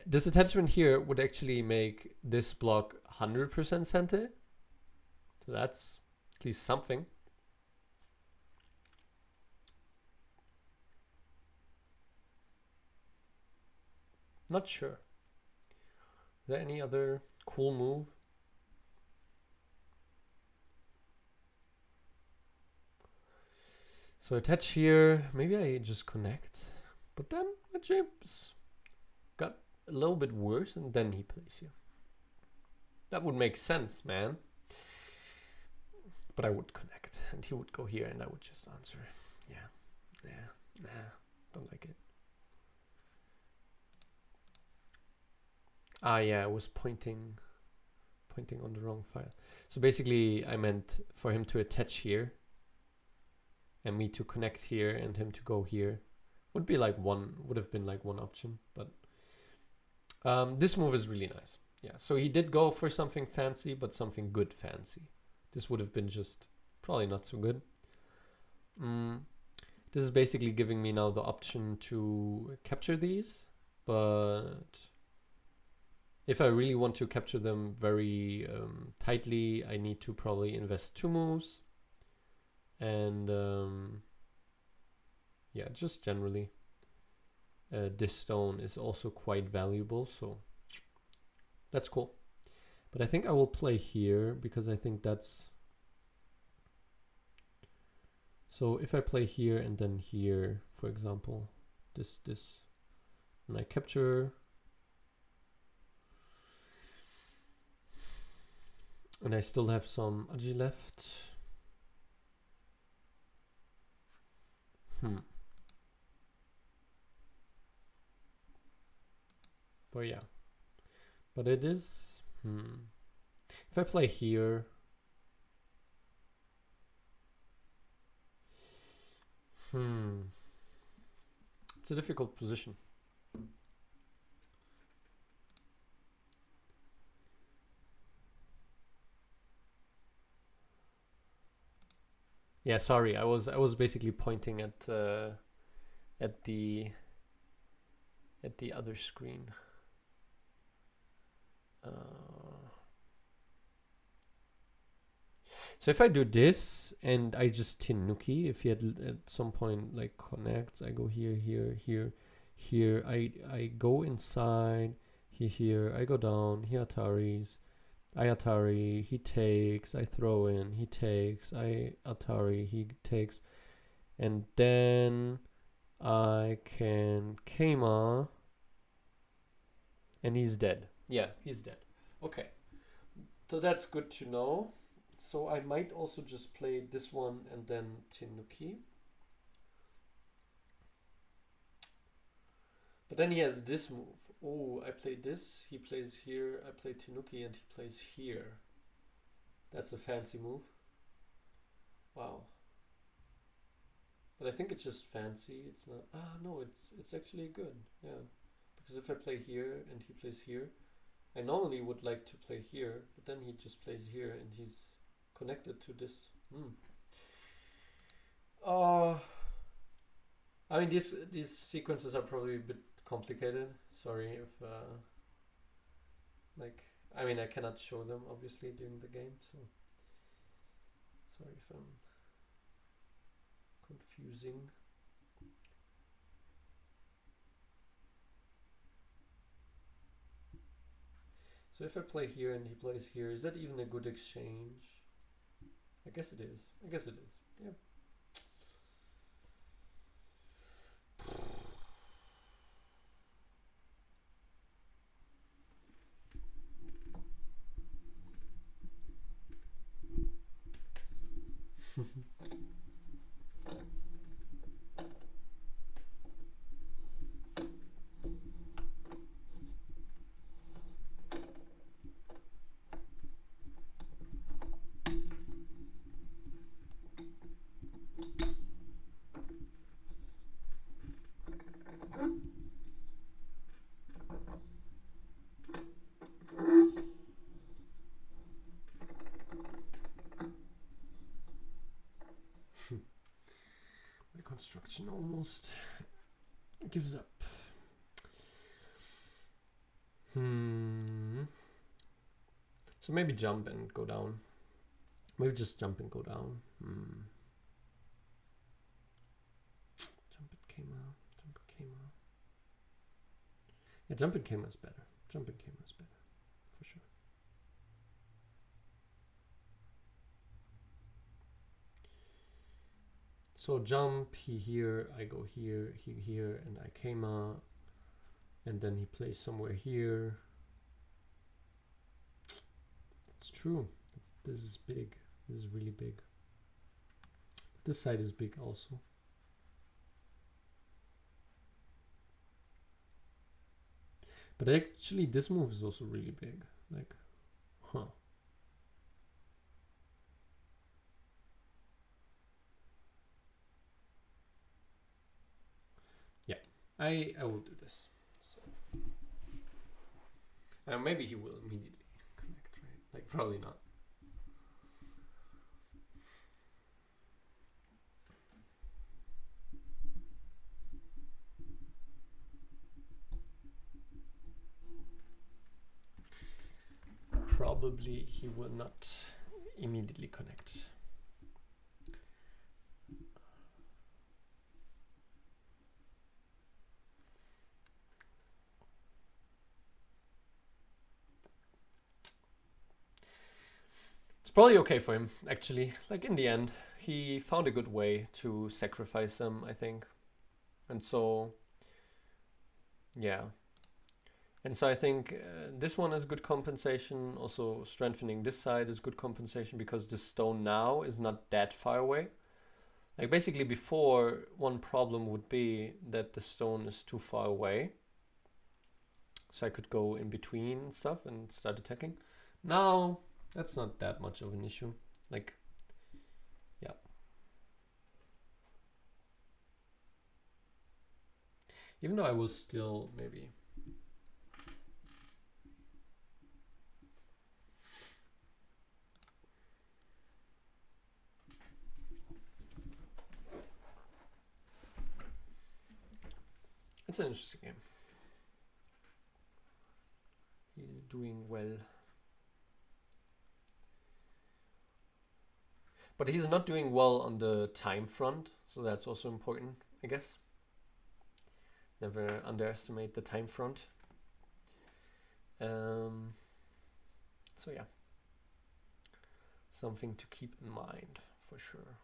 This attachment here would actually make this block 100% Sente. So that's at least something. Not sure. Is there any other cool move? So attach here. Maybe I just connect. But then my chips got a little bit worse, and then he plays here. That would make sense, man. But I would connect, and he would go here, and I would just answer. Yeah. Nah. Don't like it. Ah, yeah, I was pointing on the wrong file. So basically, I meant for him to attach here, and me to connect here, and him to go here. Would have been like one option, but this move is really nice. Yeah, so he did go for something fancy, but something good fancy. This would have been just probably not so good. This is basically giving me now the option to capture these, but if I really want to capture them very tightly, I need to probably invest 2 moves. And yeah, just generally, this stone is also quite valuable, so that's cool. But I think I will play here because I think that's... So if I play here and then here, for example, this, and I capture... And I still have some Aji left. But yeah. But it is... If I play here... It's a difficult position. Yeah, sorry. I was basically pointing at the other screen. So if I do this and I just Tenuki, if he had at some point like connects, I go here, here. I go inside, here. I go down. He Ataris. I Atari, he takes, I throw in, he takes, I Atari, he takes, and then I can Keima, and he's dead. Yeah, he's dead. Okay, so that's good to know. So I might also just play this one and then Tenuki. But then he has this move. Oh, I play this, he plays here, I play Tenuki and he plays here. That's a fancy move. Wow. But I think it's just fancy. It's not... no, it's actually good. Yeah. Because if I play here and he plays here, I normally would like to play here, but then he just plays here and he's connected to this. I mean, these sequences are probably a bit complicated. Sorry if like, I mean, I cannot show them obviously during the game, so sorry if I'm confusing. So if I play here and he plays here, is that even a good exchange? I guess it is. I guess it is. Yeah. My construction almost gives up. So maybe jump and go down. Maybe just jump and go down. Jump and Kema. Jump and Kema. Yeah, jump and Kema is better. Jump and Kema is better, for sure. So jump, he here, I go here, he here, and I Kema. And then he plays somewhere here. It's true. This is big. This is really big. This side is big also. But actually this move is also really big. Like, huh. Yeah, I will do this. So maybe he will immediately connect, right? Like, probably not. Probably he will not immediately connect. It's probably okay for him, actually. Like, in the end, he found a good way to sacrifice them, I think. And so, yeah. And so I think this one is good compensation. Also strengthening this side is good compensation because the stone now is not that far away. Like, basically before, one problem would be that the stone is too far away. So I could go in between stuff and start attacking. Now, that's not that much of an issue. Like, yeah. Even though I will still maybe... It's an interesting game. He's doing well. But he's not doing well on the time front, so that's also important, I guess. Never underestimate the time front. So yeah, something to keep in mind for sure.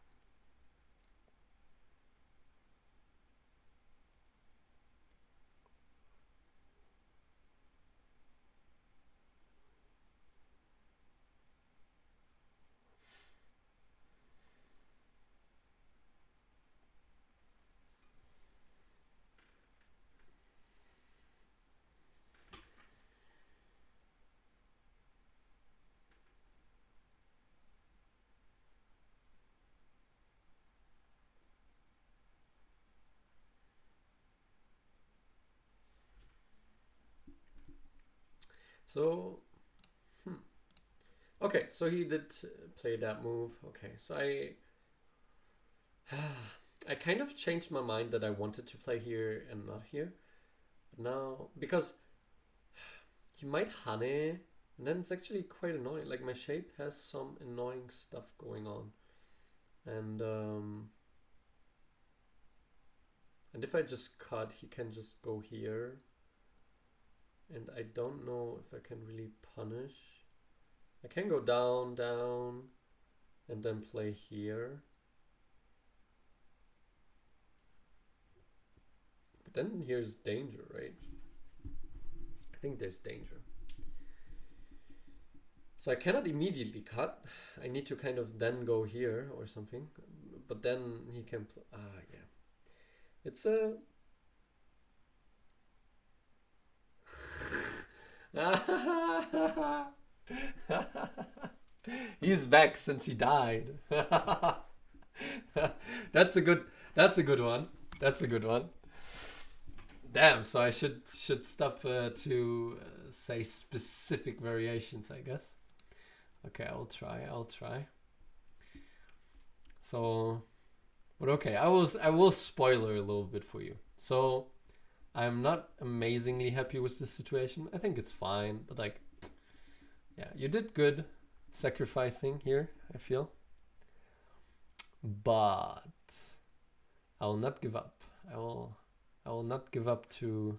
So, okay, so he did play that move. Okay, so I I kind of changed my mind that I wanted to play here and not here. Now, because he might honey, and then it's actually quite annoying. Like my shape has some annoying stuff going on. And if I just cut, he can just go here. And I don't know if I can really punish. I can go down, down, and then play here. But then here's danger, right? I think there's danger. So I cannot immediately cut. I need to kind of then go here or something. But then he can yeah. It's a... He's back since he died. That's a good one. That's a good one. Damn, so I should stop to say specific variations, I guess. Okay, I'll try. So, but okay, I will spoiler a little bit for you. So, I'm not amazingly happy with this situation. I think it's fine, but like, yeah, you did good sacrificing here, I feel. But I will not give up. I will not give up to...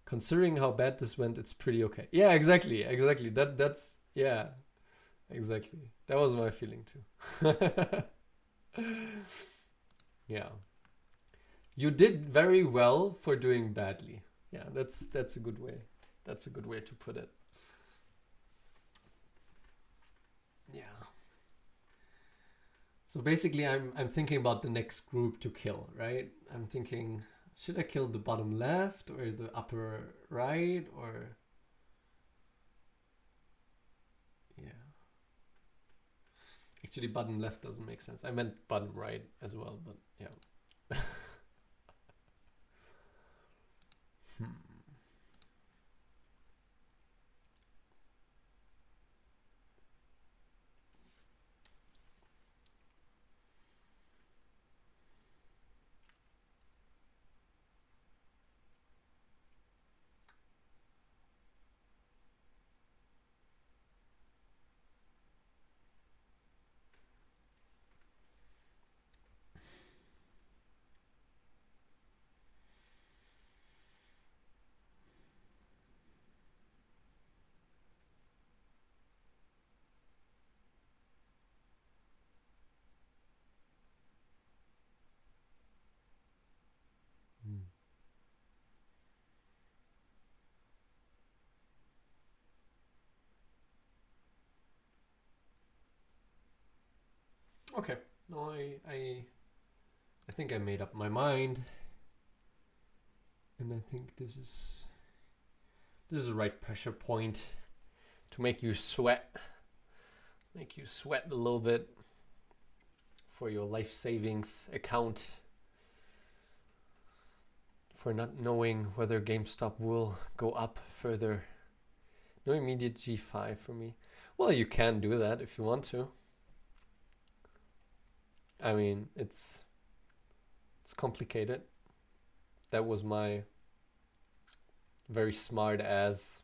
Considering how bad this went, it's pretty okay. Yeah, exactly. That's yeah, exactly. That was my feeling too. Yeah. You did very well for doing badly. Yeah, that's a good way. That's a good way to put it. Yeah. So basically I'm thinking about the next group to kill, right? I'm thinking, should I kill the bottom left or the upper right, or... Yeah. Actually, bottom left doesn't make sense. I meant bottom right as well, but yeah. Okay. No, I think I made up my mind, and I think this is the right pressure point to make you sweat a little bit for your life savings account, for not knowing whether GameStop will go up further. No immediate G5 for me. Well, you can do that if you want to. I mean, it's complicated. That was my very smart as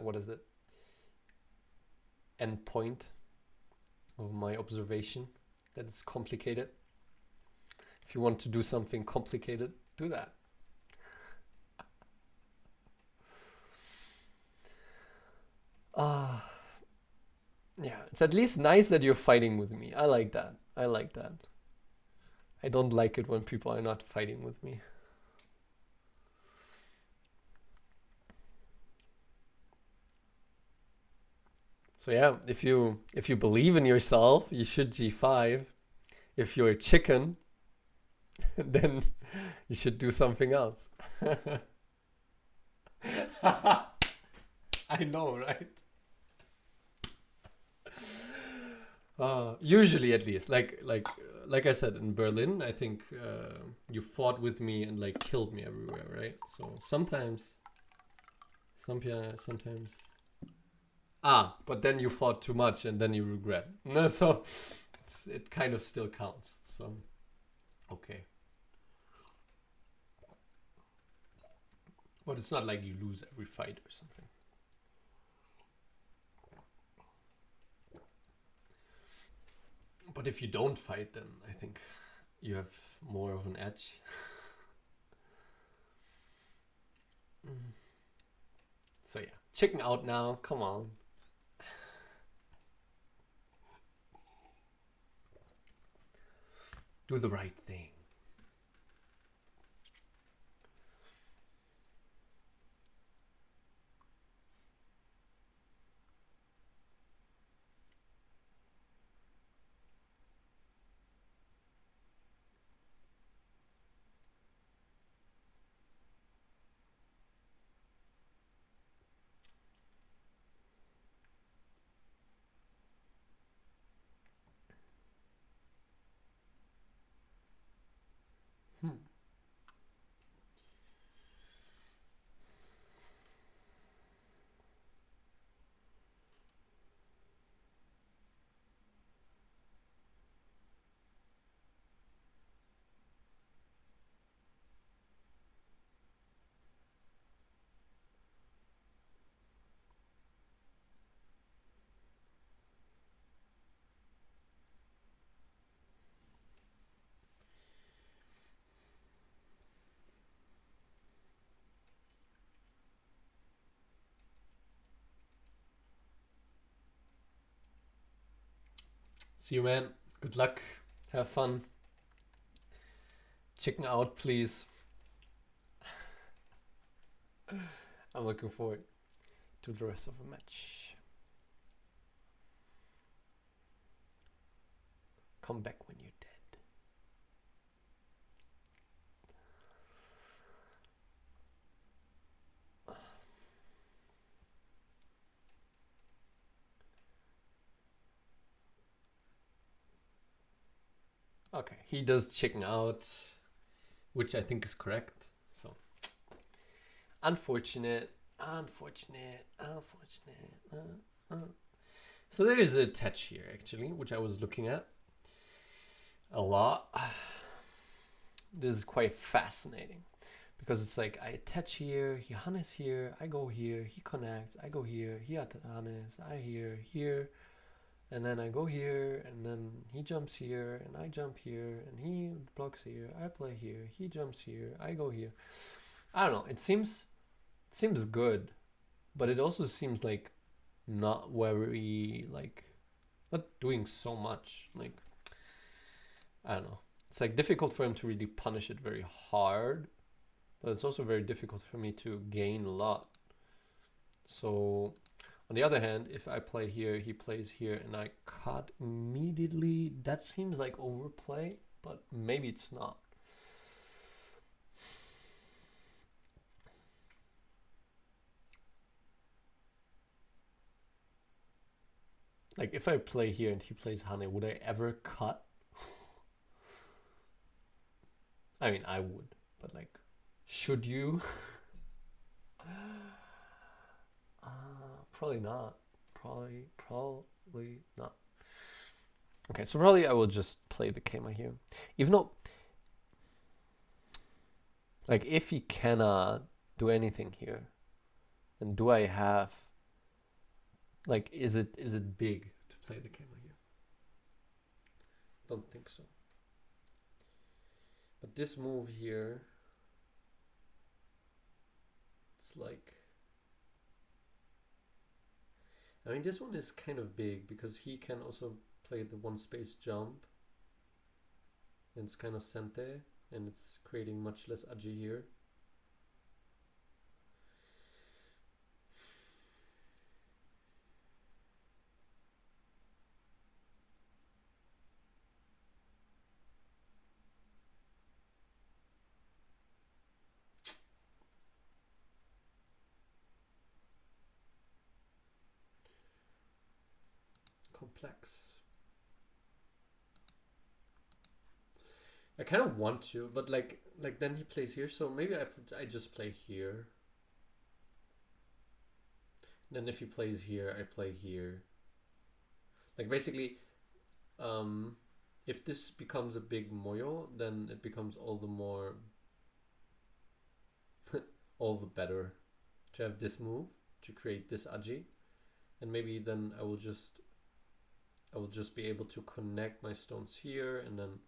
what is it? End point of my observation. That it's complicated. If you want to do something complicated, do that. Yeah, it's at least nice that you're fighting with me. I like that. I don't like it when people are not fighting with me. So yeah, if you believe in yourself, you should G5. If you're a chicken, then you should do something else. I know, right? Usually, at least, like I said, in Berlin, I think you fought with me and like killed me everywhere, right? So sometimes. But then you fought too much and then you regret. No, so it kind of still counts. So, okay. But it's not like you lose every fight or something. But if you don't fight, then I think you have more of an edge. So yeah, chicken out now. Come on. Do the right thing. See you, man. Good luck. Have fun. Chicken out, please. I'm looking forward to the rest of the match. Come back when you're dead. Okay, he does chicken out, which I think is correct. So, unfortunate. So there is a attach here, actually, which I was looking at a lot. This is quite fascinating because it's like I attach here, he harness here, I go here, he connects, I go here, he harness, I here, and then I go here, and then he jumps here, and I jump here, and he blocks here, I play here, he jumps here, I go here. I don't know, it seems good, but it also seems like not very, like, not doing so much. Like, I don't know. It's like difficult for him to really punish it very hard, but it's also very difficult for me to gain a lot. So on the other hand, if I play here, he plays here, and I cut immediately, that seems like overplay, but maybe it's not. Like, if I play here and he plays Hane, would I ever cut? I mean, I would, but like, should you? Probably not. Probably not. Okay, so probably I will just play the Kema here. Even though, like, if he cannot do anything here, then do I have, like, is it big to play the Kema here? Don't think so. But this move here, it's like, I mean, this one is kind of big because he can also play the one space jump. And it's kind of sente, and it's creating much less aji here. Complex. I kind of want to, but like then he plays here, so maybe I just play here. then if he plays here, I play here. Like basically, if this becomes a big moyo, then it becomes all the more, all the better to have this move to create this aji, and maybe then I will just be able to connect my stones here, and then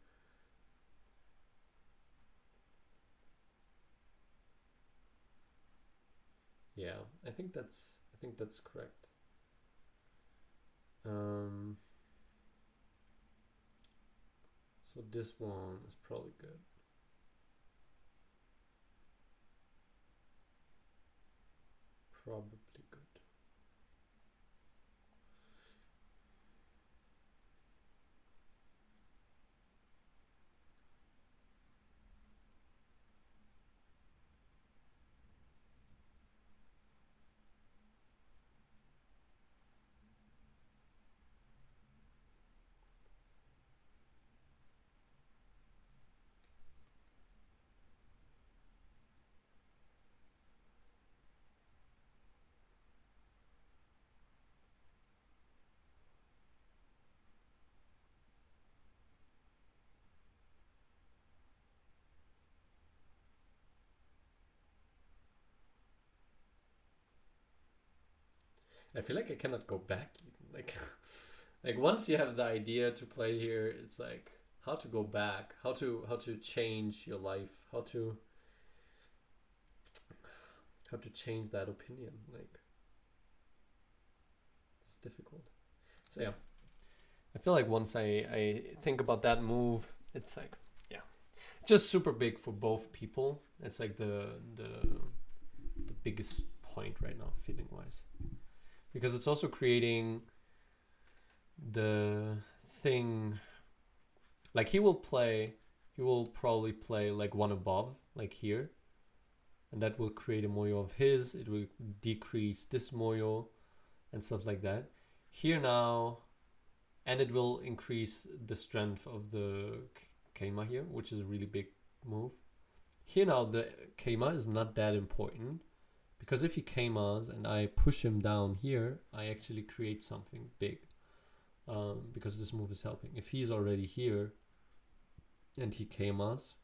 yeah, I think that's correct. So this one is probably good. Probably good. I feel like I cannot go back even. Like once you have the idea to play here, it's like how to go back, how to change your life, how to change that opinion. Like it's difficult. So yeah, I feel like once I think about that move, it's like yeah, just super big for both people. It's like the biggest point right now, feeling wise. Because it's also creating the thing, like he will probably play like one above, like here, and that will create a moyo of his. It will decrease this moyo and stuff like that. Here now, and it will increase the strength of the keima here, which is a really big move. Here now, the keima is not that important, because if he keimas and I push him down here, I actually create something big, because this move is helping. If he's already here and he keimas,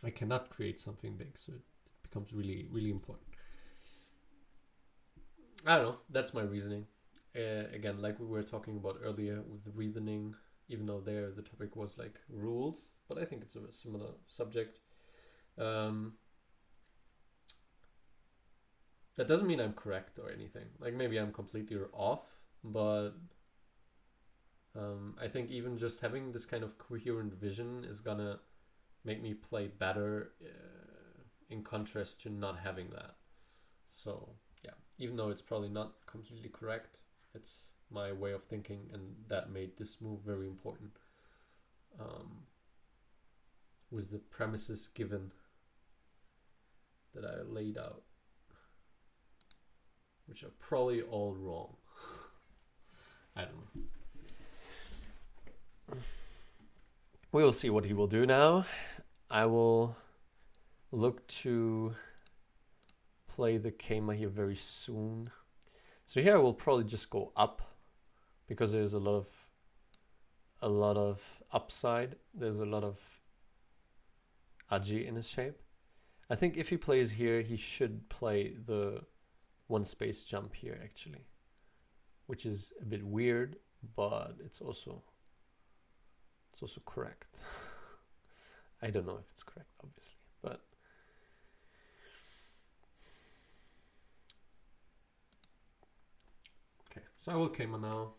I cannot create something big, so it becomes really, really important. I don't know, that's my reasoning. Again, like we were talking about earlier with the reasoning, even though there the topic was like rules, but I think it's a similar subject. That doesn't mean I'm correct or anything. Like maybe I'm completely off, but I think even just having this kind of coherent vision is gonna make me play better, in contrast to not having that. So yeah, even though it's probably not completely correct, it's my way of thinking, and that made this move very important, with the premises given that I laid out, which are probably all wrong. I don't know. We will see what he will do now. I will look to play the keima here very soon. So here I will probably just go up, because there's a lot of upside. There's a lot of aji in his shape. I think if he plays here, he should play the one space jump here actually, which is a bit weird, but it's also correct. I don't know if it's correct, obviously, but okay. So I will keima now,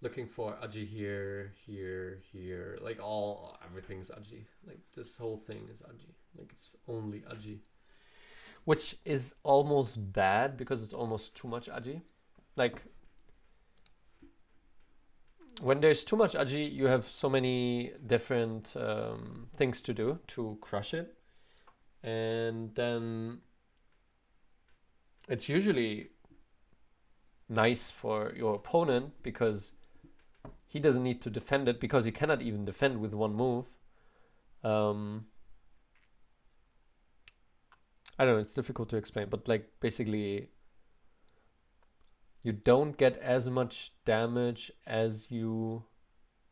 looking for aji here, here, here, like everything's aji. Like this whole thing is aji. Like it's only aji, which is almost bad because it's almost too much aji. Like when there's too much aji, you have so many different things to do to crush it, and then it's usually nice for your opponent because he doesn't need to defend it, because he cannot even defend with one move. I don't know, it's difficult to explain, but like basically you don't get as much damage as you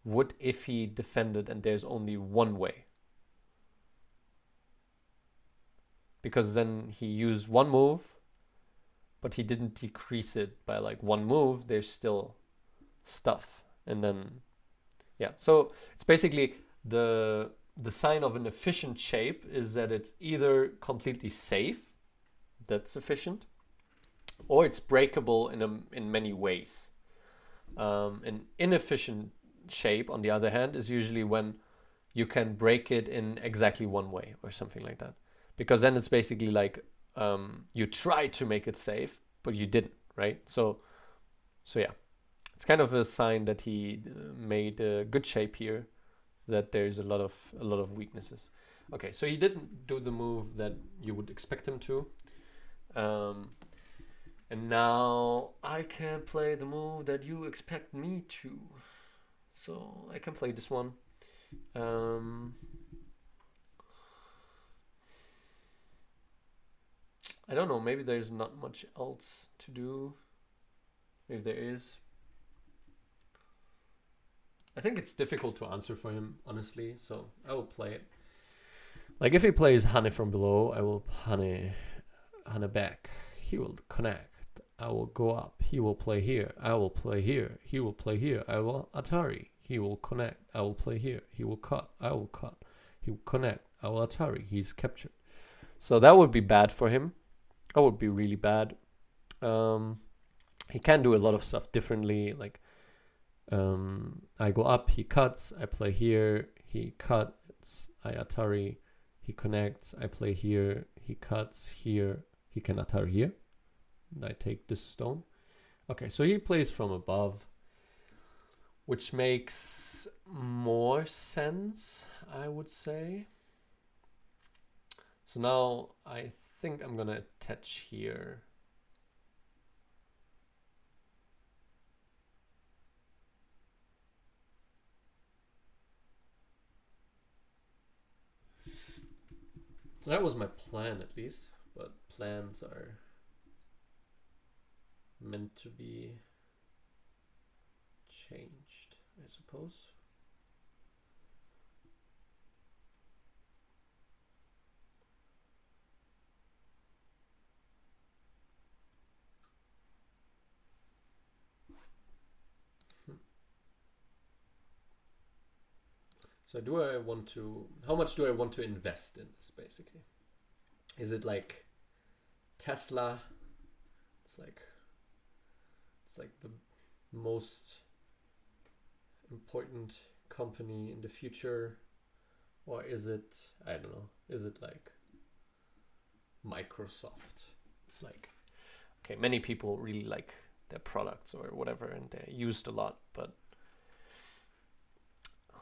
would if he defended and there's only one way. Because then he used one move, but he didn't decrease it by like one move. There's still stuff. And then, yeah. So it's basically the sign of an efficient shape is that it's either completely safe, that's sufficient, or it's breakable in many ways. An inefficient shape, on the other hand, is usually when you can break it in exactly one way or something like that. Because then it's basically like you tried to make it safe, but you didn't, right? So yeah, it's kind of a sign that he made a good shape here, that there's a lot of weaknesses. Okay, so he didn't do the move that you would expect him to. And now I can play the move that you expect me to. So I can play this one. I don't know, maybe there's not much else to do. Maybe there is. I think it's difficult to answer for him, honestly, so I will play it. Like if he plays Hane from below, I will Hane back. He will connect. I will go up. He will play here. I will play here. He will play here. I will Atari. He will connect. I will play here. He will cut. I will cut. He will connect. I will Atari. He's captured. So that would be bad for him. That would be really bad. He can do a lot of stuff differently. Like I go up. He cuts. I play here. He cuts. I Atari. He connects. I play here. He cuts here. He can Atari here. And I take this stone. Okay, so he plays from above, which makes more sense, I would say. So now I think I'm gonna attach here. So that was my plan, at least, but plans are meant to be changed, I suppose. So do I want to, how much do I want to invest in this, basically? Is it like Tesla? It's like the most important company in the future, or is it, I don't know, is it like Microsoft? It's like, okay, many people really like their products or whatever, and they're used a lot, but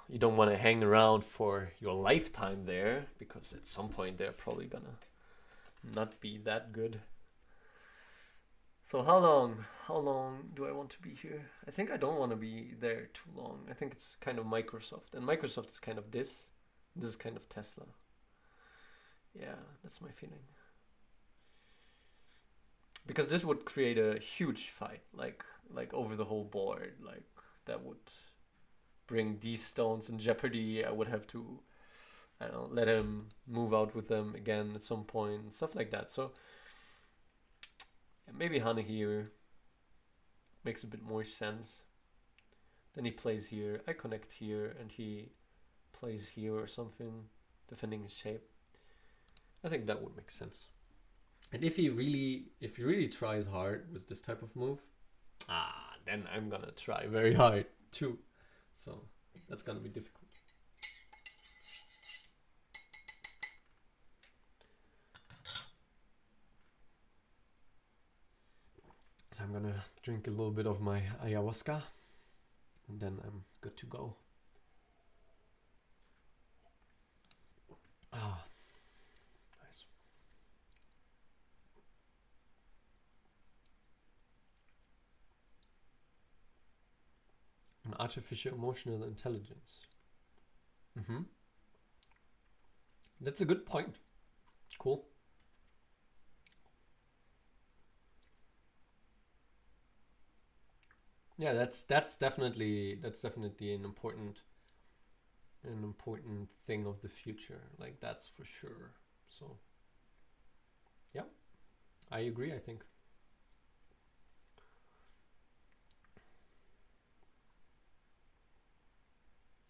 you don't want to hang around for your lifetime there, because at some point they're probably gonna not be that good. So how long do I want to be here? I think I don't want to be there too long. I think it's kind of Microsoft, and Microsoft is kind of this. This is kind of Tesla. Yeah, that's my feeling. Because this would create a huge fight, like over the whole board. Like that would bring these stones in jeopardy. I would have to, I don't know, let him move out with them again at some point, stuff like that. So maybe Hane here makes a bit more sense. Then he plays here, I connect here, and he plays here or something, defending his shape. I think that would make sense. And if he really tries hard with this type of move, then I'm gonna try very hard too. So that's gonna be difficult. So I'm gonna drink a little bit of my ayahuasca, and then I'm good to go. Nice. An artificial emotional intelligence. That's a good point. Cool. Yeah, that's definitely an important thing of the future. Like that's for sure. So yeah, I agree. I think.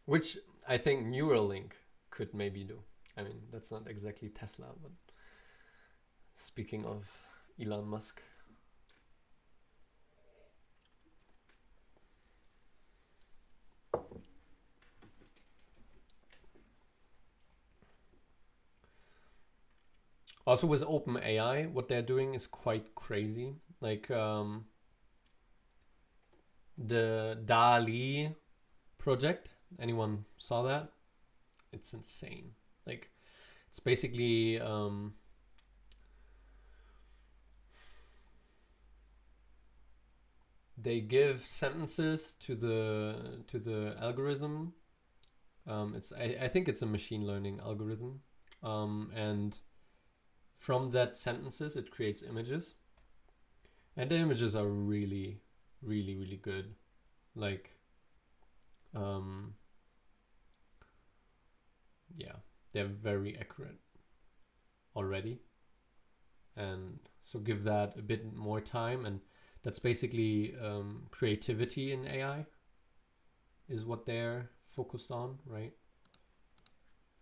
Which I think Neuralink could maybe do. I mean, that's not exactly Tesla, but speaking of Elon Musk. Also with OpenAI, what they're doing is quite crazy. Like the DALI project. Anyone saw that? It's insane. Like it's basically they give sentences to the algorithm. I think it's a machine learning algorithm, and from that sentences it creates images, and the images are really, really, really good. Like, um, yeah, they're very accurate already, and so give that a bit more time, and that's basically creativity in AI is what they're focused on, right?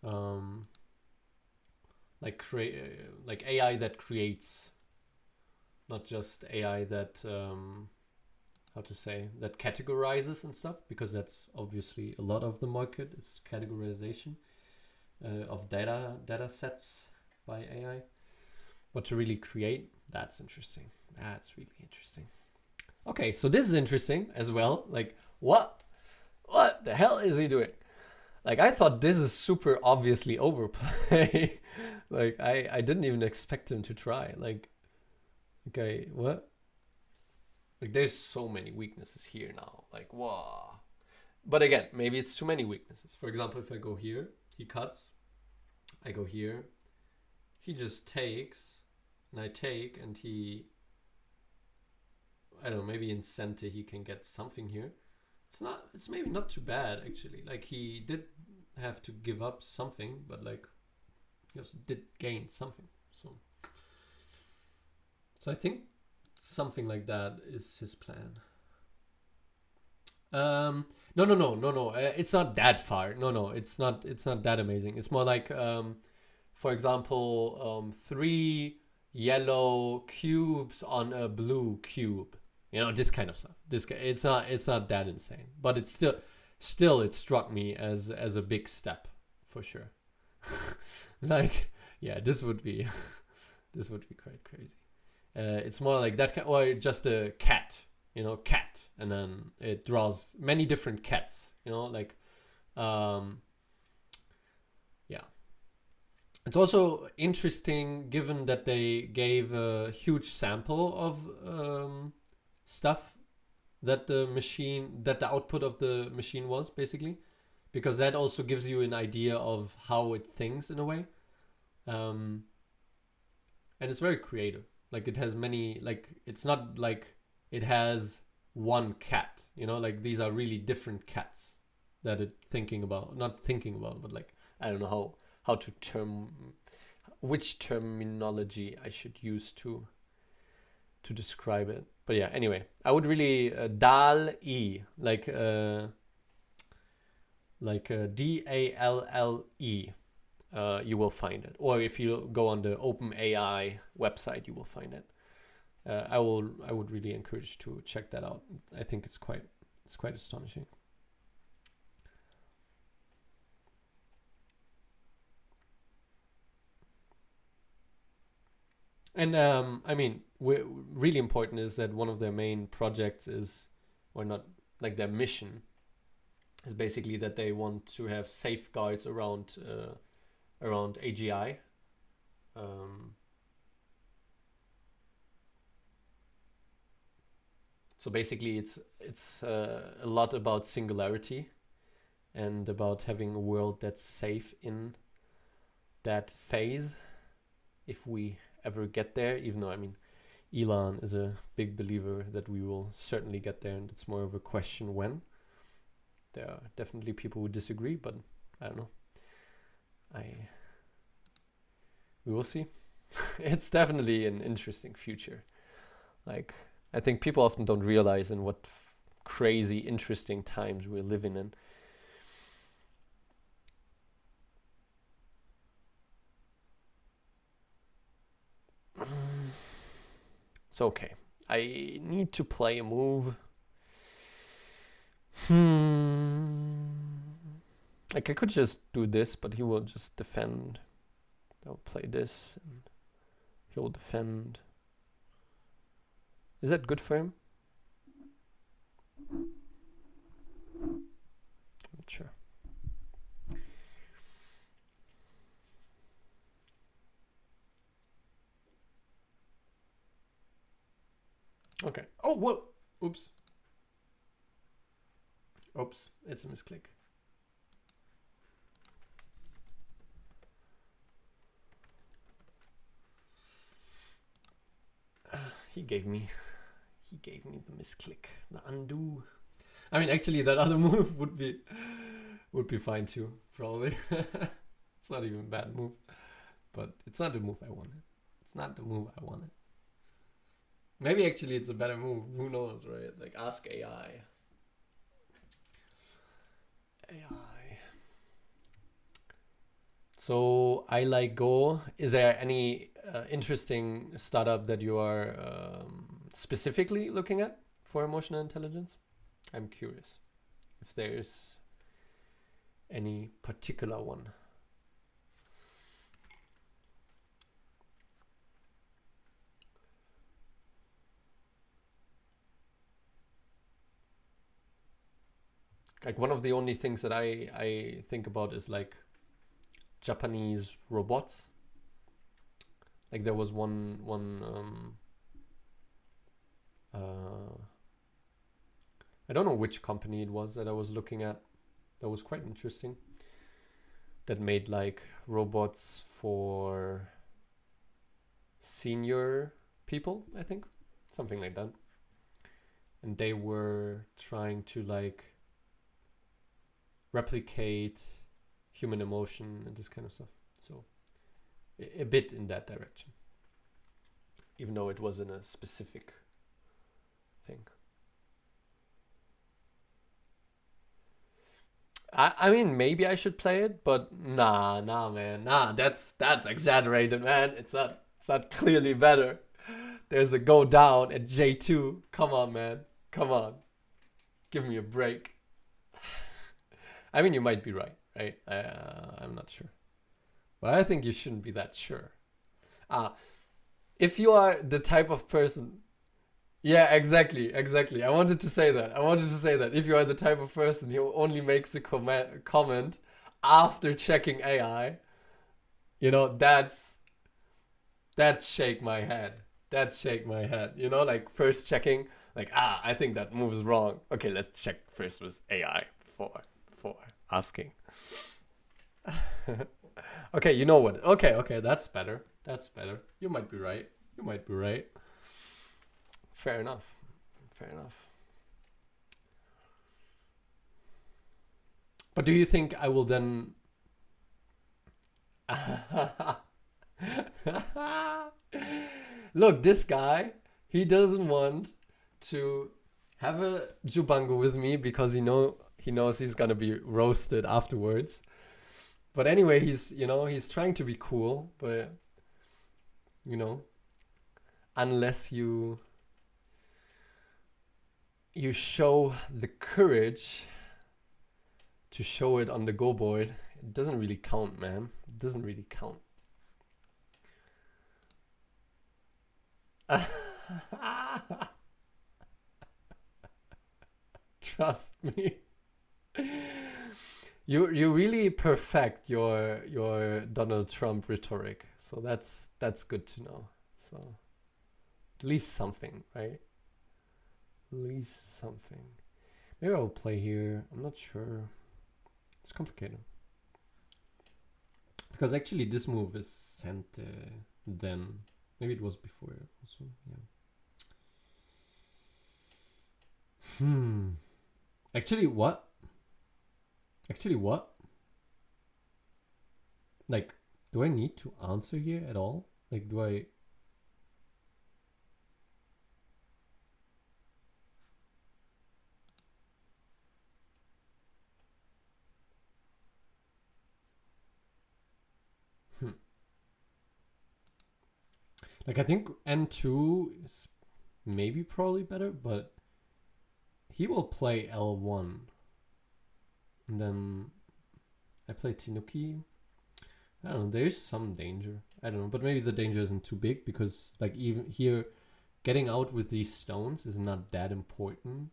Um, like AI that creates, not just AI that how to say, that categorizes and stuff, because that's obviously a lot of the market is categorization of data sets by AI. But to really create, that's interesting. That's really interesting. Okay, so this is interesting as well. Like, what the hell is he doing? Like, I thought this is super obviously overplay. Like, I didn't even expect him to try. Like, okay, what? Like, there's so many weaknesses here now. Like, wow. But again, maybe it's too many weaknesses. For example, if I go here, he cuts. I go here. He just takes, and I take, and he, I don't know, maybe in center he can get something here. It's maybe not too bad actually. Like he did have to give up something, but like he also did gain something. So I think something like that is his plan. No. It's not that far. No. It's not. It's not that amazing. It's more like, for example, three yellow cubes on a blue cube. You know, this kind of stuff. It's not. It's not that insane, but it's still it struck me as a big step for sure. Like, yeah, this would be this would be quite crazy. It's more like that, or just a cat, cat, and then it draws many different cats, like, yeah. It's also interesting given that they gave a huge sample of stuff that the output of the machine was basically, because that also gives you an idea of how it thinks in a way, um, and it's very creative. Like it has many, like it's not like it has one cat, like these are really different cats that it thinking about, not thinking about, but like I don't know how to which terminology I should use to describe it. But yeah, anyway, I would really dal e like DALLE. You will find it, or if you go on the OpenAI website, you will find it. I would really encourage to check that out. I think it's quite astonishing. And I mean, really important is that one of their main projects is, or not, like their mission is basically that they want to have safeguards around AGI. Um, so basically, it's a lot about singularity and about having a world that's safe in that phase, if we ever get there. Even though, I mean, Elon is a big believer that we will certainly get there, and it's more of a question when. There are definitely people who disagree, but I don't know. We will see. It's definitely an interesting future. Like, I think people often don't realize in what crazy interesting times we're living in. So okay, I need to play a move. Like, I could just do this, but he will just defend. I'll play this and he will defend. Is that good for him? Not sure. Okay. Oh, whoa. Oops. Oops. It's a misclick. He gave me the misclick, the undo. I mean, actually, that other move would be fine too, probably. It's not even a bad move, but it's not the move I wanted. It's not the move I wanted. Maybe actually it's a better move. Who knows, right? Like, ask AI. AI. So I like Go. Is there any interesting startup that you are specifically looking at for emotional intelligence? I'm curious if there's any particular one. Like, one of the only things that I think about is like Japanese robots. Like, there was one I don't know which company it was that I was looking at. That was quite interesting. That made like robots for senior people, I think, something like that. And they were trying to like replicate human emotion and this kind of stuff. So a bit in that direction, even though it wasn't a specific thing. I mean, maybe I should play it, but nah, man, that's exaggerated, man. It's not clearly better. There's a go down at J2. Come on, man. Come on. Give me a break. I mean, you might be right? I'm not sure. But I think you shouldn't be that sure. If you are the type of person... Yeah, exactly. I wanted to say that. If you are the type of person who only makes a comment after checking AI, that's shake my head. Like, first checking, like, I think that move is wrong. Okay, let's check first with AI before asking. Okay, you know what? Okay, that's better. You might be right. Fair enough. But do you think I will then... Look, this guy, he doesn't want to have a jubango with me because he knows he's gonna be roasted afterwards. But anyway, he's trying to be cool, but unless you show the courage to show it on the go board, it doesn't really count, man. It doesn't really count. Trust me. You really perfect your Donald Trump rhetoric, so that's good to know. So at least something, right? At least something. Maybe I'll play here. I'm not sure. It's complicated because actually this move is sent then. Maybe it was before also. Yeah. Actually, what? Actually, what? Like, do I need to answer here at all? Like, do I... Like, I think N2 is maybe probably better, but he will play L1. And then I play Tinuki. I don't know, there's some danger. I don't know, but maybe the danger isn't too big because, like, even here, getting out with these stones is not that important.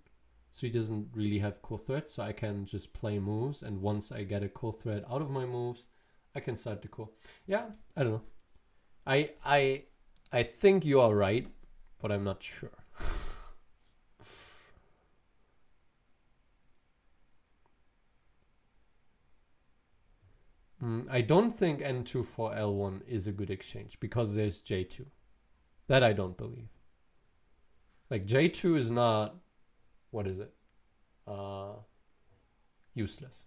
So he doesn't really have core threat, so I can just play moves, and once I get a core threat out of my moves, I can start the core. Yeah, I don't know. I think you are right, but I'm not sure. I don't think N2 for L1 is a good exchange because there's J2. That I don't believe. Like, J2 is not, what is it? Useless.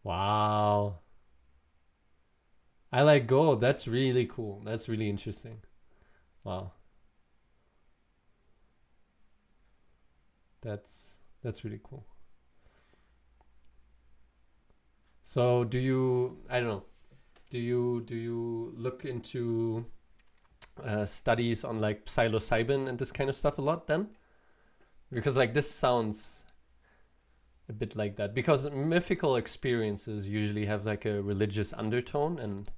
Wow. I like Go. That's really cool. That's really interesting. Wow. That's really cool. So do you, I don't know, do you look into studies on like psilocybin and this kind of stuff a lot then? Because like this sounds a bit like that. Because mythical experiences usually have like a religious undertone, and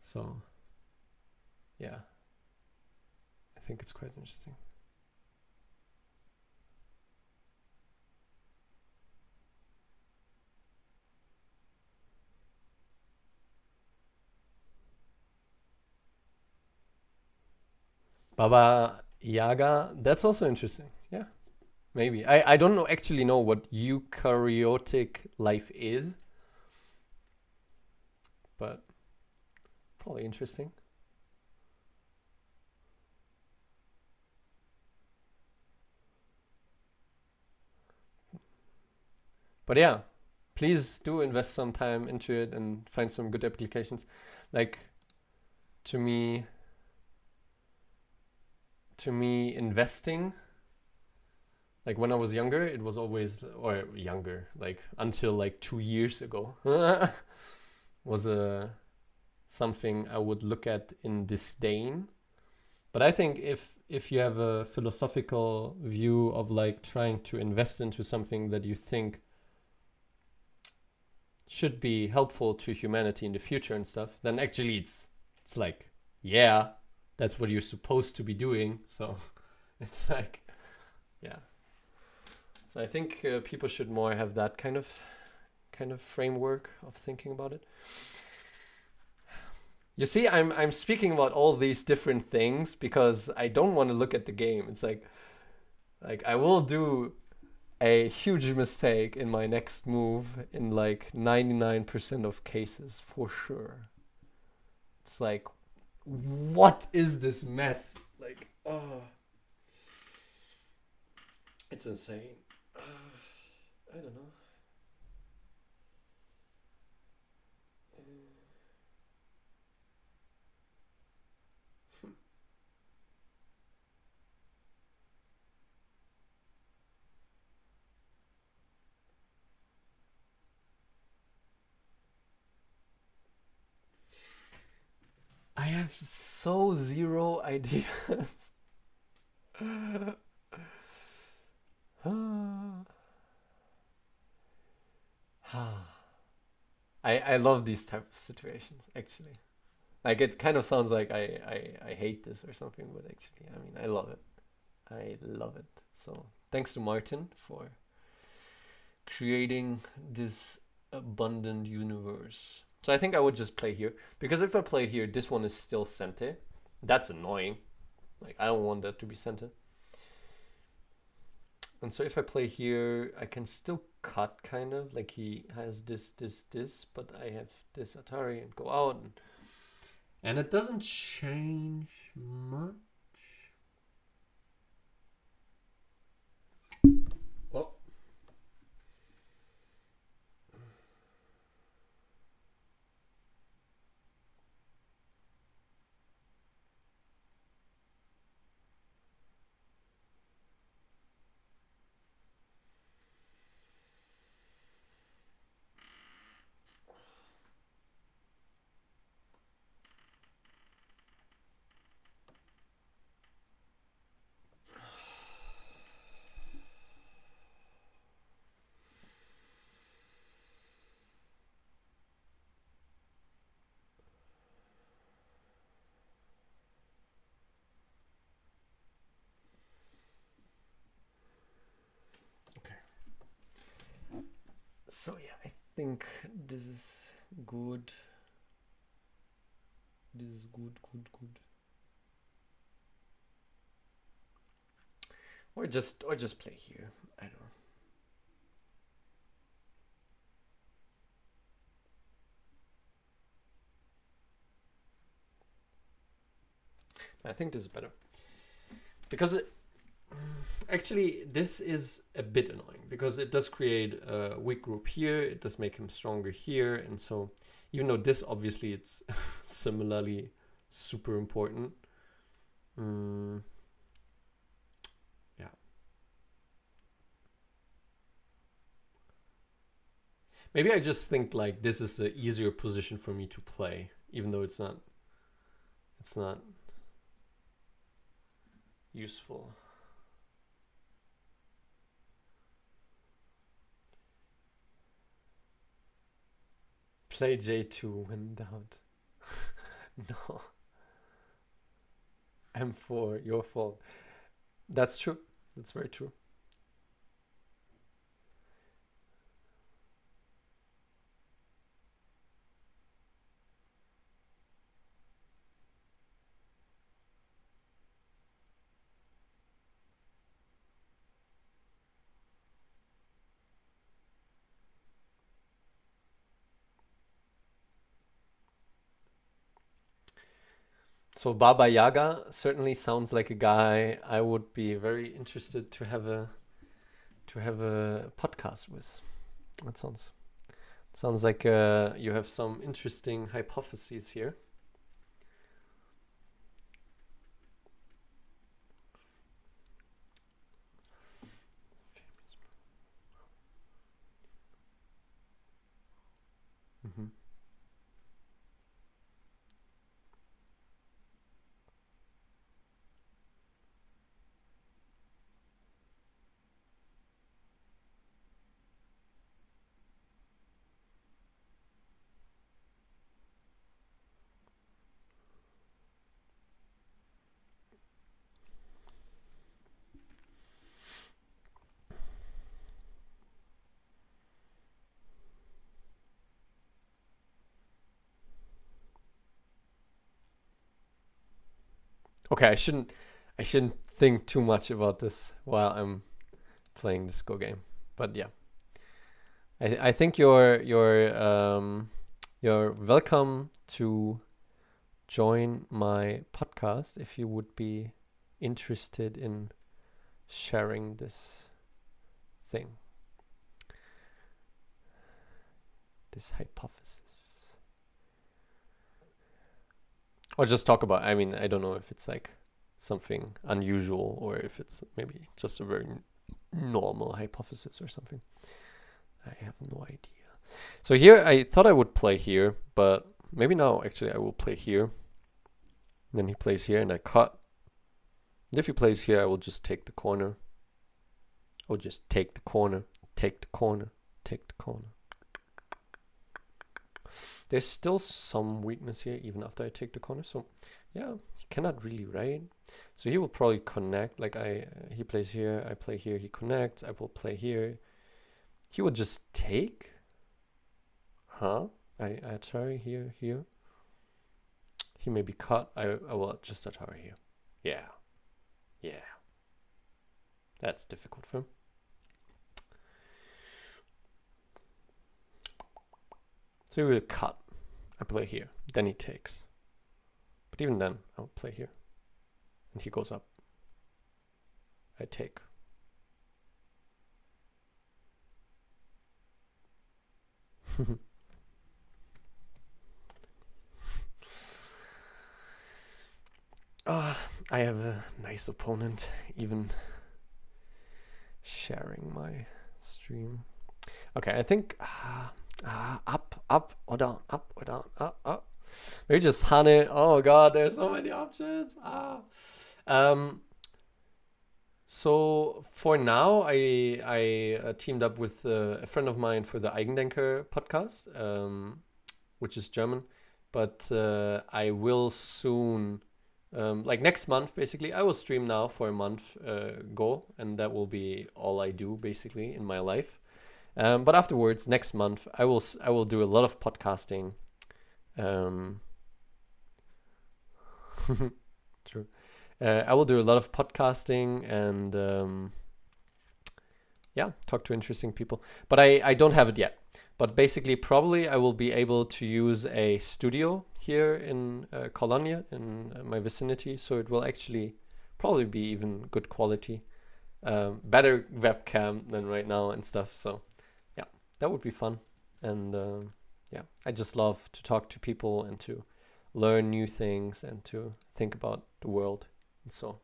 so yeah, I think it's quite interesting. Baba Yaga, that's also interesting. Yeah, maybe. I don't know actually know what eukaryotic life is, but probably interesting. But yeah, please do invest some time into it and find some good applications. Like, to me, investing, like when I was younger, it was always, or younger, like until like 2 years ago, was a something I would look at in disdain. But I think if you have a philosophical view of like trying to invest into something that you think should be helpful to humanity in the future and stuff, then actually it's like, yeah, that's what you're supposed to be doing. So it's like, yeah. So I think people should more have that kind of framework of thinking about it. You see, I'm speaking about all these different things because I don't want to look at the game. It's like I will do a huge mistake in my next move in like 99% of cases for sure. It's like, what is this mess? Like, oh, it's insane. I don't know. I have so zero ideas. I love these type of situations actually. Like it kind of sounds like I hate this or something, but actually I mean I love it. I love it. So thanks to Martin for creating this abundant universe. So I think I would just play here because if I play here, this one is still Sente. That's annoying. Like I don't want that to be Sente. And so if I play here, I can still cut kind of like he has this, but I have this Atari and go out. And And it doesn't change much. Well, so yeah, I think this is good. This is good. Or just play here. I don't know. I think this is better. Because actually this is a bit annoying because it does create a weak group here, it does make him stronger here, and so even though this obviously it's similarly super important. Yeah. Maybe I just think like this is an easier position for me to play, even though it's not useful. Play J2 when doubt. No. M4, your fault. That's true. That's very true. So Baba Yaga certainly sounds like a guy I would be very interested to have a podcast with. That sounds like you have some interesting hypotheses here. Mm-hmm. Okay, I shouldn't think too much about this while I'm playing this Go game. But yeah, I think you're welcome to join my podcast if you would be interested in sharing this thing, this hypothesis, or just talk about. I mean, I don't know if it's like something unusual or if it's maybe just a very normal hypothesis or something. I have no idea. So here I thought I would play here, but maybe now actually I will play here. Then he plays here and I cut. And if he plays here, I will just take the corner. I'll just take the corner, take the corner, take the corner. There's still some weakness here even after I take the corner. So yeah, he cannot really raid. So he will probably connect. Like he plays here, I play here, he connects, I will play here. He would just take. Huh? I Atari here. He may be cut. I will just Atari here. Yeah. That's difficult for him. So he will cut. I play here. Then he takes. But even then, I'll play here. And he goes up. I take. I have a nice opponent, even sharing my stream. Okay, I think up or down, up. Maybe just Hane. Oh god, there's so many options. So for now, I teamed up with a friend of mine for the Eigendenker podcast, which is German, but I will soon, like next month, basically, I will stream now for a month Go, and that will be all I do basically in my life. But afterwards, next month, I will do a lot of podcasting. True. I will do a lot of podcasting and talk to interesting people. But I don't have it yet. But basically, probably I will be able to use a studio here in Colonia, in my vicinity. So it will actually probably be even good quality. Better webcam than right now and stuff. So yeah, that would be fun. And I just love to talk to people and to learn new things and to think about the world. And so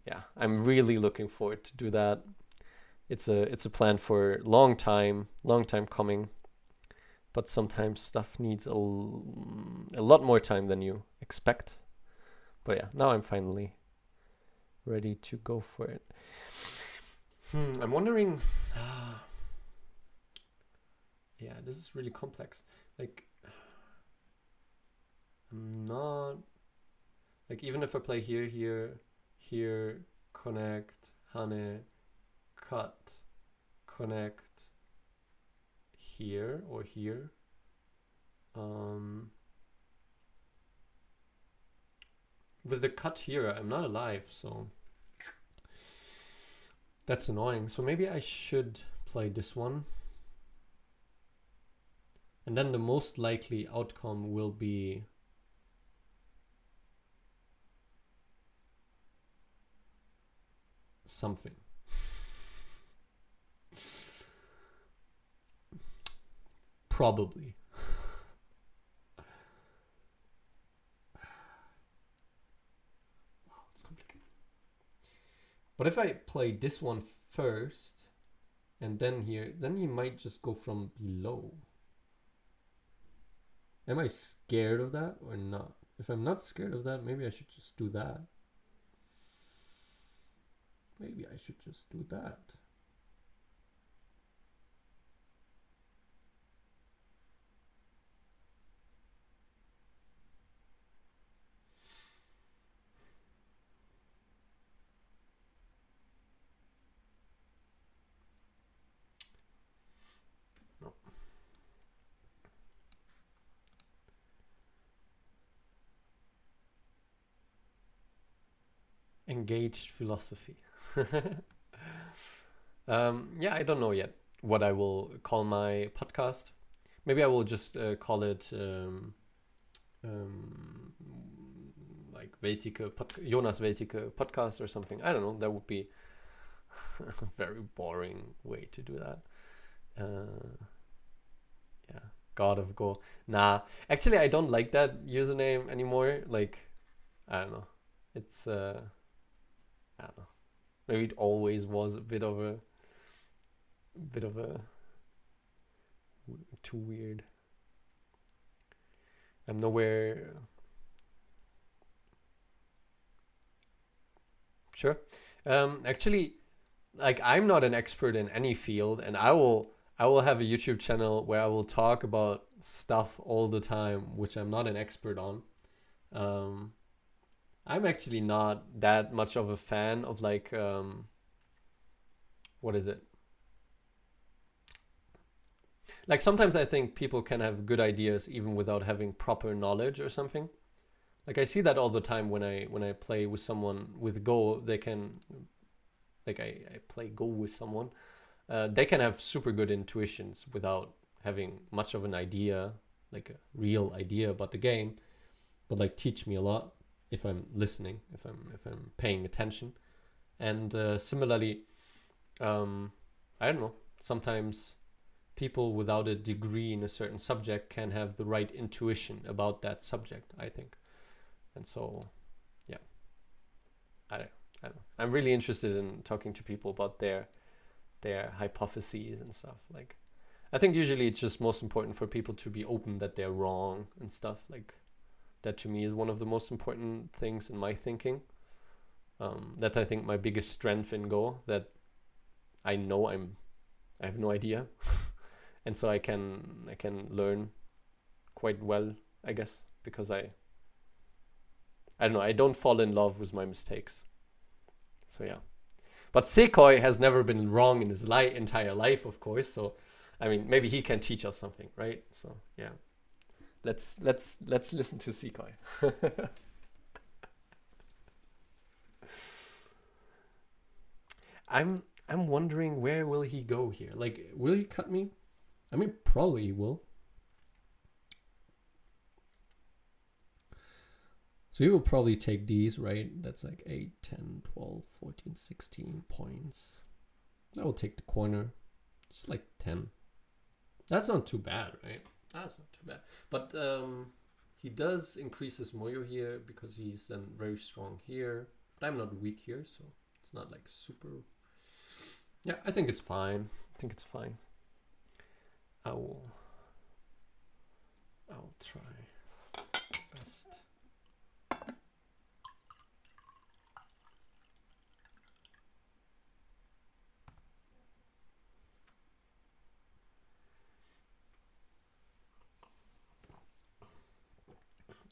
yeah, I'm really looking forward to do that. It's a plan for long time coming, but sometimes stuff needs a lot more time than you expect. But yeah, now I'm finally ready to go for it. I'm wondering. Yeah, this is really complex. Like, I'm not like, even if I play here, connect, Hane, cut, connect, here or here. With the cut here, I'm not alive, so that's annoying. So maybe I should play this one. And then the most likely outcome will be something. Probably. Wow, it's complicated. But if I play this one first and then here, then he might just go from below. Am I scared of that or not? If I'm not scared of that, maybe I should just do that. Maybe I should just do that. No. Engaged philosophy. I don't know yet what I will call my podcast. Maybe I will just call it like Jonas Vetike podcast or something. I don't know. That would be a very boring way to do that. God of Go. Nah, actually, I don't like that username anymore. Like, I don't know. It's I don't know. Maybe it always was a bit of a too weird. I'm nowhere. Sure. Actually, like, I'm not an expert in any field, and I will have a YouTube channel where I will talk about stuff all the time, which I'm not an expert on. I'm actually not that much of a fan of, like, what is it? Like, sometimes I think people can have good ideas even without having proper knowledge or something. Like, I see that all the time when I play with someone with Go. They can, like, I play Go with someone. They can have super good intuitions without having much of an idea, like a real idea about the game. but like teach me a lot if I'm listening, if I'm paying attention. And similarly, I don't know, sometimes people without a degree in a certain subject can have the right intuition about that subject, I think. And so, yeah, I don't know. I'm really interested in talking to people about their hypotheses and stuff. Like, I think usually it's just most important for people to be open that they're wrong and stuff. Like, that to me is one of the most important things in my thinking. That's, I think, my biggest strength in Go, that I know I have no idea. And so I can learn quite well, I guess, because I don't know, I don't fall in love with my mistakes. So yeah. But Sekoi has never been wrong in his entire life, of course. So, I mean, maybe he can teach us something, right? So yeah, let's listen to Sekoi. I'm wondering, where will he go here? Like, will he cut me? I mean, probably he will. So he will probably take these, right? That's like 8, 10, 12, 14, 16 points. I will take the corner. Just like 10. That's not too bad, right? That's not too bad. But he does increase his Moyo here because he's then very strong here. But I'm not weak here, so it's not like super... Yeah, I think it's fine. I will try best.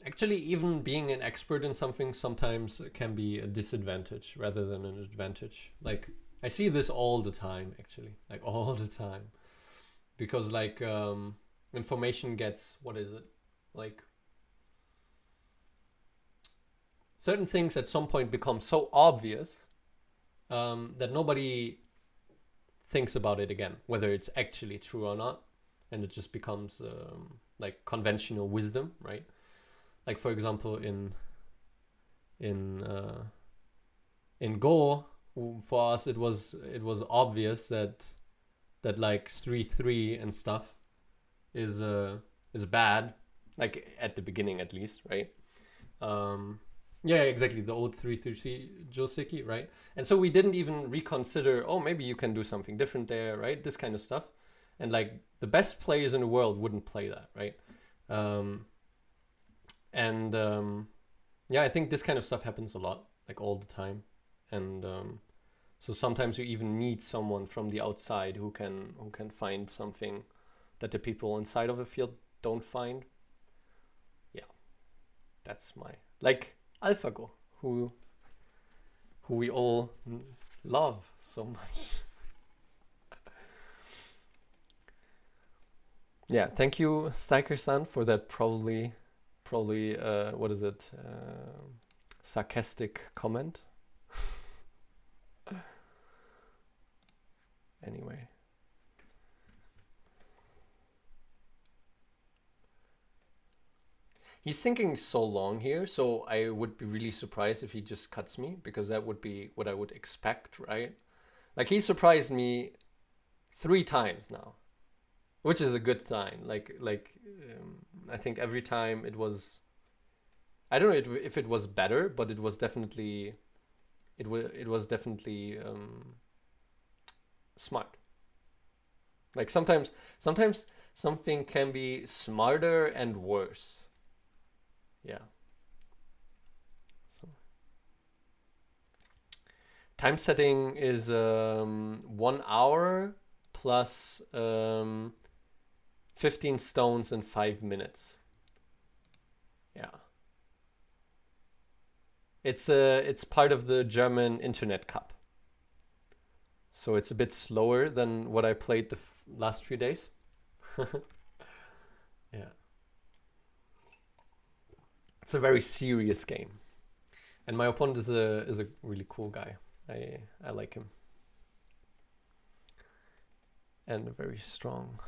Actually, even being an expert in something sometimes can be a disadvantage rather than an advantage. Like, I see this all the time, actually. Like, all the time. Because, like, information gets, what is it? Like, certain things at some point become so obvious that nobody thinks about it again, whether it's actually true or not. And it just becomes, like, conventional wisdom, right? Like, for example, in Go, for us, it was obvious that like 3-3 and stuff is bad, like at the beginning at least, right? Yeah, exactly, the old 3-3 Joseki, right? And so we didn't even reconsider, oh, maybe you can do something different there, right? This kind of stuff. And like the best players in the world wouldn't play that, right? Yeah, I think this kind of stuff happens a lot, like all the time. And so sometimes you even need someone from the outside who can find something that the people inside of a field don't find. Yeah, that's my, like, AlphaGo, who we all love so much. Yeah, thank you, Steiker-san, for that probably what is it, sarcastic comment. Anyway, he's thinking so long here, so I would be really surprised if he just cuts me, because that would be what I would expect, right? Like, he surprised me 3 times now, which is a good sign. I think every time it was, I don't know if it was better, but it was definitely smart. Like, sometimes something can be smarter and worse. Yeah. So, time setting is 1 hour plus 15 stones in 5 minutes. Yeah. It's part of the German Internet Cup. So it's a bit slower than what I played the last few days. Yeah. It's a very serious game. And my opponent is a really cool guy. I like him. And very strong.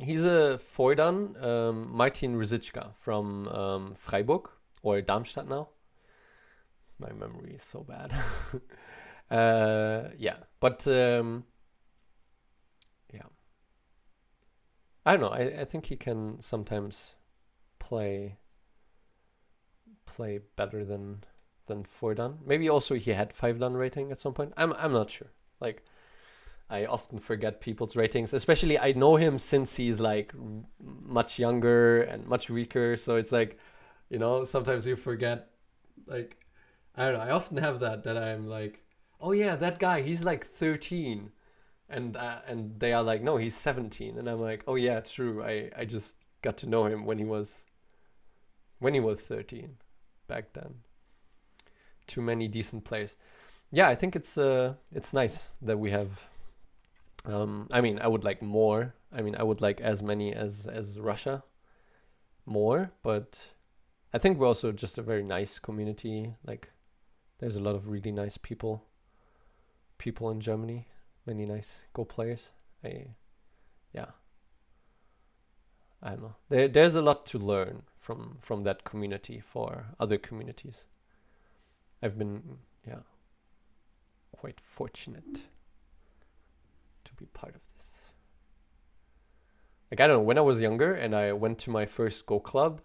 He's a Feudan, Martin Risiczka from Freiburg, or Darmstadt now. My memory is so bad. Yeah, but yeah, I don't know. I think he can sometimes play better than 4-dan. Maybe also he had 5-dan rating at some point. I'm not sure. Like, I often forget people's ratings, especially I know him since he's like much younger and much weaker. So it's like, sometimes you forget. Like, I don't know. I often have that I'm like, oh yeah, that guy, he's like 13, and they are like, no, he's 17, and I'm like, oh yeah, true. I just got to know him when he was 13 back then. Too many decent players. Yeah, I think it's nice that we have. I mean, I would like more. I mean, I would like as many as Russia, more. But I think we're also just a very nice community. Like, there's a lot of really nice people in Germany. Many nice Go players. Yeah. I don't know. There's a lot to learn from that community for other communities. I've been quite fortunate to be part of this. Like, I don't know, when I was younger and I went to my first Go club,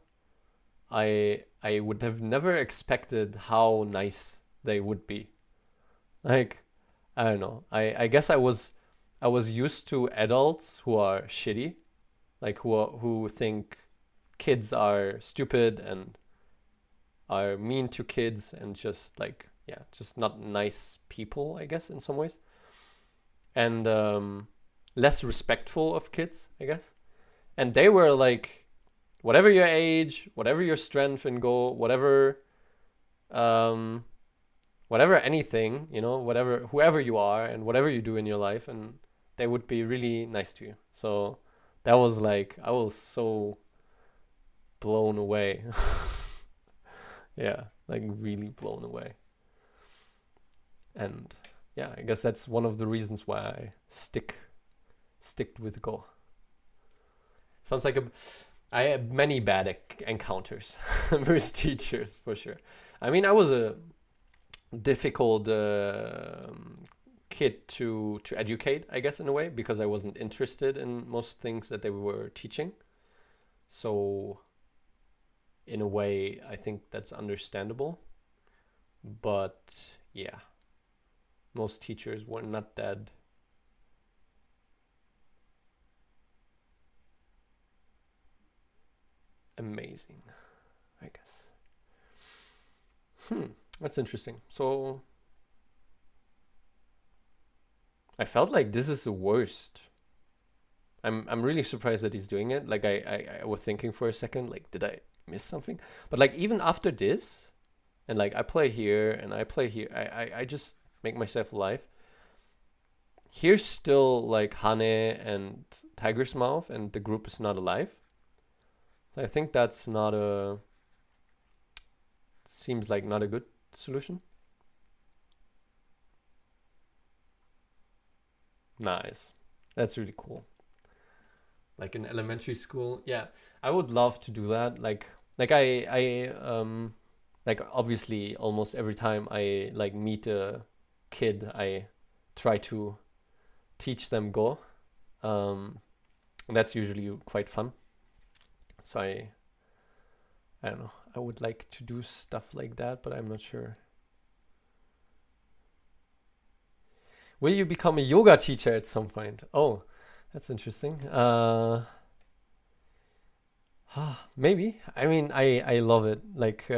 I would have never expected how nice they would be. Like, I don't know. I guess I was used to adults who are shitty, like who think kids are stupid and are mean to kids and just like, just not nice people, I guess, in some ways. And less respectful of kids, I guess. And they were like, whatever your age, whatever your strength in Go, whatever anything, whoever you are and whatever you do in your life, and they would be really nice to you. So that was like, I was so blown away. Yeah, like really blown away. And yeah, I guess that's one of the reasons why I stick with Go. Sounds like I had many bad encounters with teachers, for sure. I mean, I was a difficult kid to educate, I guess, in a way, because I wasn't interested in most things that they were teaching. So in a way, I think that's understandable. But yeah, most teachers were not that amazing, I guess. That's interesting. So I felt like this is the worst. I'm really surprised that he's doing it. Like, I was thinking for a second, like, did I miss something? But like, even after this, and like I play here and I play here, I just make myself alive. Here's still like Hane and Tiger's Mouth, and the group is not alive. So I think that's seems like not a good solution. Nice. That's really cool. Like in elementary school, yeah, I would love to do that. Like I like, obviously almost every time I like meet a kid, I try to teach them Go. And that's usually quite fun. So I don't know. I would like to do stuff like that, but I'm not sure. Will you become a yoga teacher at some point? Oh, that's interesting. Maybe. I mean, I love it. Like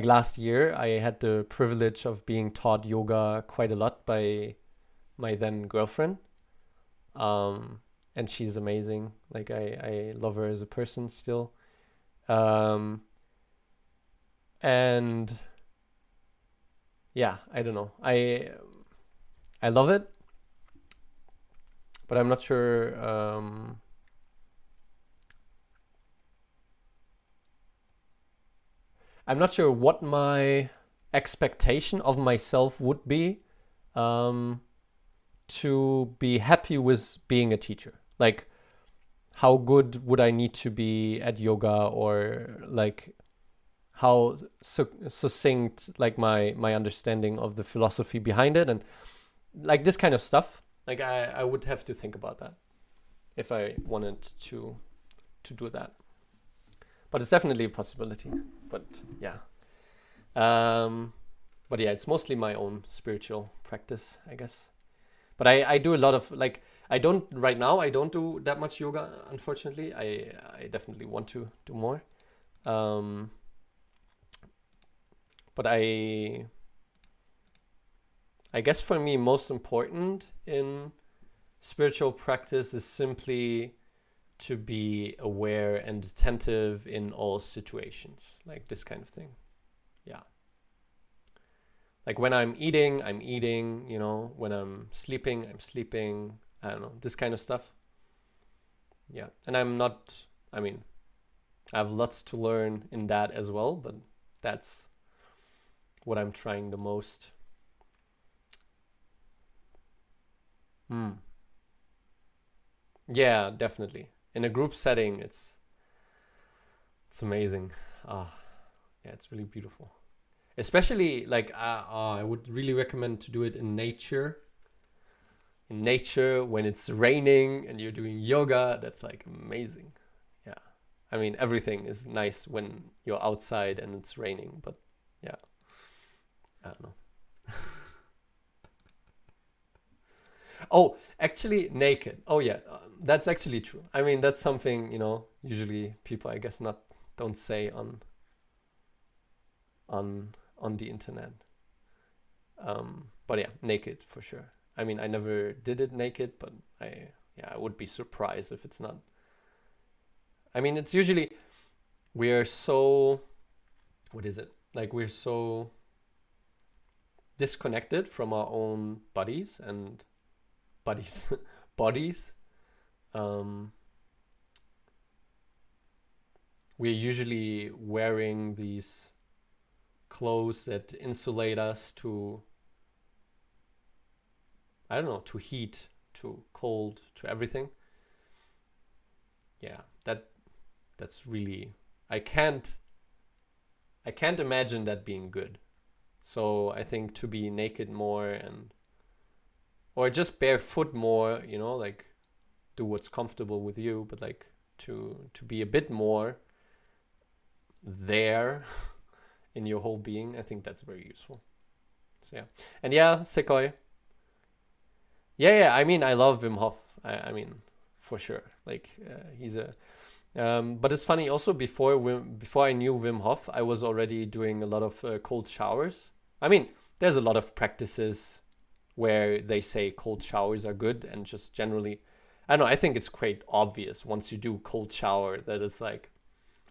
last year, I had the privilege of being taught yoga quite a lot by my then girlfriend. And she's amazing. Like, I love her as a person still. And yeah, I don't know. I love it, but I'm not sure. I'm not sure what my expectation of myself would be to be happy with being a teacher. Like, how good would I need to be at yoga, or like how succinct like my understanding of the philosophy behind it, and like this kind of stuff. Like I would have to think about that if I wanted to do that. But it's definitely a possibility. But yeah. But yeah, it's mostly my own spiritual practice, I guess. But I do a lot of like I don't do that much yoga, unfortunately. I definitely want to do more. But I guess for me most important in spiritual practice is simply to be aware and attentive in all situations, like this kind of thing. Yeah. Like when I'm eating, you know, when I'm sleeping, I don't know, this kind of stuff. Yeah. And I mean, I have lots to learn in that as well, but that's what I'm trying the most. Yeah, definitely. In a group setting, it's amazing. Yeah, it's really beautiful. Especially like I would really recommend to do it in nature. In nature, when it's raining and you're doing yoga, that's like amazing. Yeah, I mean everything is nice when you're outside and it's raining, but yeah, I don't know. Oh, actually, naked. Oh yeah, that's actually true. I mean, that's something, you know, usually people, I guess, not don't say on the internet. But yeah, naked for sure. I mean, I never did it naked, but I would be surprised if it's not. I mean, it's usually we're so, what is it? Like we're so disconnected from our own bodies and bodies. Um, we're usually wearing these clothes that insulate us to, I don't know, to heat, to cold, to everything. Yeah, that's really, I can't imagine that being good. So I think to be naked more and or just barefoot more, you know, like do what's comfortable with you, but like to be a bit more there in your whole being, I think that's very useful. So yeah. And yeah, Sekoy. Yeah, I mean I love Wim Hof. I mean for sure. Like he's a but it's funny also before I knew Wim Hof, I was already doing a lot of cold showers. I mean, there's a lot of practices where they say cold showers are good, and just generally, I don't know, I think it's quite obvious once you do cold shower that it's like,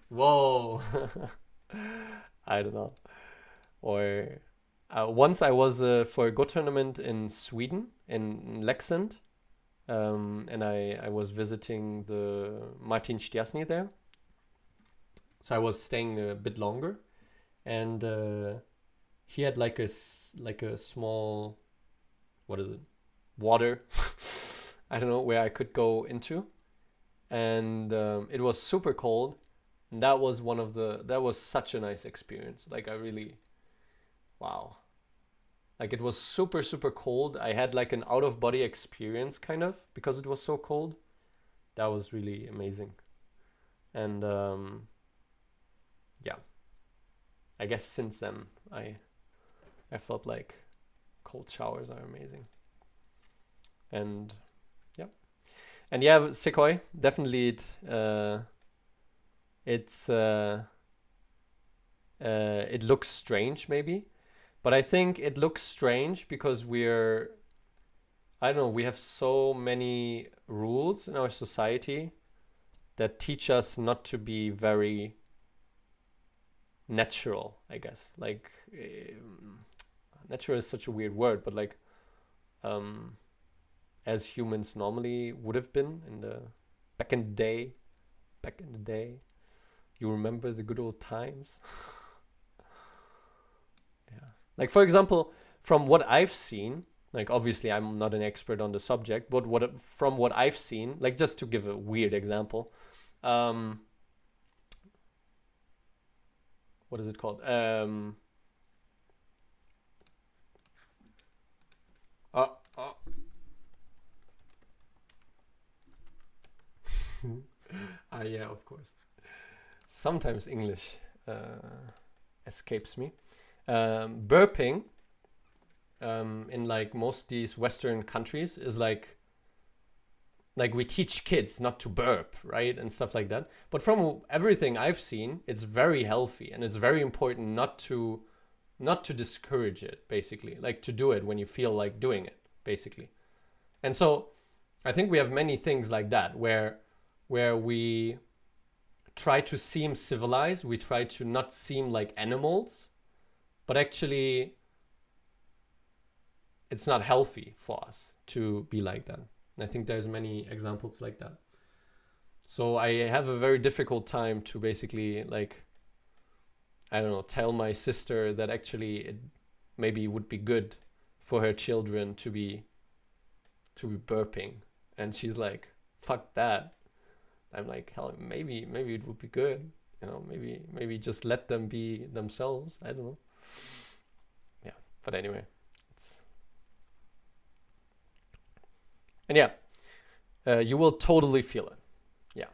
whoa. I don't know. Or once I was for a Go tournament in Sweden, in Leksand, and I was visiting the Martin Stiasny there. So I was staying a bit longer, and he had like a small, what is it, water, I don't know, where I could go into, and it was super cold, and that was such a nice experience. Like I really, wow, like it was super super cold. I had like an out of body experience kind of because it was so cold. That was really amazing. And yeah, I guess since then I felt like cold showers are amazing. And yeah, and yeah, Sequoia, definitely it looks strange maybe, but I think it looks strange because I don't know, we have so many rules in our society that teach us not to be very natural, I guess. Like natural is such a weird word, but like as humans normally would have been in the back in the day. Back in the day, you remember the good old times. Yeah, like for example, from what I've seen, like obviously I'm not an expert on the subject, but from what I've seen, like just to give a weird example, what is it called? Yeah, of course. Sometimes English escapes me. Burping in like most these Western countries is like we teach kids not to burp, right? And stuff like that. But from everything I've seen, it's very healthy and it's very important not to discourage it, basically. Like to do it when you feel like doing it, basically. And so I think we have many things like that where we try to seem civilized, we try to not seem like animals, but actually it's not healthy for us to be like that. I think there's many examples like that. So I have a very difficult time to basically like, I don't know, tell my sister that actually it maybe would be good for her children to be burping. And she's like, fuck that. I'm like, hell, maybe it would be good. You know, maybe just let them be themselves. I don't know. Yeah, but anyway, and yeah, you will totally feel it. Yeah.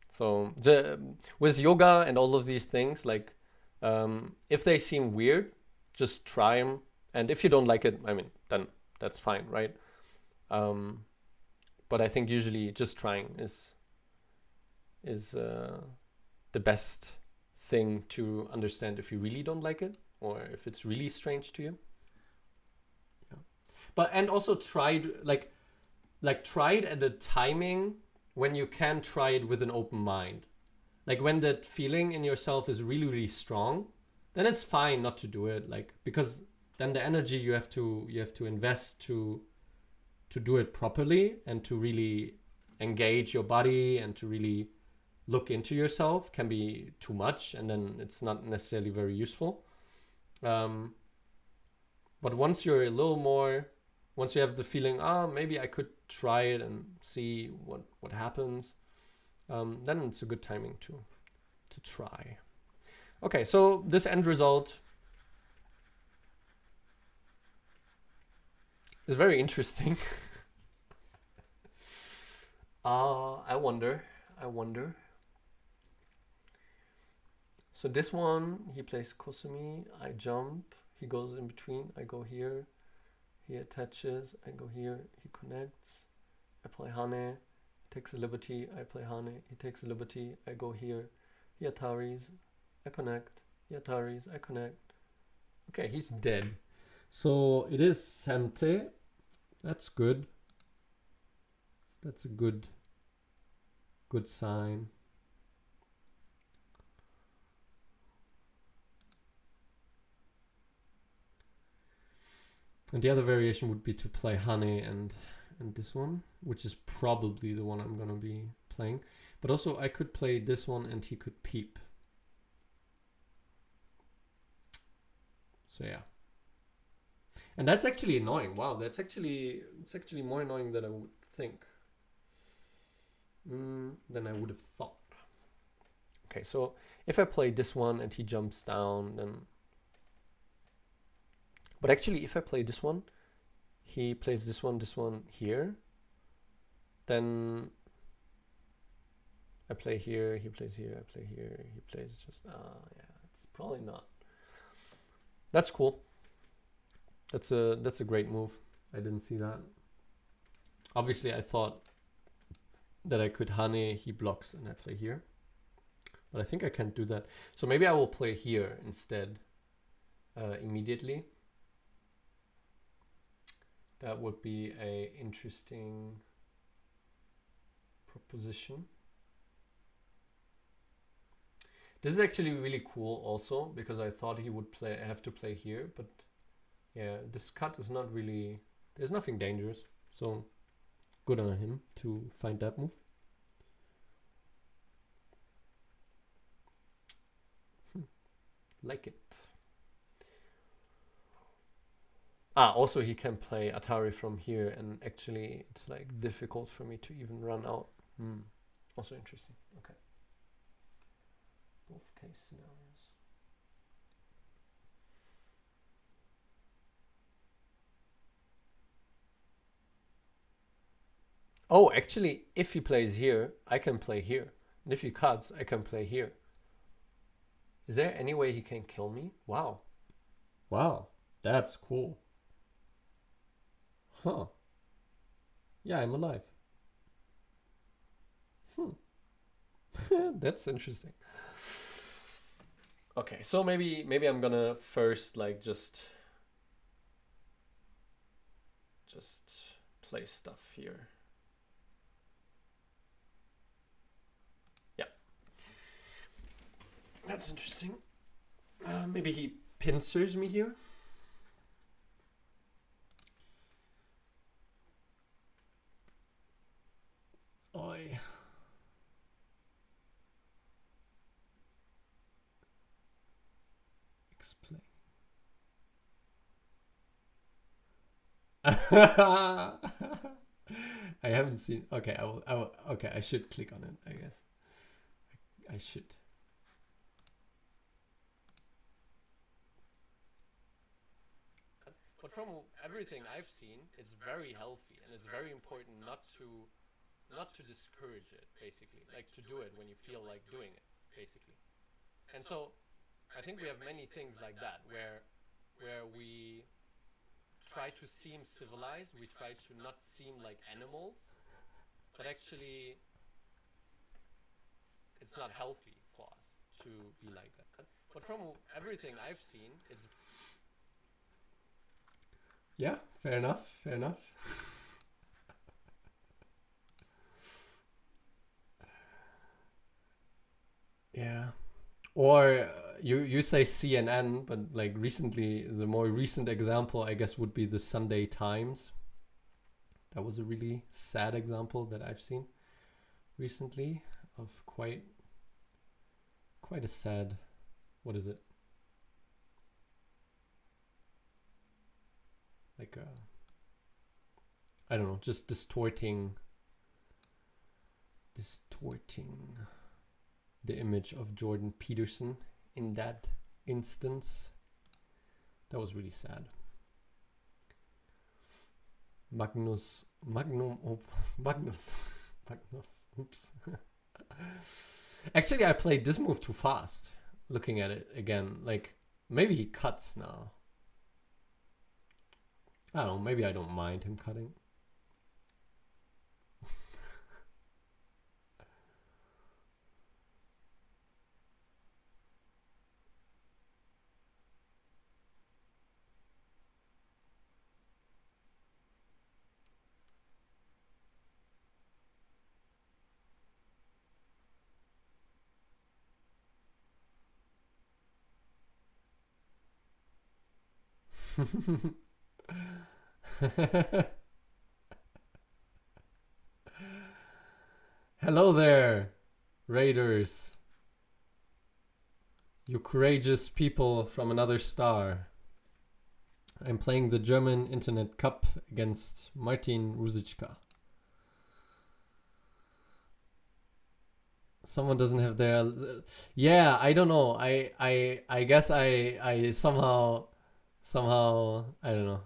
So with yoga and all of these things, like, if they seem weird, just try them. And if you don't like it, I mean, then that's fine, right? But I think usually just trying is the best thing to understand if you really don't like it or if it's really strange to you. Yeah. But and also try it at a timing when you can try it with an open mind. Like when that feeling in yourself is really, really strong, then it's fine not to do it. Like, because then the energy you have to invest to do it properly and to really engage your body and to really look into yourself can be too much, and then it's not necessarily very useful. But once you're a little more, once you have the feeling, maybe I could try it and see what happens, then it's a good timing to try. Okay, so this end result is very interesting. I wonder. So this one, he plays Kosumi, I jump, he goes in between, I go here, he attaches, I go here, he connects, I play Hane, takes a liberty, I play Hane, he takes a liberty, I go here, he Ataris, I connect, he Ataris, I connect. Okay, he's dead. So it is Sente. That's good. That's a good sign. And the other variation would be to play Hane and this one, which is probably the one I'm gonna be playing. But also I could play this one and he could peep. So yeah. And that's actually annoying. Wow, it's actually more annoying than I would think. Than I would have thought. Okay, so if I play this one and he jumps down, then... But actually, if I play this one, he plays this one here, then I play here, he plays here, I play here, he plays just... yeah, it's probably not. That's cool. That's a great move. I didn't see that. Obviously, I thought that I could Hane, he blocks, and I play here. But I think I can't do that. So maybe I will play here instead, immediately. That would be a interesting proposition. This is actually really cool also, because I thought he would have to play here, but yeah, this cut is not really, there's nothing dangerous. So good on him to find that move. Like it. Also he can play Atari from here, and actually it's like difficult for me to even run out. Also interesting. Okay. Both case scenarios. Oh, actually, if he plays here, I can play here. And if he cuts, I can play here. Is there any way he can kill me? Wow. Wow. That's cool. Huh. Yeah, I'm alive. That's interesting. Okay, so maybe I'm gonna first like just play stuff here. Yeah, that's interesting. Maybe he pincers me here. Oi. Explain. I haven't seen. Okay, I will. Okay, I should click on it. I guess I should. But from everything I've seen, it's very healthy, and it's very important not to discourage it. Basically, like to do it when you feel like doing it. Basically, and so I think we have many things like that where we try to seem civilized, we try to not seem like animals, but actually it's not healthy for us to be like that. But from everything I've seen, it's yeah, fair enough, fair enough. Yeah. Or you say CNN, but like recently, the more recent example, I guess, would be the Sunday Times. That was a really sad example that I've seen recently of quite a sad. What is it? Like I don't know, just distorting the image of Jordan Peterson in that instance. That was really sad. Magnus. Oops. Actually, I played this move too fast. Looking at it again, like maybe he cuts now. I don't know. Maybe I don't mind him cutting. Hello there, Raiders. You courageous people from another star. I'm playing the German Internet Cup against Martin Ruziczka. Someone doesn't have their... Yeah, I don't know. I guess I somehow I don't know.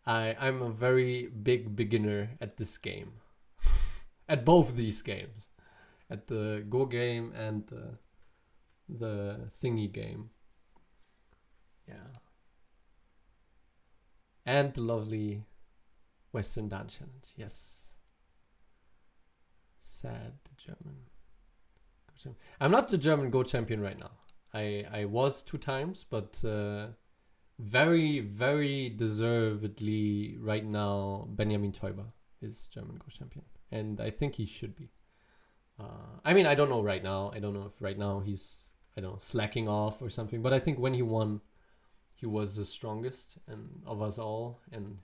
I'm a very big beginner at this game. At both these games. At the Go game and the thingy game. Yeah. And the lovely Western Dance Challenge. Yes. Sad German. I'm not the German Go champion right now. I was 2 times, but very, very deservedly right now Benjamin Teuber is German Go champion. And I think he should be. I mean, I don't know right now. I don't know if right now he's, I don't know, slacking off or something. But I think when he won, he was the strongest and of us all. And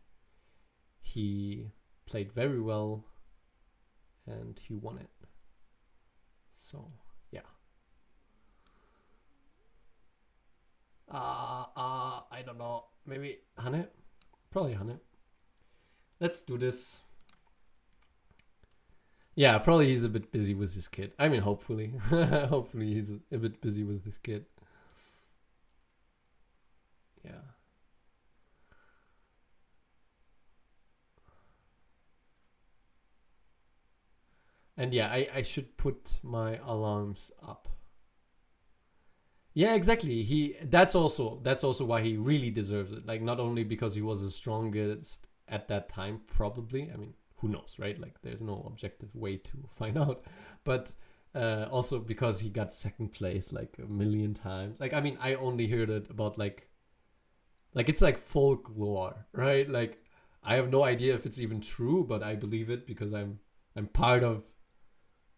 he played very well. And he won it. So, yeah. I don't know. Maybe Hane? Probably Hane. Let's do this. Yeah, probably he's a bit busy with his kid. I mean, hopefully. Hopefully he's a bit busy with his kid. Yeah. And yeah, I should put my alarms up. Yeah, exactly. That's also why he really deserves it. Like, not only because he was the strongest at that time, probably. I mean, who knows, right? Like, there's no objective way to find out. But also because he got second place like a million times. Like, I mean, I only heard it about like it's like folklore, right? Like, I have no idea if it's even true, but I believe it because I'm part of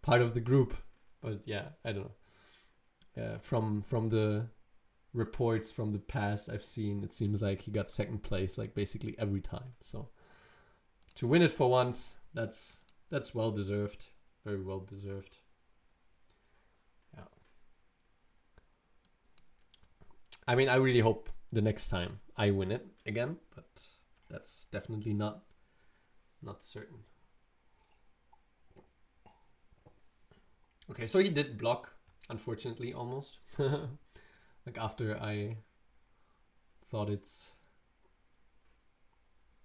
the group. But yeah, I don't know. From the reports from the past I've seen, it seems like he got second place like basically every time. So to win it for once, that's well deserved, very well deserved. Yeah. I mean, I really hope the next time I win it again, but that's definitely not certain. Okay, so he did block, unfortunately, almost. Like, after I thought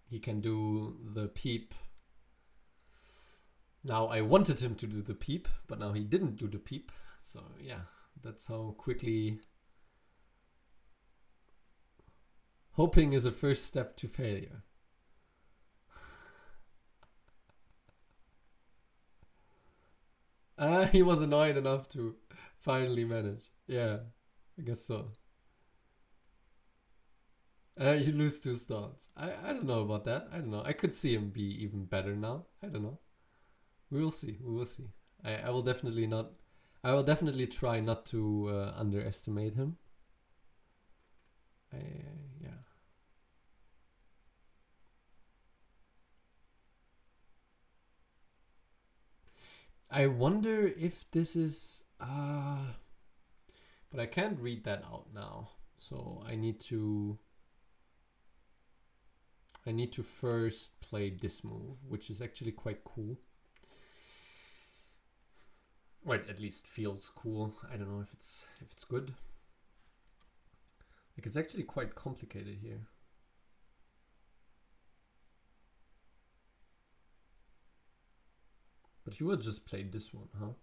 he can do the peep. Now I wanted him to do the peep, but now he didn't do the peep. So yeah, that's how quickly hoping is a first step to failure. He was annoyed enough to finally manage. Yeah, I guess so. You lose 2 stars. I don't know about that. I don't know. I could see him be even better now. I don't know. We will see. We will see. I will definitely not. I will definitely try not to underestimate him. Yeah. I wonder if this is. But I can't read that out now. So I need to first play this move, which is actually quite cool. Or it at least feels cool. I don't know if it's good. Like, it's actually quite complicated here. But you will just play this one, huh?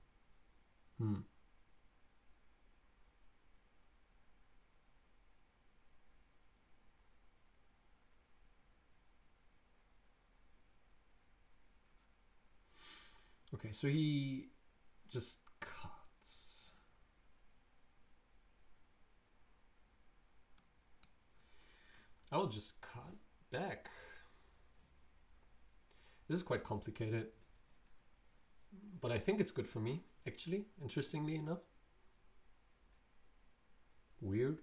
Okay, so he just cuts. I will just cut back. This is quite complicated. But I think it's good for me, actually, interestingly enough. Weird.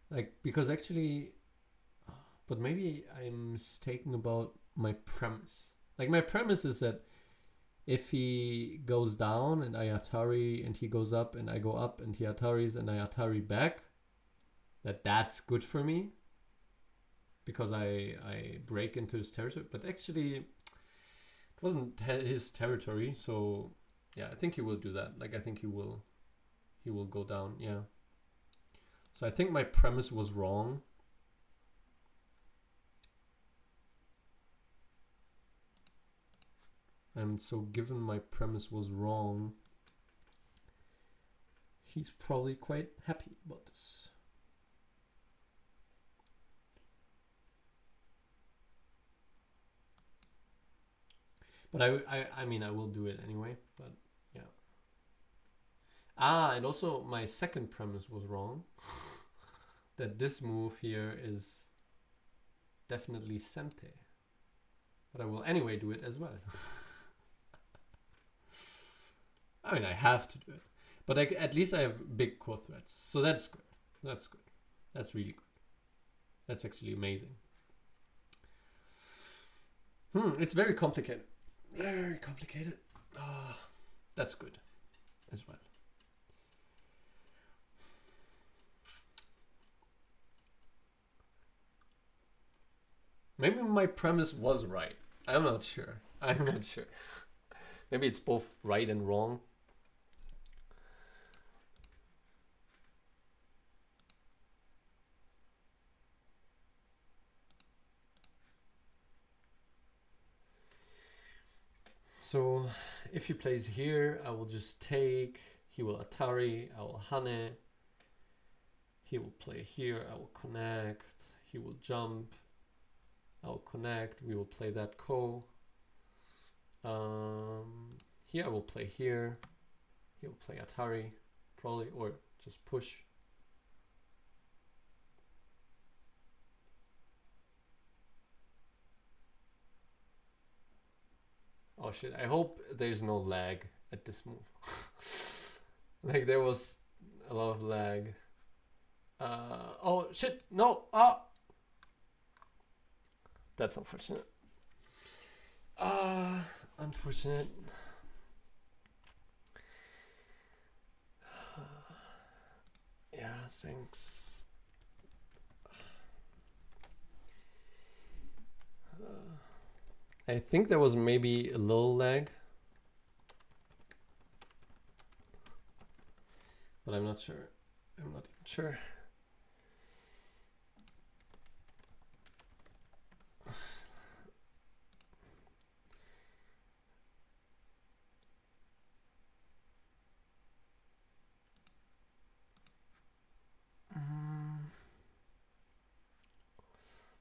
Like, because actually, but maybe I'm mistaken about my premise. Like, my premise is that if he goes down and I Atari and he goes up and I go up and he Ataris and I Atari back, that's good for me because I break into his territory. But actually, it wasn't his territory, so yeah, I think he will do that. Like, I think he will go down. Yeah. So I think my premise was wrong. And so given my premise was wrong, he's probably quite happy about this. But I mean, I will do it anyway, but yeah. And also my second premise was wrong. That this move here is definitely Sente. But I will anyway do it as well. I mean, I have to do it. But at least I have big core threats. So that's good. That's good. That's really good. That's actually amazing. It's very complicated. Very complicated. That's good as well. Maybe my premise was right. I'm not sure. Maybe it's both right and wrong. So if he plays here, I will just take. He will Atari. I will Hane. He will play here. I will connect. He will jump. I will connect. We will play that ko. Here I will play here. He will play Atari, probably, or just push. Oh shit, I hope there's no lag at this move. Like there was a lot of lag. Oh shit, no, that's unfortunate. Unfortunate. Yeah, thanks. I think there was maybe a little lag, but I'm not sure. I'm not even sure.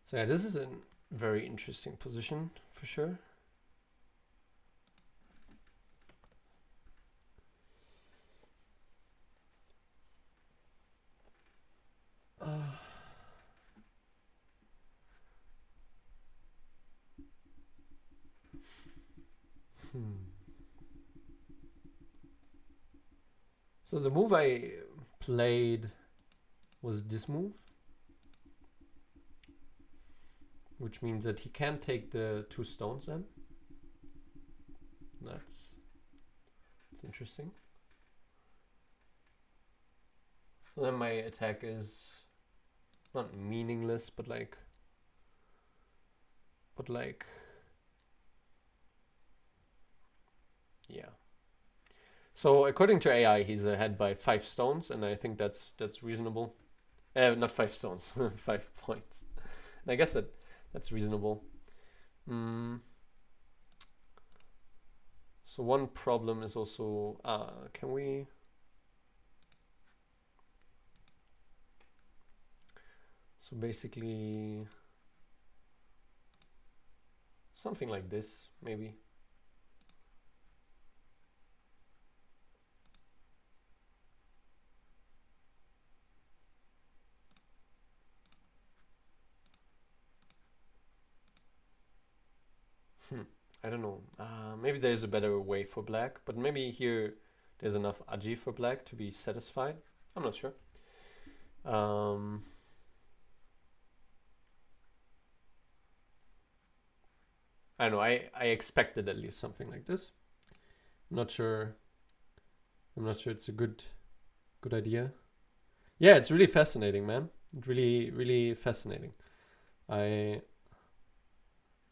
So yeah, this is a very interesting position for sure. So the move I played was this move, which means that he can't take the 2 stones then. That's interesting. So then my attack is not meaningless, but like yeah. So according to AI, he's ahead by 5 stones, and I think that's reasonable. Not 5 stones, 5 points. And I guess that's reasonable. So one problem is also, can we? So basically, something like this, maybe. I don't know. Maybe there's a better way for black, but maybe here there's enough aji for black to be satisfied. I'm not sure. I don't know. I expected at least something like this. I'm not sure it's a good idea. Yeah, it's really fascinating, man. Really fascinating.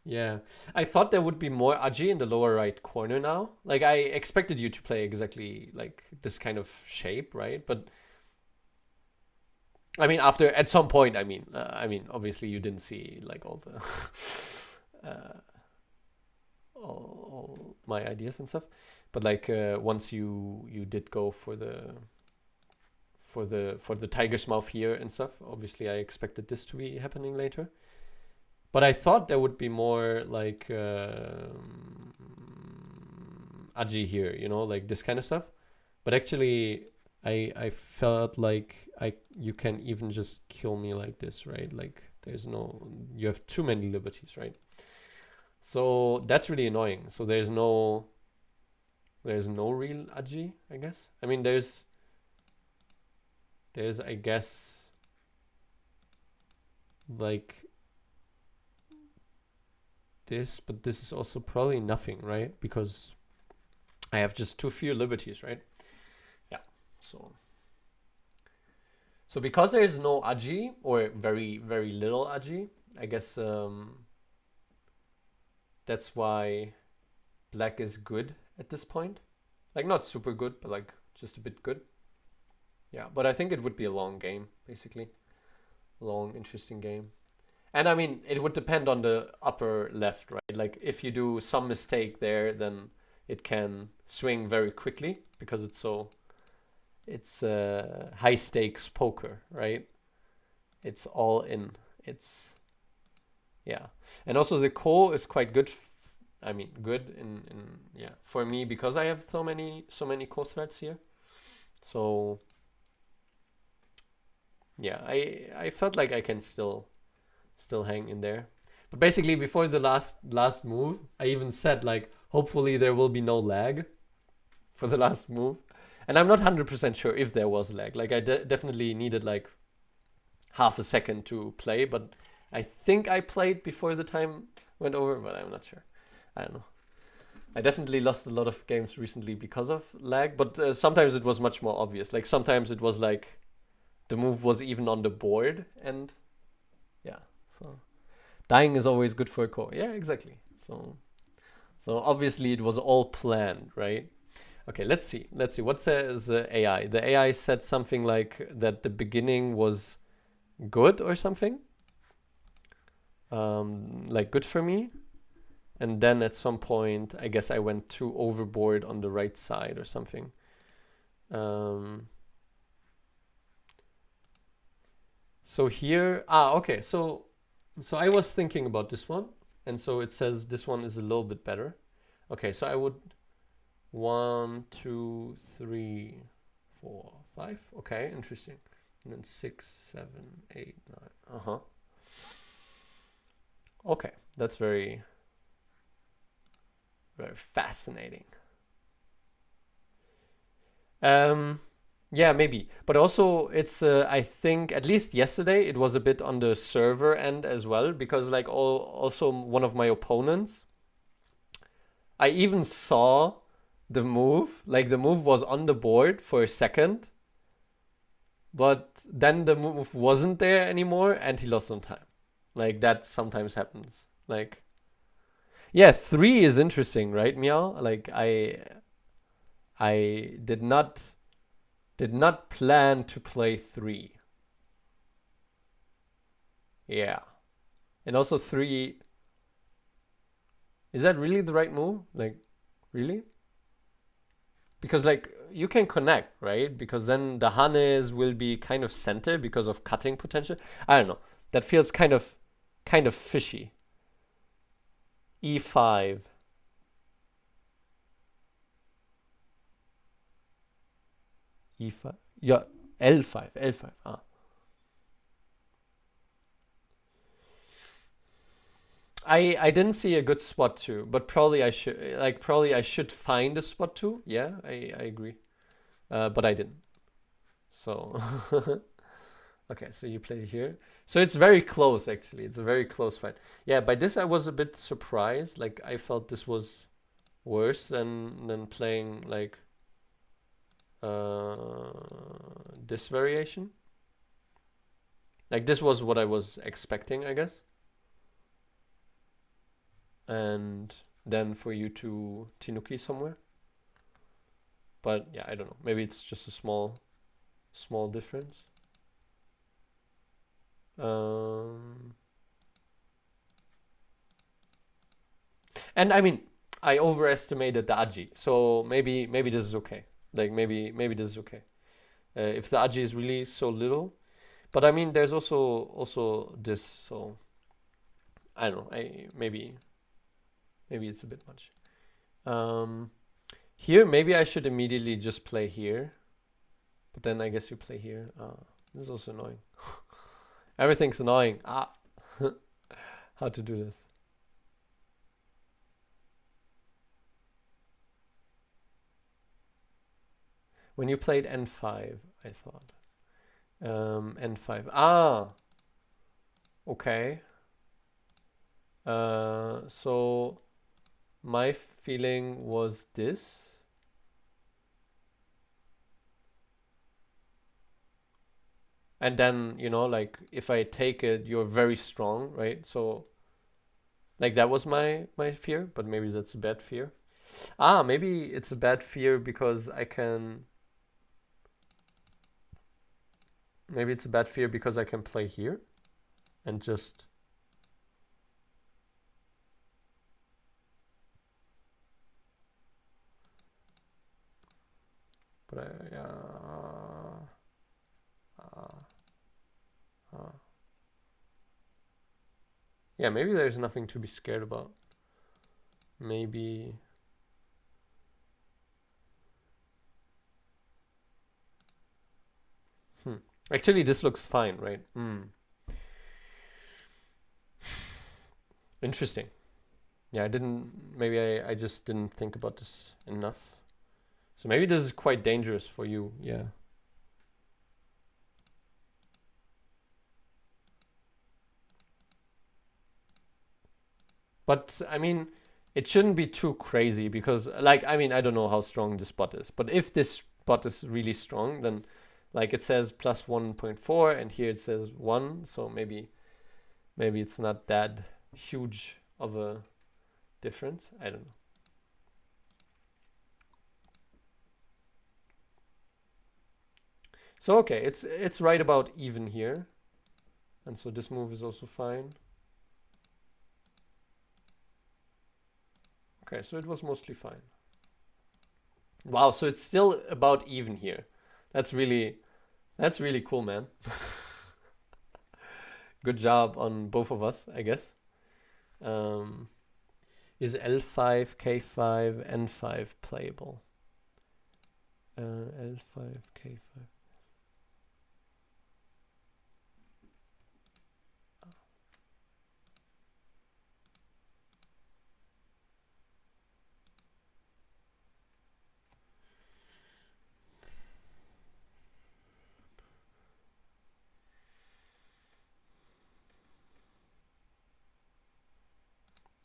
Yeah, I thought there would be more aji in the lower right corner now. Like I expected you to play exactly like this kind of shape, right? But I mean, at some point, I mean, obviously you didn't see like all the all my ideas and stuff, but like once you did go for the tiger's mouth here and stuff, obviously I expected this to be happening later. But I thought there would be more like aji here, you know, like this kind of stuff. But actually, I felt like you can even just kill me like this, right? Like you have too many liberties, right? So that's really annoying. So there's no real aji, I guess. I mean, there's I guess like this, but this is also probably nothing, right? Because I have just too few liberties, right? Yeah. So because there is no aji, or very little aji, I guess that's why black is good at this point. Like not super good, but like just a bit good. Yeah, but I think it would be a long game, basically. Long, interesting game. And I mean, it would depend on the upper left, right? Like if you do some mistake there, then it can swing very quickly because it's high stakes poker, right? It's all in. It's, yeah. And also the core is quite good. I mean, good yeah, for me, because I have so many core threads here. So yeah, I felt like I can still hang in there. But basically, before the last move, I even said, like, hopefully there will be no lag for the last move. And I'm not 100% sure if there was lag. Like, I definitely needed like half a second to play, but I think I played before the time went over, but I'm not sure. I don't know. I definitely lost a lot of games recently because of lag, but sometimes it was much more obvious. Like, sometimes it was like the move was even on the board, and yeah, so dying is always good for a core. Yeah, exactly. So obviously it was all planned, right? Okay, let's see. What says the AI? The AI said something like that the beginning was good or something. Like good for me. And then at some point, I guess I went too overboard on the right side or something. So here, okay. So I was thinking about this one. And so it says this one is a little bit better. Okay, so I would 1, 2, 3, 4, 5. Okay, interesting. And then 6, 7, 8, 9. Okay, that's very, very fascinating. Yeah, maybe. But also, it's I think at least yesterday it was a bit on the server end as well, because like also one of my opponents, I even saw the move. Like, the move was on the board for a second, but then the move wasn't there anymore, and he lost some time. Like, that sometimes happens. Like, yeah, 3 is interesting, right, Meow? Like, I did not plan to play 3. Yeah. And also 3, is that really the right move? Like, really? Because like you can connect, right? Because then the Hanes will be kind of centered because of cutting potential. I don't know. That feels kind of fishy. E5. E5. Yeah, L5. L5. I didn't see a good spot too, but probably I should find a spot too. Yeah, I agree. But I didn't. So okay, so you play here. So it's very close, actually. It's a very close fight. Yeah, by this I was a bit surprised. Like, I felt this was worse than playing like this variation. Like, this was what I was expecting, I guess. And then for you to Tinuki somewhere. But yeah, I don't know. Maybe it's just a small difference. And I mean, I overestimated the Aji, so maybe this is okay. Like, maybe this is okay. If the Aji is really so little, but I mean, there's also this. So I don't know. Maybe it's a bit much. Here, maybe I should immediately just play here, but then I guess you play here. This is also annoying. Everything's annoying. How to do this? When you played N5, I thought. N5. Okay. So my feeling was this. And then, like, if I take it, you're very strong, right? So, like, that was my fear, but maybe that's a bad fear. Maybe it's a bad fear because I can... Maybe it's a bad fear because I can play here and just... But yeah, maybe there's nothing to be scared about. Maybe. Actually, this looks fine, right? Interesting. Yeah, maybe I just didn't think about this enough. So maybe this is quite dangerous for you, yeah. But, I mean, it shouldn't be too crazy because, like, I mean, I don't know how strong this bot is. But if this bot is really strong, then, like, it says plus 1.4 and here it says 1. So maybe it's not that huge of a difference. I don't know. So, okay, it's right about even here. And so this move is also fine. Okay, so it was mostly fine. Wow, so it's still about even here. That's really cool, man. Good job on both of us, I guess. Is L5, K5, N5 playable? L5, K5.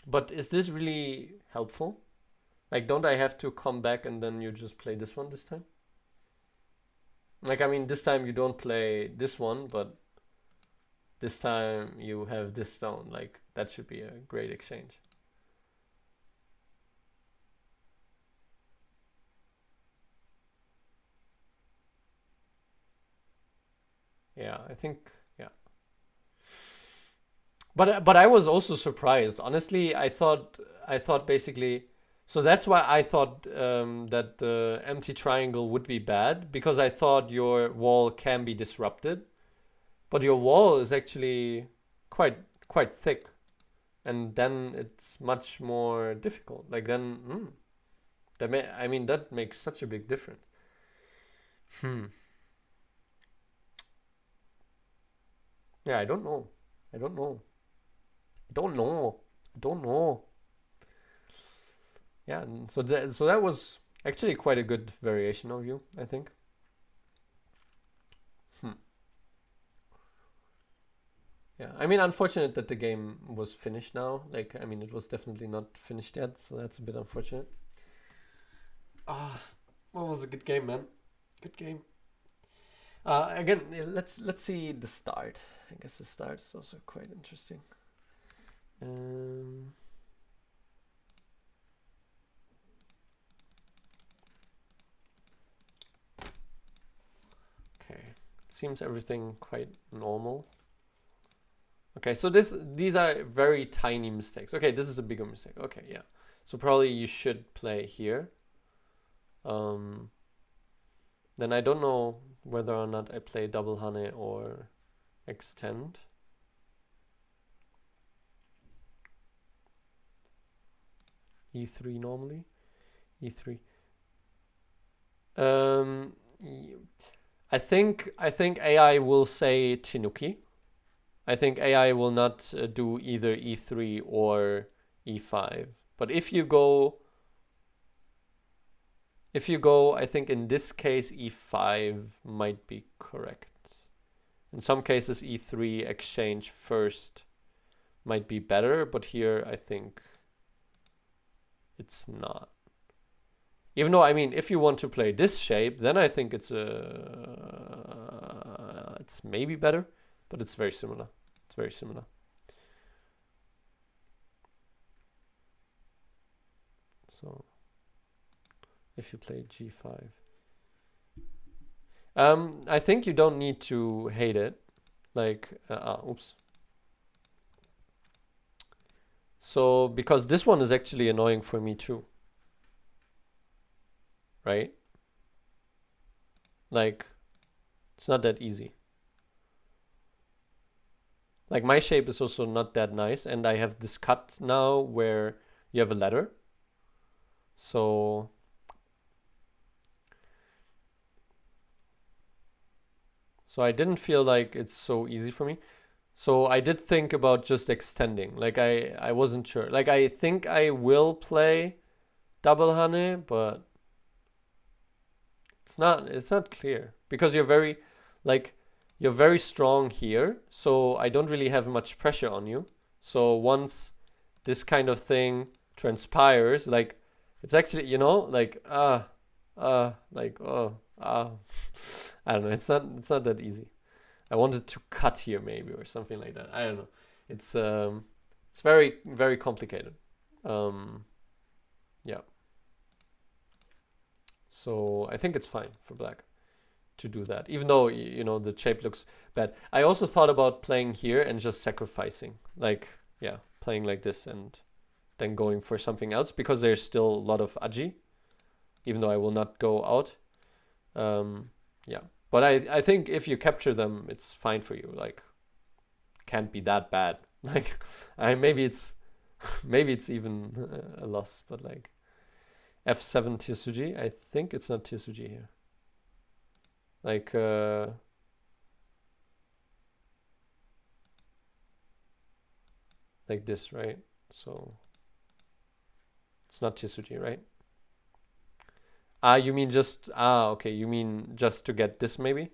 But is this really helpful? Like, don't I have to come back and then you just play this one this time? Like, I mean, this time you don't play this one, but this time you have this stone. Like, that should be a great exchange. Yeah, I think, yeah. But I was also surprised. Honestly, I thought basically, so that's why I thought that the empty triangle would be bad, because I thought your wall can be disrupted, but your wall is actually quite thick, and then it's much more difficult. Like then, I mean that makes such a big difference. Yeah, I don't know. I don't know. I don't know. I don't know. Yeah, and so that was actually quite a good variation of you, I think. Yeah, I mean, unfortunate that the game was finished now. Like, I mean, it was definitely not finished yet, so that's a bit unfortunate. Ah, what was a good game, man? Good game. Again, let's see the start. I guess the start is also quite interesting. Okay, it seems everything quite normal. Okay, so these are very tiny mistakes. Okay, this is a bigger mistake. Okay, yeah. So probably you should play here. Then I don't know whether or not I play double hane or extend. E3 normally. E3. I think AI will say Tanuki. I think AI will not do either E3 or E5. But if you go, I think in this case E5 might be correct. In some cases E3 exchange first might be better, but here I think it's not. Even though, I mean, if you want to play this shape, then I think it's maybe better, but it's very similar. It's very similar. So if you play G5, I think you don't need to hate it. Like, oops. So because this one is actually annoying for me too, right? like, it's not that easy. Like, my shape is also not that nice, and I have this cut now where you have a ladder. So I didn't feel like it's so easy for me. So I did think about just extending. Like, I wasn't sure. Like, I think I will play double Hane, but it's not clear because you're very strong here, so I don't really have much pressure on you. So once this kind of thing transpires, like, it's actually, like, like, I don't know. It's not that easy. I wanted to cut here maybe or something like that. I don't know. It's very, very complicated. Yeah. So I think it's fine for black to do that, even though the shape looks bad. I also thought about playing here and just sacrificing, like, yeah, playing like this and then going for something else because there's still a lot of aji, even though I will not go out. Yeah, but I think if you capture them, it's fine for you. Like, can't be that bad. Like, maybe it's even a loss, but like f7 Tsuji. I think it's not Tsuji here. Like, like this, right? So it's not Tsuji, right? You mean just okay, you mean just to get this, maybe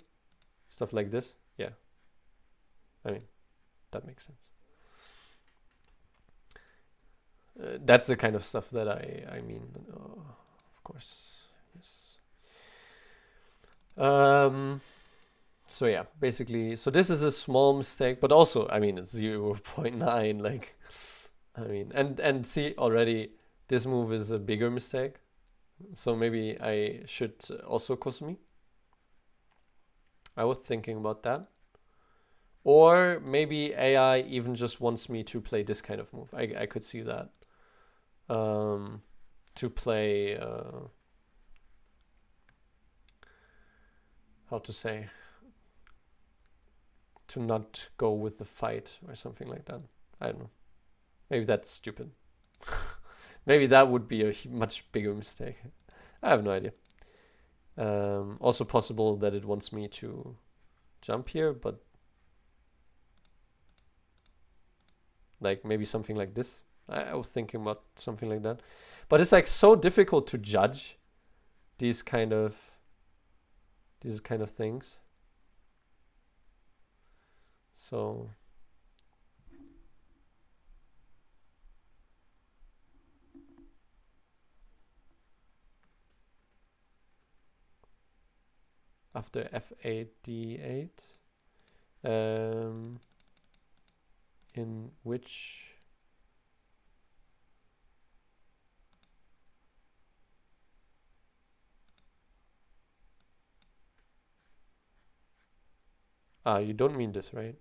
stuff like this? Yeah, I mean, that makes sense. That's the kind of stuff that I mean, of course, yes. So yeah, basically, so this is a small mistake, but also, I mean, it's 0.9. Like, I mean, and see, already this move is a bigger mistake. So maybe I should also Kosumi. I was thinking about that. Or maybe AI even just wants me to play this kind of move. I could see that. To play, how to say, to not go with the fight or something like that. I don't know. Maybe that's stupid. Maybe that would be a much bigger mistake. I have no idea. Also possible that it wants me to jump here, but like maybe something like this. I was thinking about something like that. But it's like so difficult to judge these kind of things. So after f8 d8, in which you don't mean this, right?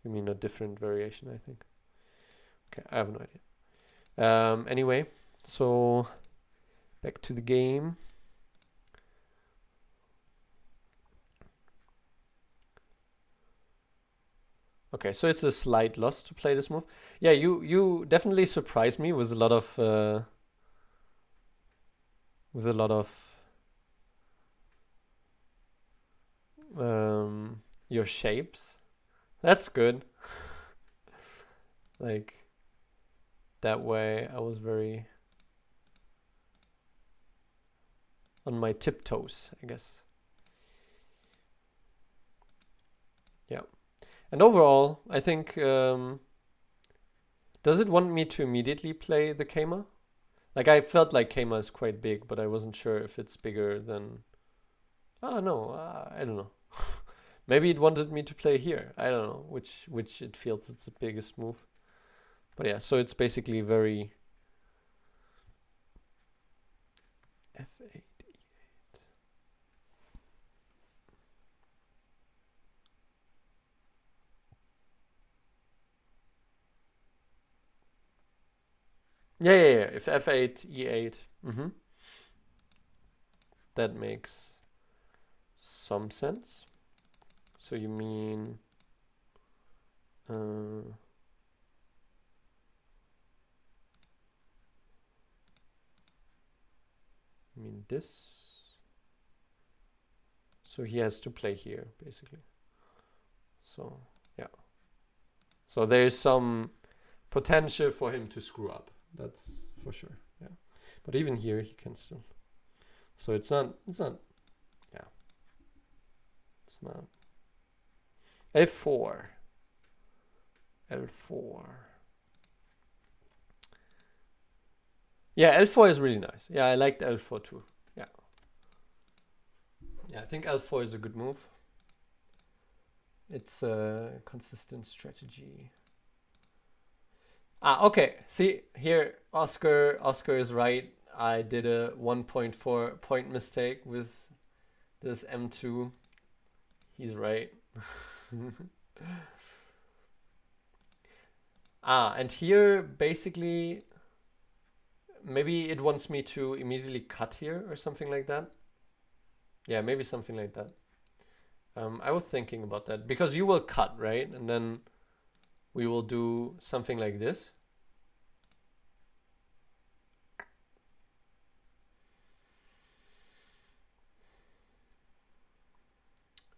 You mean a different variation, I think. Okay, I have no idea. Anyway, so back to the game. Okay, so it's a slight loss to play this move. Yeah, you definitely surprised me with a lot of your shapes. That's good. Like, that way I was very on my tiptoes, I guess. Yeah. And overall, I think, does it want me to immediately play the Keima? Like, I felt like Keima is quite big, but I wasn't sure if it's bigger than... Oh, no, I don't know. Maybe it wanted me to play here. I don't know which it feels it's the biggest move. But yeah, so it's basically very... F8, E8. Yeah. If F8, E8. That makes some sense. So you mean this? So he has to play here, basically. So, yeah. So there's some potential for him to screw up. That's for sure, yeah. But even here, he can still. So it's not, yeah. It's not. F4. L4. Yeah, L4 is really nice. Yeah, I liked L4 too. Yeah. Yeah, I think L4 is a good move. It's a consistent strategy. Okay. See, here, Oscar is right. I did a 1.4 point mistake with this M2. He's right. And here, basically, maybe it wants me to immediately cut here or something like that. Yeah, maybe something like that. I was thinking about that because you will cut, right? And then we will do something like this.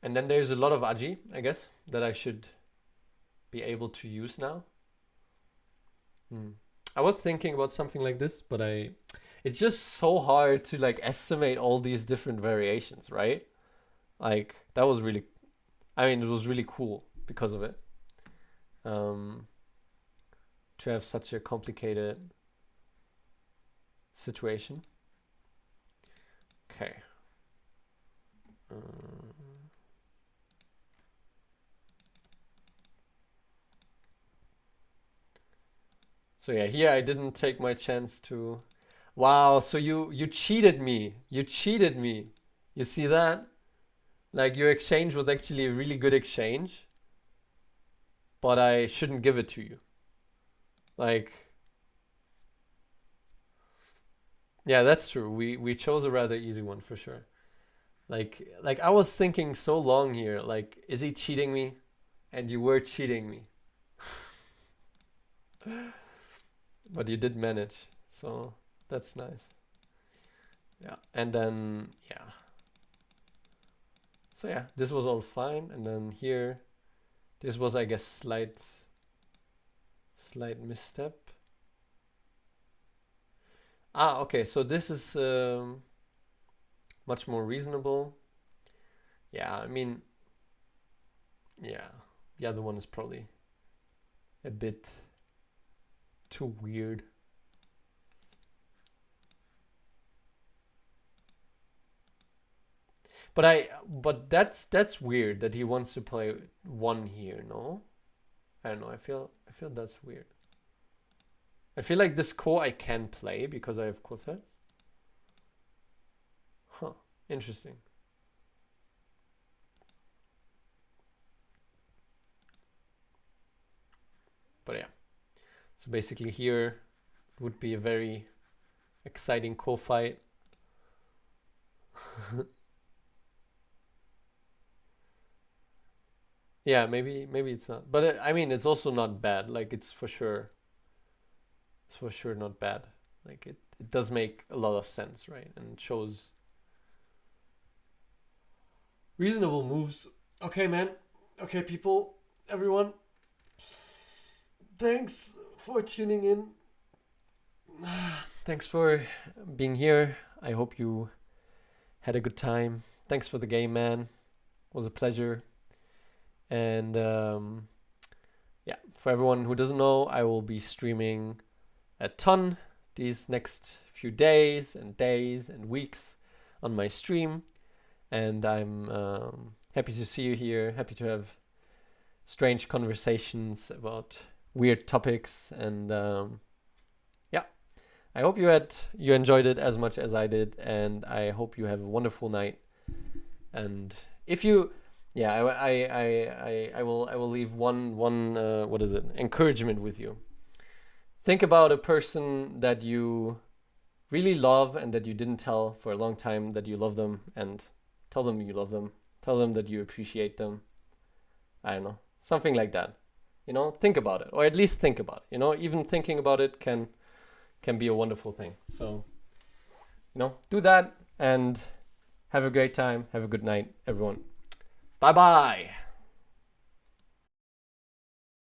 And then there's a lot of aji, I guess, that I should be able to use now. I was thinking about something like this, but it's just so hard to like estimate all these different variations, right? Like that was really, it was really cool because of it. To have such a complicated situation. Okay. So yeah, here I didn't take my chance to. Wow, so you cheated me. You cheated me. You see that? Like your exchange was actually a really good exchange, but I shouldn't give it to you. Like, yeah, that's true. We chose a rather easy one for sure. Like I was thinking so long here. Like, is he cheating me? And you were cheating me. But you did manage, so that's nice. Yeah, and then yeah. So yeah, this was all fine, and then here, this was I guess slight misstep. Okay, so this is much more reasonable. Yeah, I mean, yeah, the other one is probably a bit too weird. But that's weird that he wants to play one here, no? I don't know, I feel that's weird. I feel like this core I can play because I have quartets. Huh, interesting. But yeah. So basically here would be a very exciting core fight. Yeah, maybe it's not. But I mean, it's also not bad. Like it's for sure not bad. Like it does make a lot of sense, right? And it shows reasonable moves. Okay, man. Okay, people, everyone. Thanks for tuning in. Thanks for being here. I hope you had a good time. Thanks for the game, man. It was a pleasure. And yeah, for everyone who doesn't know, I will be streaming a ton these next few days and weeks on my stream. And I'm happy to see you here. Happy to have strange conversations about weird topics. And yeah, I hope you enjoyed it as much as I did. And I hope you have a wonderful night. And if you... Yeah, I will leave one what is it, encouragement with you. Think about a person that you really love and that you didn't tell for a long time that you love them, and tell them you love them. Tell them that you appreciate them. I don't know, something like that. You know, think about it, or at least think about it. You know, even thinking about it can be a wonderful thing. So, you know, do that and have a great time. Have a good night, everyone. Bye bye.